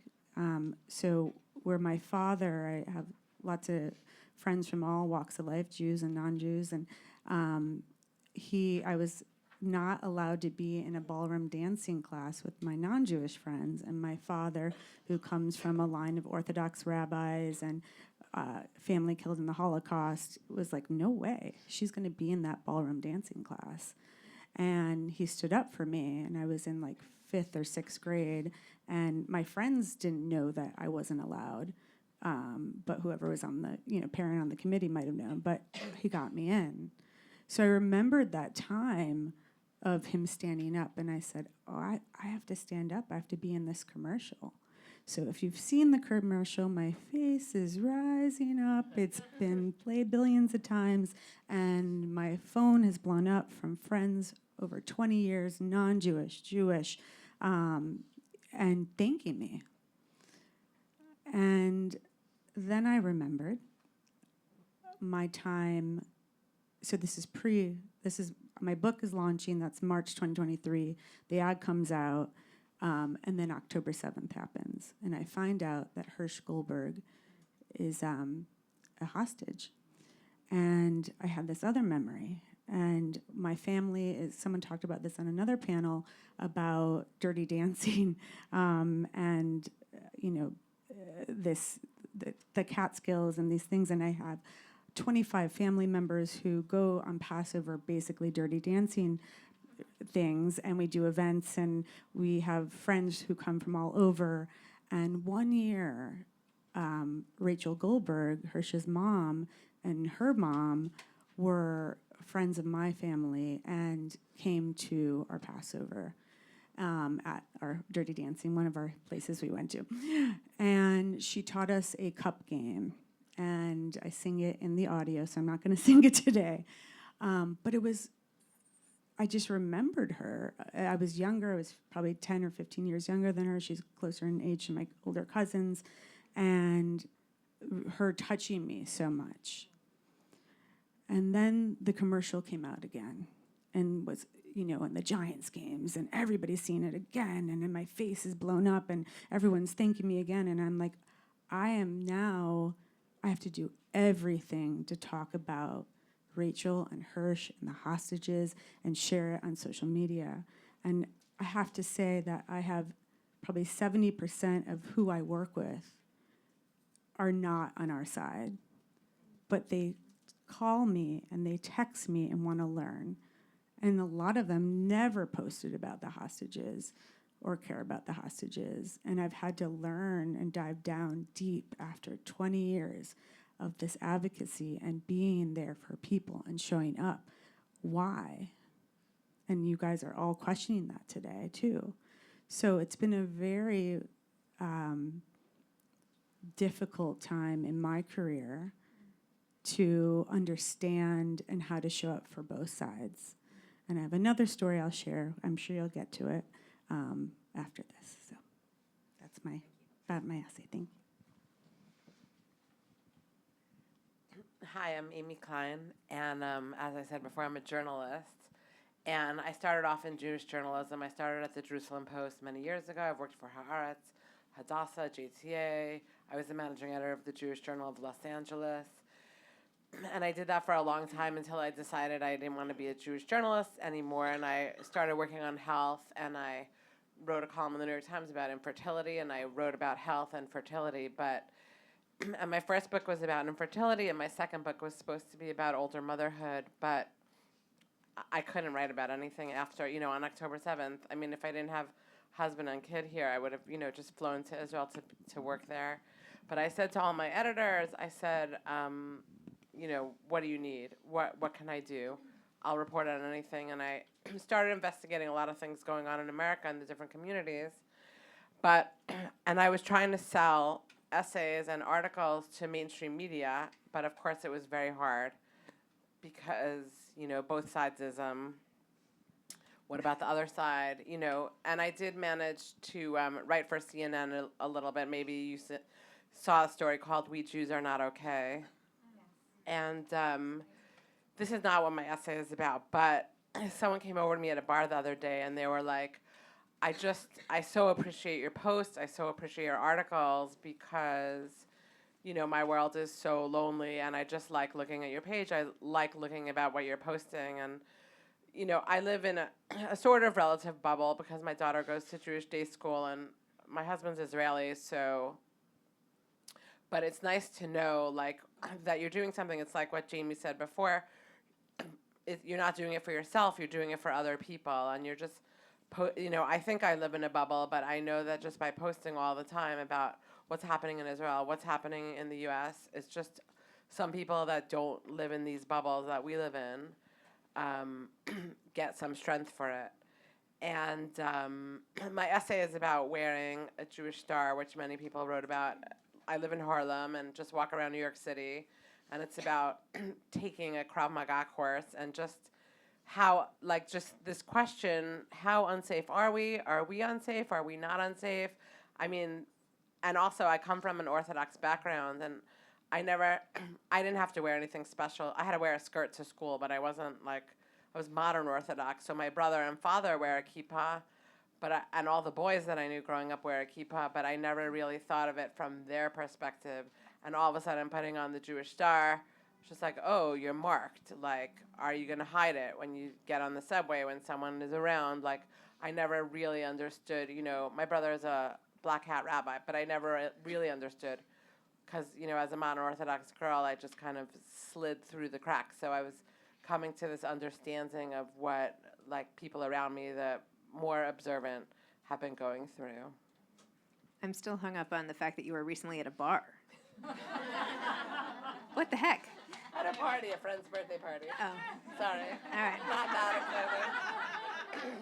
So where my father, I have lots of friends from all walks of life, Jews and non-Jews, and I was not allowed to be in a ballroom dancing class with my non-Jewish friends. And my father, who comes from a line of Orthodox rabbis and family killed in the Holocaust, was like, no way, she's going to be in that ballroom dancing class. And he stood up for me, and I was in like 5th or 6th grade, and my friends didn't know that I wasn't allowed, but whoever was on the parent on the committee might have known, but he got me in. So I remembered that time of him standing up, and I said, I have to stand up, I have to be in this commercial. So if you've seen the commercial, my face is rising up. It's been played billions of times, and my phone has blown up from friends over 20 years, non-Jewish, Jewish, and thanking me. And then I remembered my time. So my book is launching. That's March 2023. The ad comes out, and then October 7th happens. And I find out that Hirsch Goldberg is a hostage. And I had this other memory. And my family someone talked about this on another panel about Dirty Dancing, and the Catskills and these things. And I have 25 family members who go on Passover, basically dirty dancing things, and we do events, and we have friends who come from all over. And one year, Rachel Goldberg, Hirsch's mom, and her mom were friends of my family and came to our Passover at our Dirty Dancing, one of our places we went to. And she taught us a cup game. And I sing it in the audio, so I'm not going to sing it today. But I just remembered her. I was younger. I was probably 10 or 15 years younger than her. She's closer in age to my older cousins. And her touching me so much. And then the commercial came out again and was, in the Giants games, and everybody's seen it again, and then my face is blown up, and everyone's thanking me again. And I'm like, I have to do everything to talk about Rachel and Hirsch and the hostages and share it on social media. And I have to say that I have probably 70% of who I work with are not on our side, but they call me and they text me and want to learn. And a lot of them never posted about the hostages or care about the hostages. And I've had to learn and dive down deep after 20 years of this advocacy and being there for people and showing up. Why? And you guys are all questioning that today, too. So it's been a very difficult time in my career to understand and how to show up for both sides. And I have another story I'll share. I'm sure you'll get to it after this. So that's about my essay. Thank you. Hi, I'm Amy Klein, and as I said before, I'm a journalist. And I started off in Jewish journalism. I started at the Jerusalem Post many years ago. I've worked for Haaretz, Hadassah, JTA. I was the managing editor of the Jewish Journal of Los Angeles. And I did that for a long time until I decided I didn't want to be a Jewish journalist anymore. And I started working on health, and I wrote a column in the New York Times about infertility, and I wrote about health and fertility. And my first book was about infertility, and my second book was supposed to be about older motherhood, but I couldn't write about anything after, on October 7th. I mean, if I didn't have husband and kid here, I would have, just flown to Israel to work there. But I said to all my editors, I said, what do you need? What can I do? I'll report on anything. And I started investigating a lot of things going on in America and the different communities. And I was trying to sell essays and articles to mainstream media, but of course it was very hard because, both sides is, what about the other side, And I did manage to write for CNN a little bit. Maybe you saw a story called We Jews Are Not Okay. And this is not what my essay is about, but someone came over to me at a bar the other day, and they were like, I so appreciate your posts, I so appreciate your articles, because, my world is so lonely, and I just like looking at your page, I like looking about what you're posting, and, I live in a sort of relative bubble because my daughter goes to Jewish day school, and my husband's Israeli, so... But it's nice to know, that you're doing something. It's like what Jamie said before. You're not doing it for yourself. You're doing it for other people. And you're just, I think I live in a bubble, but I know that just by posting all the time about what's happening in Israel, what's happening in the U.S., it's just some people that don't live in these bubbles that we live in get some strength for it. And my essay is about wearing a Jewish star, which many people wrote about. I live in Harlem and just walk around New York City, and it's about taking a Krav Maga course and just how, just this question, how unsafe are we? Are we unsafe? Are we not unsafe? I mean, and also I come from an Orthodox background, and I didn't have to wear anything special. I had to wear a skirt to school, but I wasn't I was modern Orthodox, so my brother and father wear a kippah. And all the boys that I knew growing up wear a kippah, but I never really thought of it from their perspective. And all of a sudden, I'm putting on the Jewish star. It's just like, oh, you're marked. Are you going to hide it when you get on the subway when someone is around? I never really understood, my brother is a black hat rabbi, but I never really understood because, as a non-Orthodox girl, I just kind of slid through the cracks. So I was coming to this understanding of what, like, people around me, the more observant, have been going through. I'm still hung up on the fact that you were recently at a bar. What the heck? At a party, a friend's birthday party. Oh. Sorry. All right. Not exciting.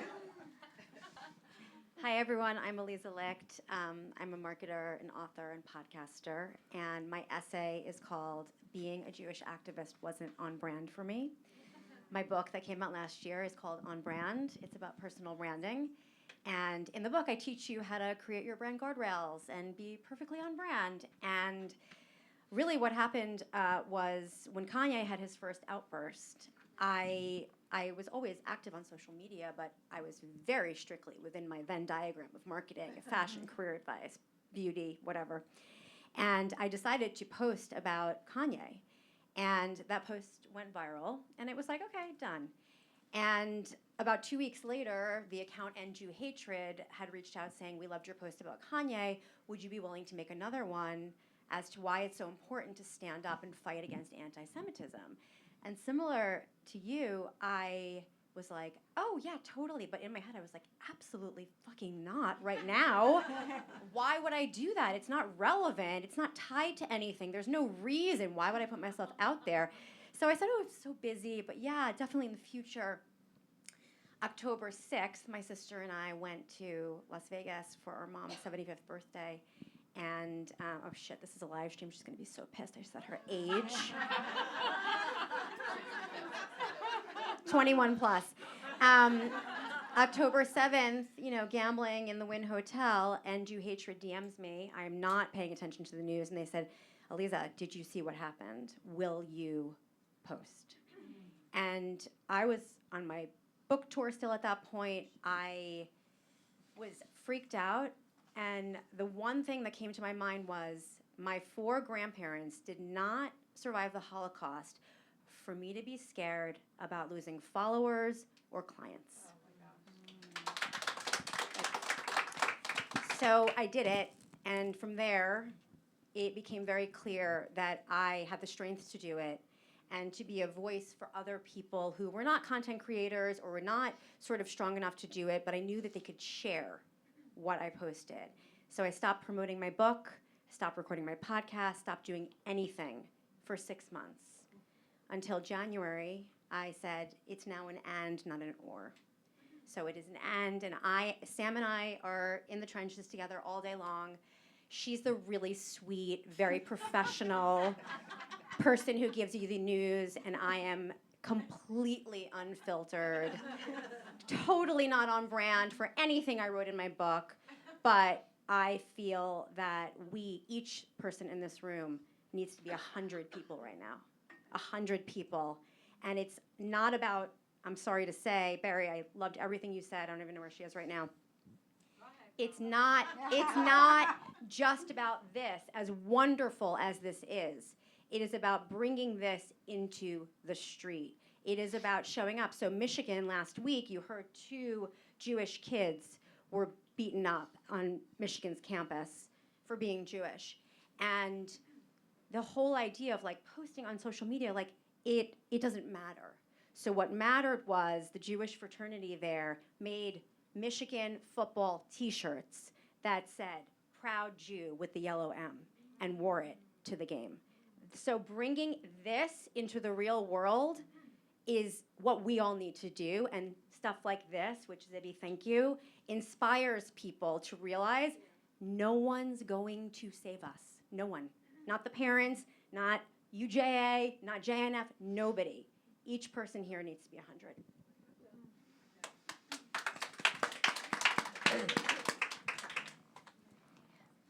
Hi, everyone. I'm Eliza Licht. I'm a marketer, an author, and podcaster. And my essay is called Being a Jewish Activist Wasn't on Brand for Me. My book that came out last year is called On Brand. It's about personal branding. And in the book, I teach you how to create your brand guardrails and be perfectly on brand. And really what happened was when Kanye had his first outburst, I was always active on social media, but I was very strictly within my Venn diagram of marketing, fashion, career advice, beauty, whatever. And I decided to post about Kanye. And that post went viral, and it was like, okay, done. And about 2 weeks later, the account End Jew Hatred had reached out saying, we loved your post about Kanye. Would you be willing to make another one as to why it's so important to stand up and fight against anti-Semitism? And similar to you, I was like, oh, yeah, totally. But in my head, I was like, absolutely fucking not right now. Why would I do that? It's not relevant. It's not tied to anything. There's no reason. Why would I put myself out there? So I said, oh, I'm so busy. But yeah, definitely in the future. October 6th, my sister and I went to Las Vegas for our mom's 75th birthday. And, oh shit, this is a live stream. She's going to be so pissed. I said her age. 21 plus. October 7th, gambling in the Wynn Hotel, and Jew Hatred DMs me. I'm not paying attention to the news. And they said, Eliza, did you see what happened? Will you post? And I was on my book tour still at that point. I was freaked out. And the one thing that came to my mind was my 4 grandparents did not survive the Holocaust for me to be scared about losing followers or clients. So I did it, and from there, it became very clear that I had the strength to do it and to be a voice for other people who were not content creators or were not sort of strong enough to do it, but I knew that they could share what I posted. So I stopped promoting my book, stopped recording my podcast, stopped doing anything for 6 months. Until January, I said, it's now an and, not an or. So it is an and Sam and I are in the trenches together all day long. She's the really sweet, very professional person who gives you the news, and I am completely unfiltered, totally not on brand for anything I wrote in my book, but I feel that each person in this room needs to be 100 people right now. 100 people. And it's not about, I'm sorry to say, Barry, I loved everything you said. I don't even know where she is right now. It's not just about this, as wonderful as this is. It is about bringing this into the street. It is about showing up. So Michigan last week, you heard 2 Jewish kids were beaten up on Michigan's campus for being Jewish. And the whole idea of posting on social media, it doesn't matter. So what mattered was the Jewish fraternity there made Michigan football T-shirts that said "Proud Jew" with the yellow M and wore it to the game. So bringing this into the real world is what we all need to do, and stuff like this, which Zibby, thank you, inspires people to realize no one's going to save us. No one. Not the parents, not UJA, not JNF, nobody. Each person here needs to be 100.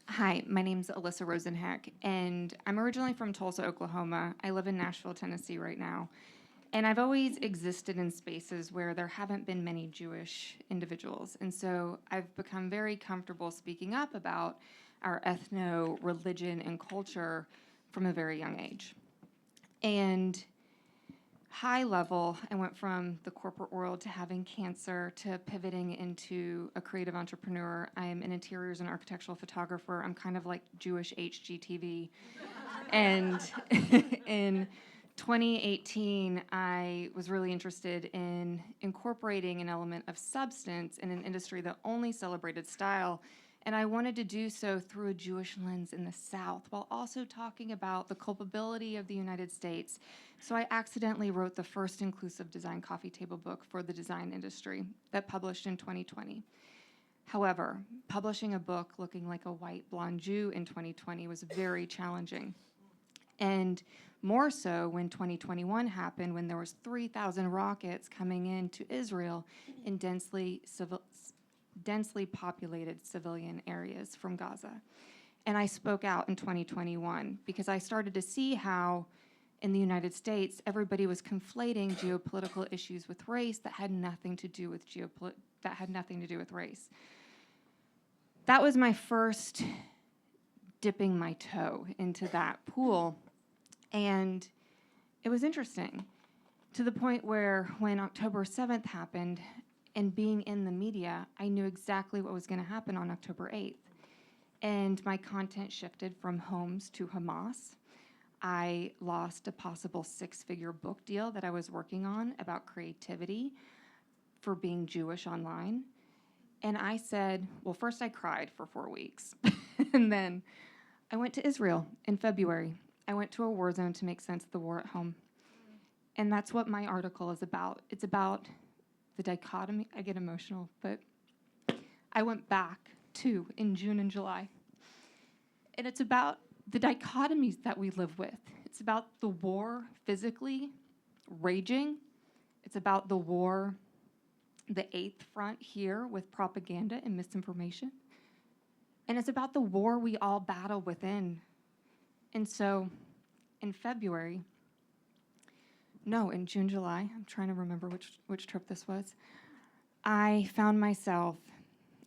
Hi, my name's Alyssa Rosenhack, and I'm originally from Tulsa, Oklahoma. I live in Nashville, Tennessee right now. And I've always existed in spaces where there haven't been many Jewish individuals. And so I've become very comfortable speaking up about our ethno, religion, and culture from a very young age. And high level, I went from the corporate world to having cancer to pivoting into a creative entrepreneur. I'm an interiors and architectural photographer. I'm kind of like Jewish HGTV. And in 2018, I was really interested in incorporating an element of substance in an industry that only celebrated style. And I wanted to do so through a Jewish lens in the South, while also talking about the culpability of the United States. So I accidentally wrote the first inclusive design coffee table book for the design industry that published in 2020. However, publishing a book looking like a white blonde Jew in 2020 was very challenging. And more so when 2021 happened, when there was 3,000 rockets coming into Israel in densely populated civilian areas from Gaza. And I spoke out in 2021 because I started to see how in the United States, everybody was conflating geopolitical issues with race that had nothing to do with race. That was my first dipping my toe into that pool. And it was interesting to the point where when October 7th happened, and being in the media, I knew exactly what was going to happen on October 8th. And my content shifted from homes to Hamas. I lost a possible 6-figure book deal that I was working on about creativity for being Jewish online. And I said, well, first I cried for 4 weeks. And then I went to Israel in February. I went to a war zone to make sense of the war at home. And that's what my article is about. It's about the dichotomy. I get emotional, but I went back to in June and July. And it's about the dichotomies that we live with. It's about the war physically raging. It's about the war, the eighth front here with propaganda and misinformation. And it's about the war we all battle within. And so in June, July, I'm trying to remember which trip this was, I found myself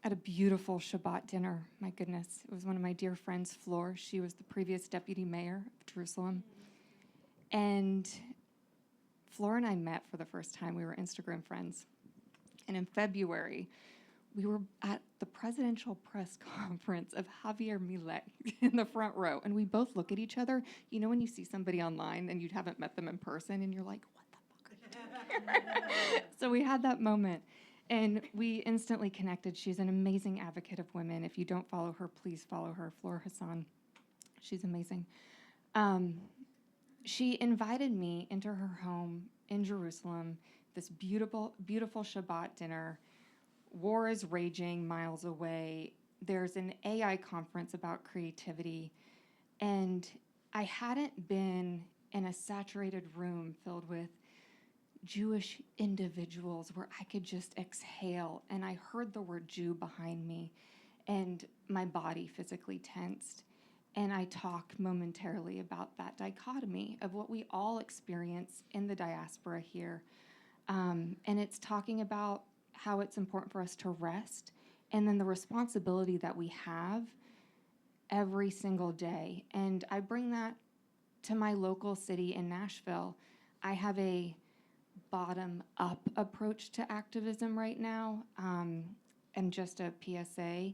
at a beautiful Shabbat dinner. My goodness, it was one of my dear friends, Flor. She was the previous deputy mayor of Jerusalem. And Flor and I met for the first time. We were Instagram friends. And in February, we were at the presidential press conference of Javier Milei in the front row. And we both look at each other. You know when you see somebody online and you haven't met them in person and you're like, what the fuck are you doing here? So we had that moment. And we instantly connected. She's an amazing advocate of women. If you don't follow her, please follow her, Flor Hassan. She's amazing. She invited me into her home in Jerusalem, this beautiful, beautiful Shabbat dinner. War is raging miles away. There's an AI conference about creativity. And I hadn't been in a saturated room filled with Jewish individuals where I could just exhale. And I heard the word Jew behind me, and my body physically tensed. And I talk momentarily about that dichotomy of what we all experience in the diaspora here. And it's talking about how it's important for us to rest, and then the responsibility that we have every single day. And I bring that to my local city in Nashville. I have a bottom-up approach to activism right now. And just a PSA,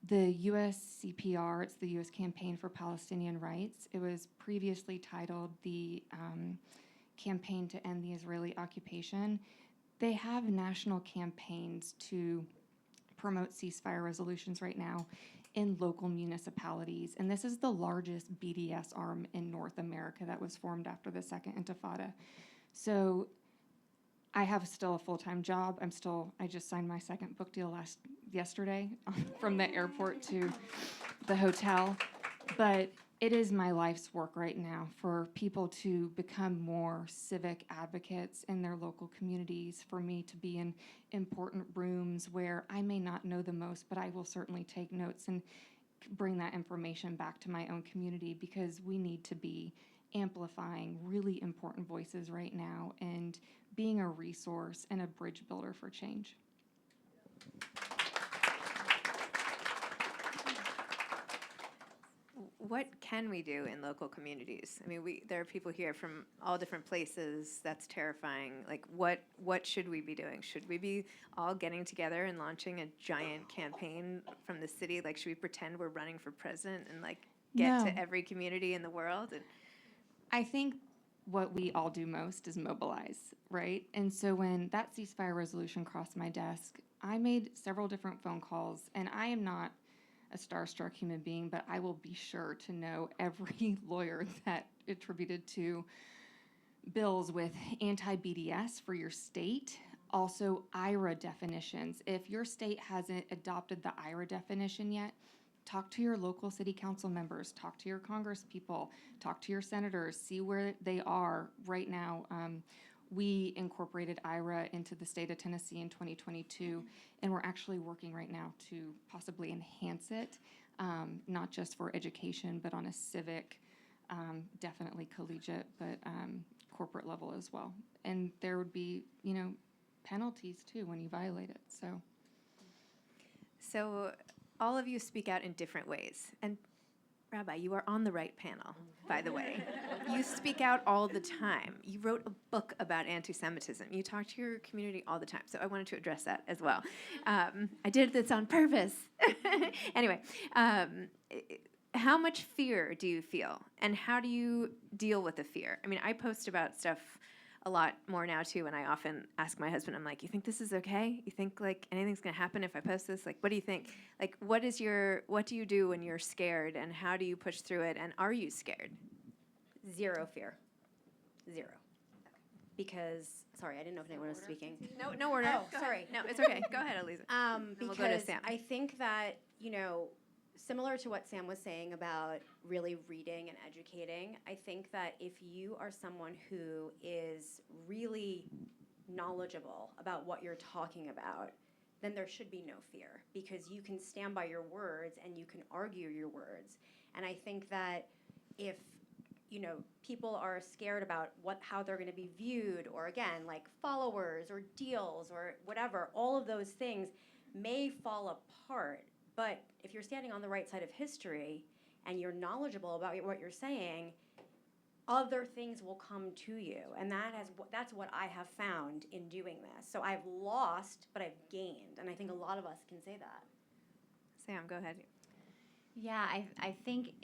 the USCPR, it's the U.S. Campaign for Palestinian Rights. It was previously titled the Campaign to End the Israeli Occupation. They have national campaigns to promote ceasefire resolutions right now in local municipalities. And this is the largest BDS arm in North America that was formed after the Second Intifada. So I have still a full-time job. I just signed my second book deal yesterday from the airport to the hotel. But it is my life's work right now for people to become more civic advocates in their local communities, for me to be in important rooms where I may not know the most, but I will certainly take notes and bring that information back to my own community, because we need to be amplifying really important voices right now and being a resource and a bridge builder for change. what can we do in local communities? I mean, there are people here from all different places. That's terrifying. Like, what should we be doing? Should we be all getting together and launching a giant campaign from the city? Like, should we pretend we're running for president and like get No. to every community in the world? And I think what we all do most is mobilize, right? And so when that ceasefire resolution crossed my desk, I made several different phone calls, and I am not a starstruck human being, but I will be sure to know every lawyer that attributed to bills with anti-BDS for your state. Also, IRA definitions. If your state hasn't adopted the IRA definition yet, talk to your local city council members, talk to your congress people, talk to your senators, see where they are right now. We incorporated IRA into the state of Tennessee in 2022, and we're actually working right now to possibly enhance it, not just for education, but on a civic, definitely collegiate, but corporate level as well. And there would be, penalties too when you violate it. so all of you speak out in different ways. And Rabbi, you are on the right panel, by the way. You speak out all the time. You wrote a book about anti-Semitism. You talk to your community all the time. So I wanted to address that as well. I did this on purpose. Anyway, how much fear do you feel? And how do you deal with the fear? I mean, I post about stuff a lot more now too, and I often ask my husband, I'm like, you think this is okay? You think like anything's gonna happen if I post this? Like, what do you think? Like, what do you do when you're scared, and how do you push through it, and are you scared? Zero fear. Zero. Because, sorry, I didn't know if anyone was speaking. No order. Oh, sorry. No, it's okay. Go ahead, Elisa. And we'll go to Because Sam. I think that, similar to what Sam was saying about really reading and educating, I think that if you are someone who is really knowledgeable about what you're talking about, then there should be no fear, because you can stand by your words and you can argue your words. And I think that if people are scared about how they're going to be viewed, or again, like followers or deals or whatever, all of those things may fall apart. But if you're standing on the right side of history and you're knowledgeable about what you're saying, other things will come to you. And that's what I have found in doing this. So I've lost, but I've gained. And I think a lot of us can say that. Sam, go ahead. Yeah, I think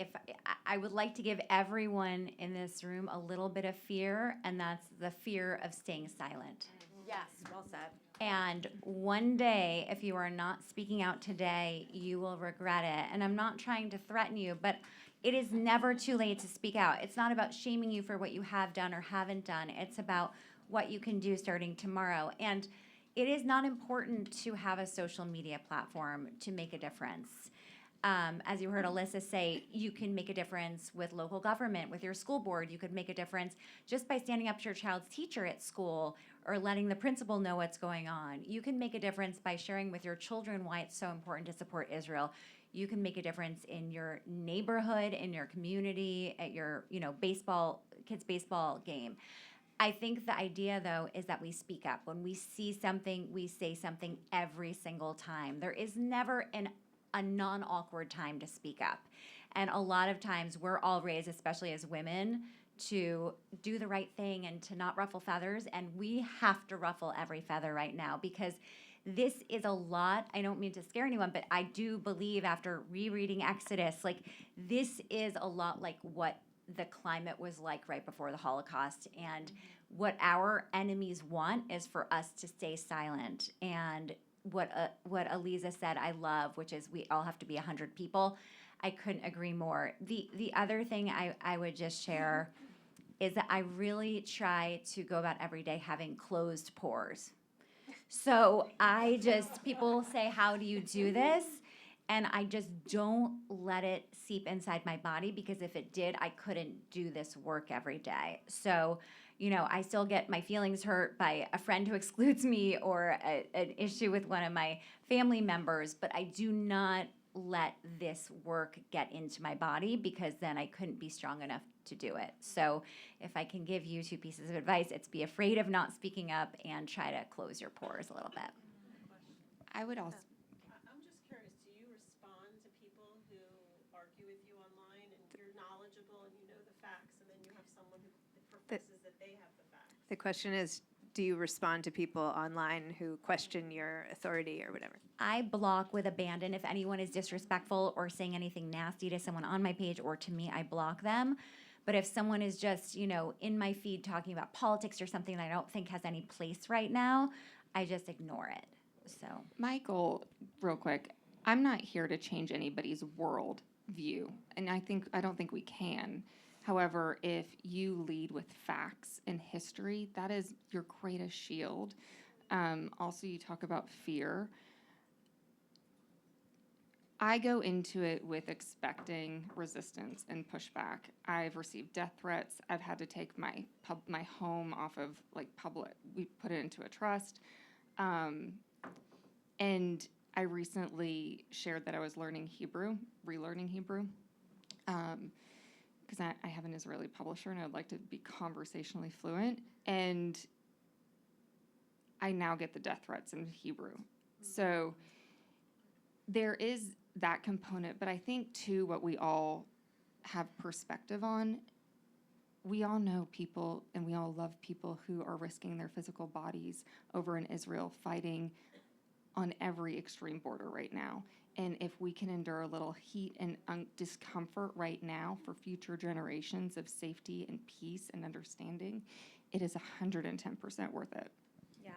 I would like to give everyone in this room a little bit of fear, and that's the fear of staying silent. Yes, well said. And one day, if you are not speaking out today, you will regret it. And I'm not trying to threaten you, but it is never too late to speak out. It's not about shaming you for what you have done or haven't done. It's about what you can do starting tomorrow. And it is not important to have a social media platform to make a difference. As you heard Alyssa say, you can make a difference with local government, with your school board. You could make a difference just by standing up to your child's teacher at school or letting the principal know what's going on. You can make a difference by sharing with your children why it's so important to support Israel. You can make a difference in your neighborhood, in your community, at your kids' baseball game. I think the idea, though, is that we speak up. When we see something, we say something every single time. There is never a non-awkward time to speak up. And a lot of times we're all raised, especially as women, to do the right thing and to not ruffle feathers. And we have to ruffle every feather right now, because this is a lot. I don't mean to scare anyone, but I do believe, after rereading Exodus, this is a lot like what the climate was like right before the Holocaust. And what our enemies want is for us to stay silent. And what Aliza said, I love, which is we all have to be 100 people. I couldn't agree more. The other thing I would just share is that I really try to go about every day having closed pores. So people say, how do you do this? And I just don't let it seep inside my body, because if it did, I couldn't do this work every day. So I still get my feelings hurt by a friend who excludes me, or an issue with one of my family members, but I do not let this work get into my body, because then I couldn't be strong enough to do it. So if I can give you 2 pieces of advice, it's be afraid of not speaking up and try to close your pores a little bit. I would also. I'm just curious, do you respond to people who argue with you online, and The question is, do you respond to people online who question your authority or whatever? I block with abandon. If anyone is disrespectful or saying anything nasty to someone on my page or to me, I block them. But if someone is just, in my feed talking about politics or something that I don't think has any place right now, I just ignore it. So, Michael, real quick, I'm not here to change anybody's world view, and I don't think we can. However, if you lead with facts and history, that is your greatest shield. Also, you talk about fear. I go into it with expecting resistance and pushback. I've received death threats. I've had to take my home off of public. We put it into a trust, and I recently shared that I was relearning Hebrew, because I have an Israeli publisher and I'd like to be conversationally fluent. And I now get the death threats in Hebrew. So there is that component, but I think too what we all have perspective on, we all know people and we all love people who are risking their physical bodies over in Israel fighting on every extreme border right now. And if we can endure a little heat and discomfort right now for future generations of safety and peace and understanding, it is 110% worth it. Yeah.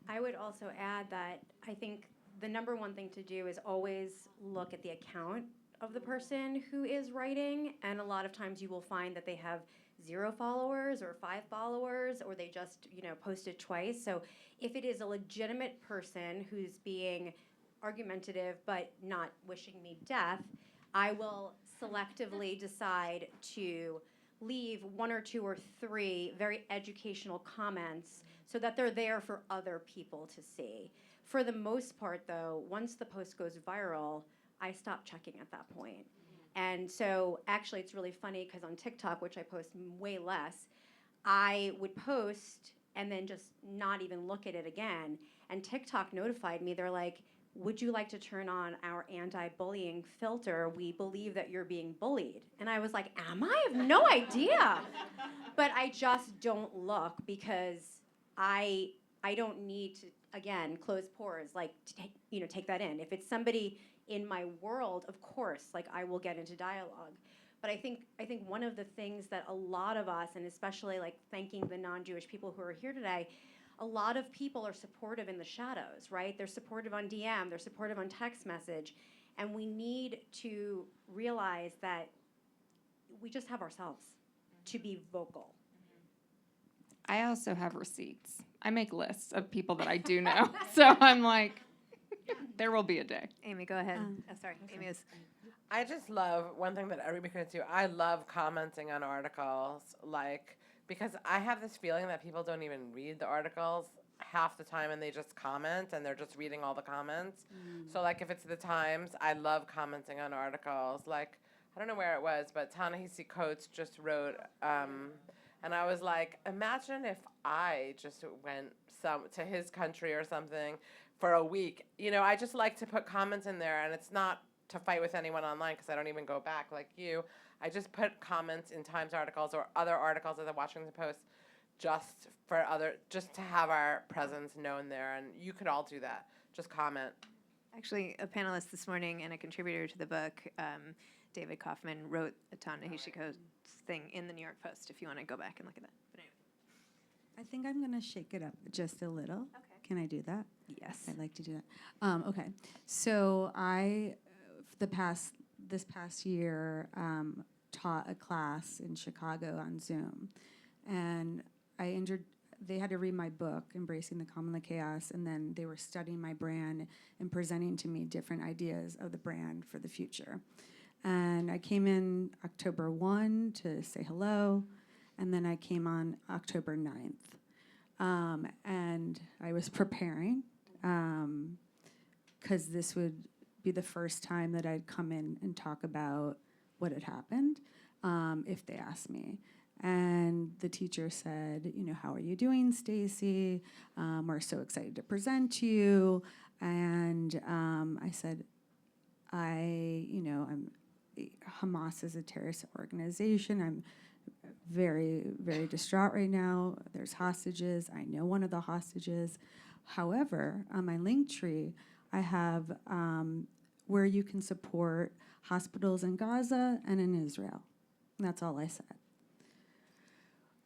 I would also add that I think the number one thing to do is always look at the account of the person who is writing. And a lot of times you will find that they have 0 followers or 5 followers, or they just, posted twice. So if it is a legitimate person who's being argumentative but not wishing me death, I will selectively decide to leave 1 or 2 or 3 very educational comments so that they're there for other people to see. For the most part, though, once the post goes viral, I stop checking at that point. And so actually it's really funny because on TikTok, which I post way less, I would post and then just not even look at it again. And TikTok notified me. They're like, would you like to turn on our anti-bullying filter? We believe that you're being bullied. And I was like, am I? I have no idea. But I just don't look because I don't need to, again, close pores, to take that in. If it's somebody in my world, of course, I will get into dialogue. But I think one of the things that a lot of us, and especially thanking the non-Jewish people who are here today, a lot of people are supportive in the shadows, right? They're supportive on DM, they're supportive on text message, and we need to realize that we just have ourselves to be vocal. I also have receipts. I make lists of people that I do know. So I'm like, there will be a day. Amy, go ahead. Sorry, Amy is. I just love one thing that everybody can do. I love commenting on articles, because I have this feeling that people don't even read the articles half the time and they just comment and they're just reading all the comments. So if it's the Times, I love commenting on articles. I don't know where it was, but Ta-Nehisi Coates just wrote, and I was like, imagine if I just went to his country or something for a week. I just like to put comments in there, and it's not to fight with anyone online because I don't even go back like you. I just put comments in Times articles or other articles at the Washington Post just to have our presence known there. And you could all do that. Just comment. Actually, a panelist this morning and a contributor to the book, David Kaufman, wrote a Ta-Nehisi Coates thing in the New York Post, if you want to go back and look at that. But anyway. I think I'm going to shake it up just a little. Okay. Can I do that? Yes. I'd like to do that. Okay. So I, this past year, taught a class in Chicago on Zoom. And they had to read my book, Embracing the Calm and the Chaos, and then they were studying my brand and presenting to me different ideas of the brand for the future. And I came in October 1 to say hello, and then I came on October 9th. And I was preparing, because this would be the first time that I'd come in and talk about what had happened, if they asked me. And the teacher said, how are you doing, Stacy? We're so excited to present to you. And I said, Hamas is a terrorist organization. I'm very, very distraught right now. There's hostages. I know one of the hostages. However, on my link tree, I have where you can support hospitals in Gaza and in Israel. And that's all I said.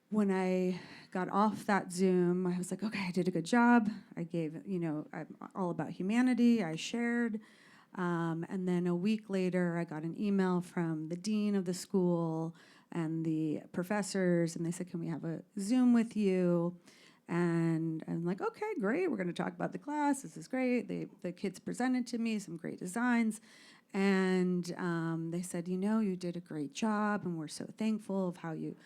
When I got off that Zoom, I was like, okay, I did a good job. I gave, I'm all about humanity. I shared. And then a week later, I got an email from the dean of the school and the professors, and they said, can we have a Zoom with you? And I'm like, okay, great. We're going to talk about the class. This is great. The kids presented to me some great designs. And they said, you did a great job, and we're so thankful of how you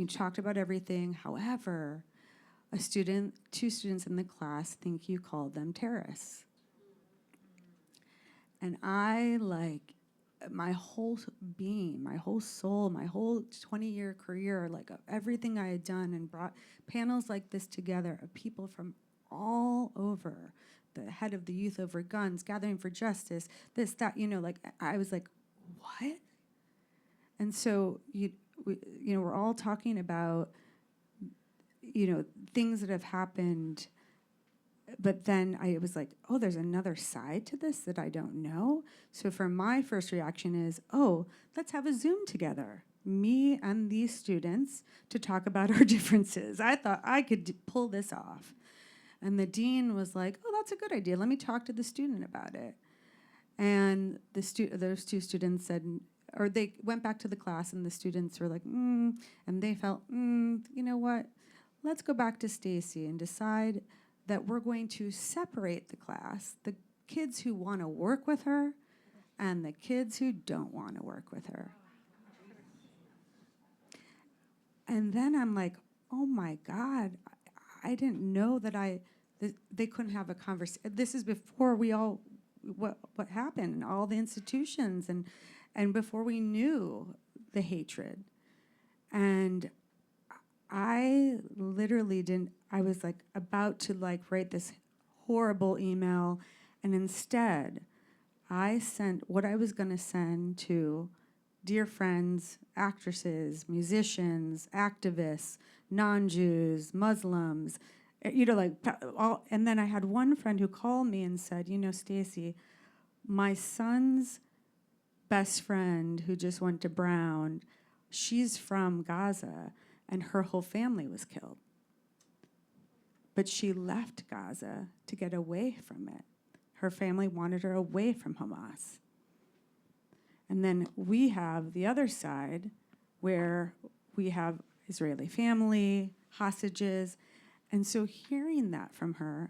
talked about everything. However, two students in the class think you called them terrorists. And I, my whole being, my whole soul, my whole 20-year career, of everything I had done and brought panels like this together of people from all over, the head of the Youth Over Guns, Gathering for Justice, this, that, I was like, what? And so, we're all talking about, things that have happened. But then I was like, oh, there's another side to this that I don't know. So for my first reaction is, oh, let's have a Zoom together, me and these students, to talk about our differences. I thought I could pull this off. And the dean was like, oh, that's a good idea. Let me talk to the student about it. And those two students said, or they went back to the class, and the students were like, and they felt, you know what? Let's go back to Stacy and decide that we're going to separate the class, the kids who want to work with her and the kids who don't want to work with her. And then I'm like, oh my God, I didn't know that they couldn't have a conversation. This is before what happened in all the institutions and before we knew the hatred. And I literally I was about to write this horrible email, and instead I sent what I was going to send to dear friends, actresses, musicians, activists, non-Jews, Muslims, and then I had one friend who called me and said, Stacy, my son's best friend who just went to Brown, she's from Gaza, and her whole family was killed. But she left Gaza to get away from it. Her family wanted her away from Hamas. And then we have the other side where we have Israeli family, hostages. And so hearing that from her,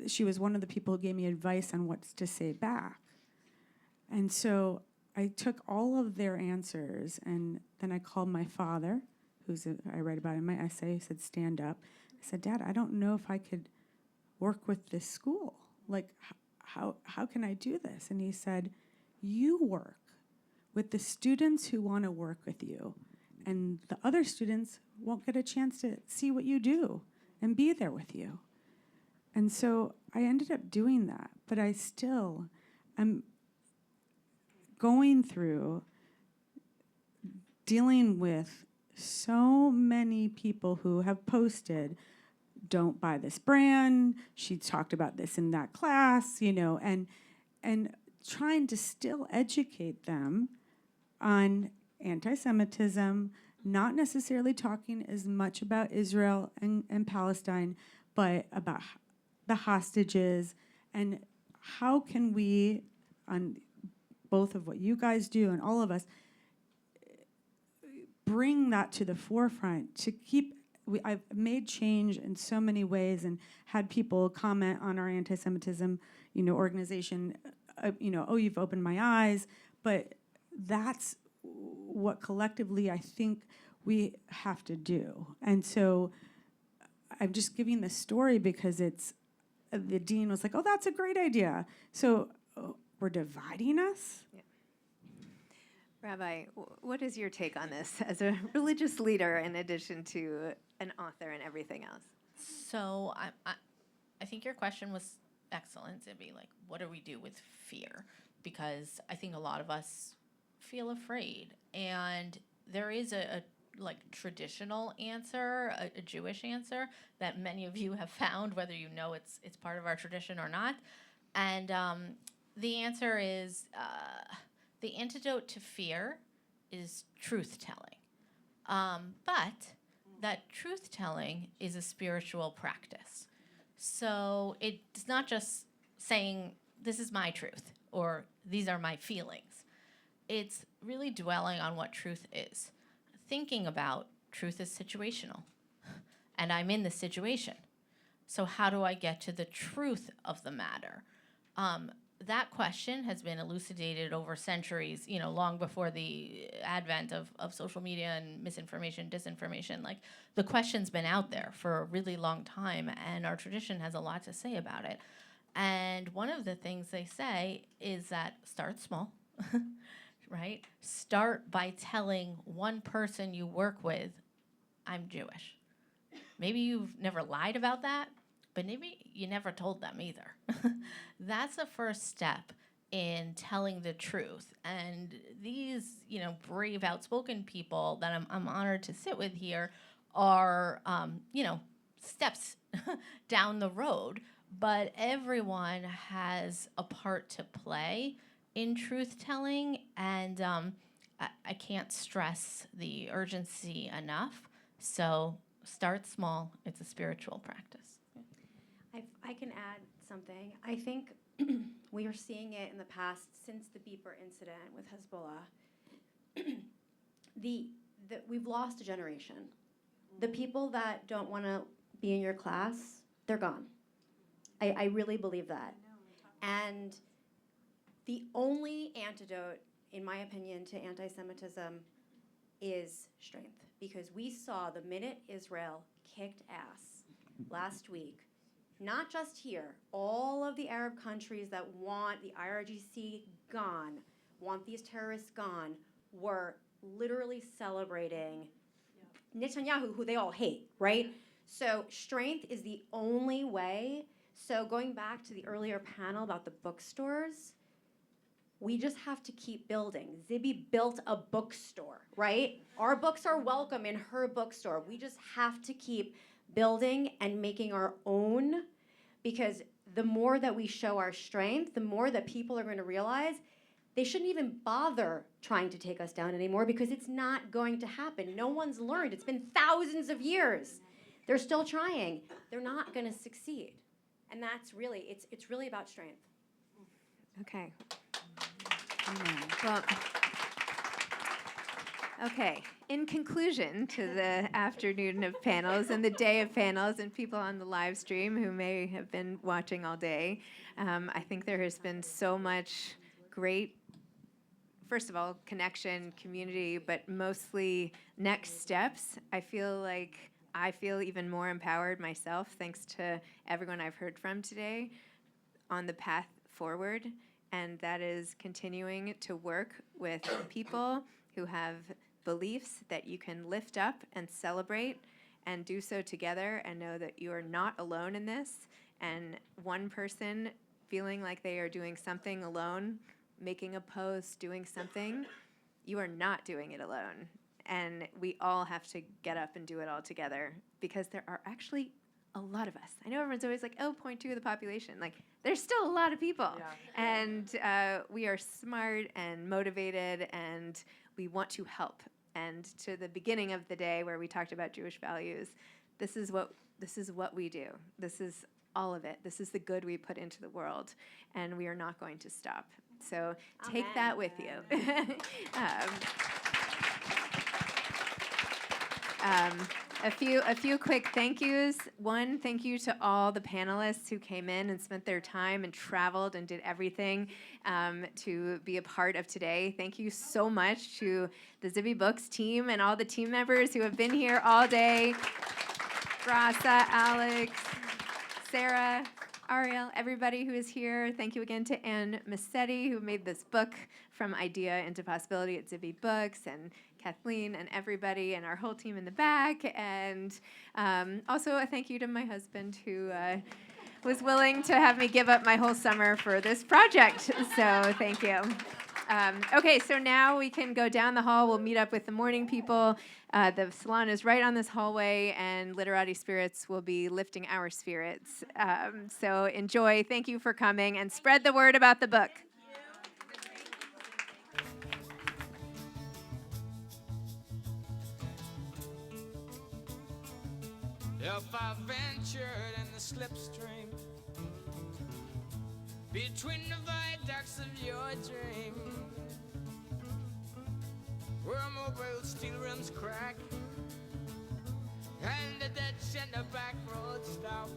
she was one of the people who gave me advice on what to say back. And so I took all of their answers, and then I called my father, I write about in my essay. He said, stand up. I said, Dad, I don't know if I could work with this school. How can I do this? And he said, you work with the students who want to work with you, and the other students won't get a chance to see what you do and be there with you. And so I ended up doing that, but I still am going through dealing with so many people who have posted, don't buy this brand, she talked about this in that class, and trying to still educate them on anti-Semitism, not necessarily talking as much about Israel and Palestine, but about the hostages, and how can we, on both of what you guys do and all of us, bring that to the forefront to keep. I've made change in so many ways and had people comment on our anti-Semitism, organization, oh, you've opened my eyes, but that's what collectively I think we have to do. And so I'm just giving this story because the dean was like, oh, that's a great idea. So we're dividing us? Yeah. Rabbi, what is your take on this as a religious leader in addition to an author and everything else? So I think your question was excellent, Zibby. What do we do with fear? Because I think a lot of us feel afraid. And there is a like traditional answer, a Jewish answer that many of you have found, whether you know it's part of our tradition or not. And the answer is the antidote to fear is truth-telling. But that truth-telling is a spiritual practice. So it's not just saying, this is my truth, or these are my feelings. It's really dwelling on what truth is. Thinking about truth is situational, and I'm in the situation. So how do I get to the truth of the matter? That question has been elucidated over centuries, long before the advent of social media and misinformation, disinformation. Like, the question's been out there for a really long time, and our tradition has a lot to say about it. And one of the things they say is that start small, right? Start by telling one person you work with, I'm Jewish. Maybe you've never lied about that, but maybe you never told them either. That's the first step in telling the truth. And these, brave, outspoken people that I'm honored to sit with here are, steps down the road. But everyone has a part to play in truth-telling, and I can't stress the urgency enough. So start small. It's a spiritual practice. I can add something. I think we are seeing it in the past since the beeper incident with Hezbollah. We've lost a generation. The people that don't want to be in your class, they're gone. I really believe that. And the only antidote, in my opinion, to anti-Semitism is strength. Because we saw the minute Israel kicked ass last week, not just here, all of the Arab countries that want the IRGC gone, want these terrorists gone, were literally celebrating Netanyahu, who they all hate, right? So strength is the only way. So going back to the earlier panel about the bookstores, we just have to keep building. Zibby built a bookstore, right? Our books are welcome in her bookstore. We just have to keep building and making our own, because the more that we show our strength, the more that people are going to realize they shouldn't even bother trying to take us down anymore, because it's not going to happen. No one's learned. It's been thousands of years. They're still trying. They're not going to succeed. And that's really, it's really about strength. Okay. Well, okay. In conclusion to the afternoon of panels and the day of panels and people on the live stream who may have been watching all day, I think there has been so much great, first of all, connection, community, but mostly next steps. I feel even more empowered myself thanks to everyone I've heard from today on the path forward. And that is continuing to work with people who have beliefs that you can lift up and celebrate and do so together, and know that you are not alone in this. And one person feeling like they are doing something alone, making a post, doing something, you are not doing it alone. And we all have to get up and do it all together, because there are actually a lot of us. I know everyone's always like, oh, 0.2 of the population. Like, there's still a lot of people. Yeah. And we are smart and motivated, and we want to help. And to the beginning of the day where we talked about Jewish values, this is what we do. This is all of it. This is the good we put into the world, and we are not going to stop. So take that with you. A few quick thank yous. One, thank you to all the panelists who came in and spent their time and traveled and did everything to be a part of today. Thank you so much to the Zibby Books team and all the team members who have been here all day. Grasa, Alex, Sarah, Ariel, everybody who is here. Thank you again to Anne Massetti, who made this book from idea into possibility at Zibby Books, and Kathleen and everybody and our whole team in the back. And also a thank you to my husband, who was willing to have me give up my whole summer for this project. So thank you. Okay, so now we can go down the hall. We'll meet up with the morning people. The salon is right on this hallway, and Literati Spirits will be lifting our spirits. So enjoy. Thank you for coming, and spread the word about the book. If I ventured in the slipstream between the viaducts of your dream, where mobile steel rims crack and the dead center back road stop,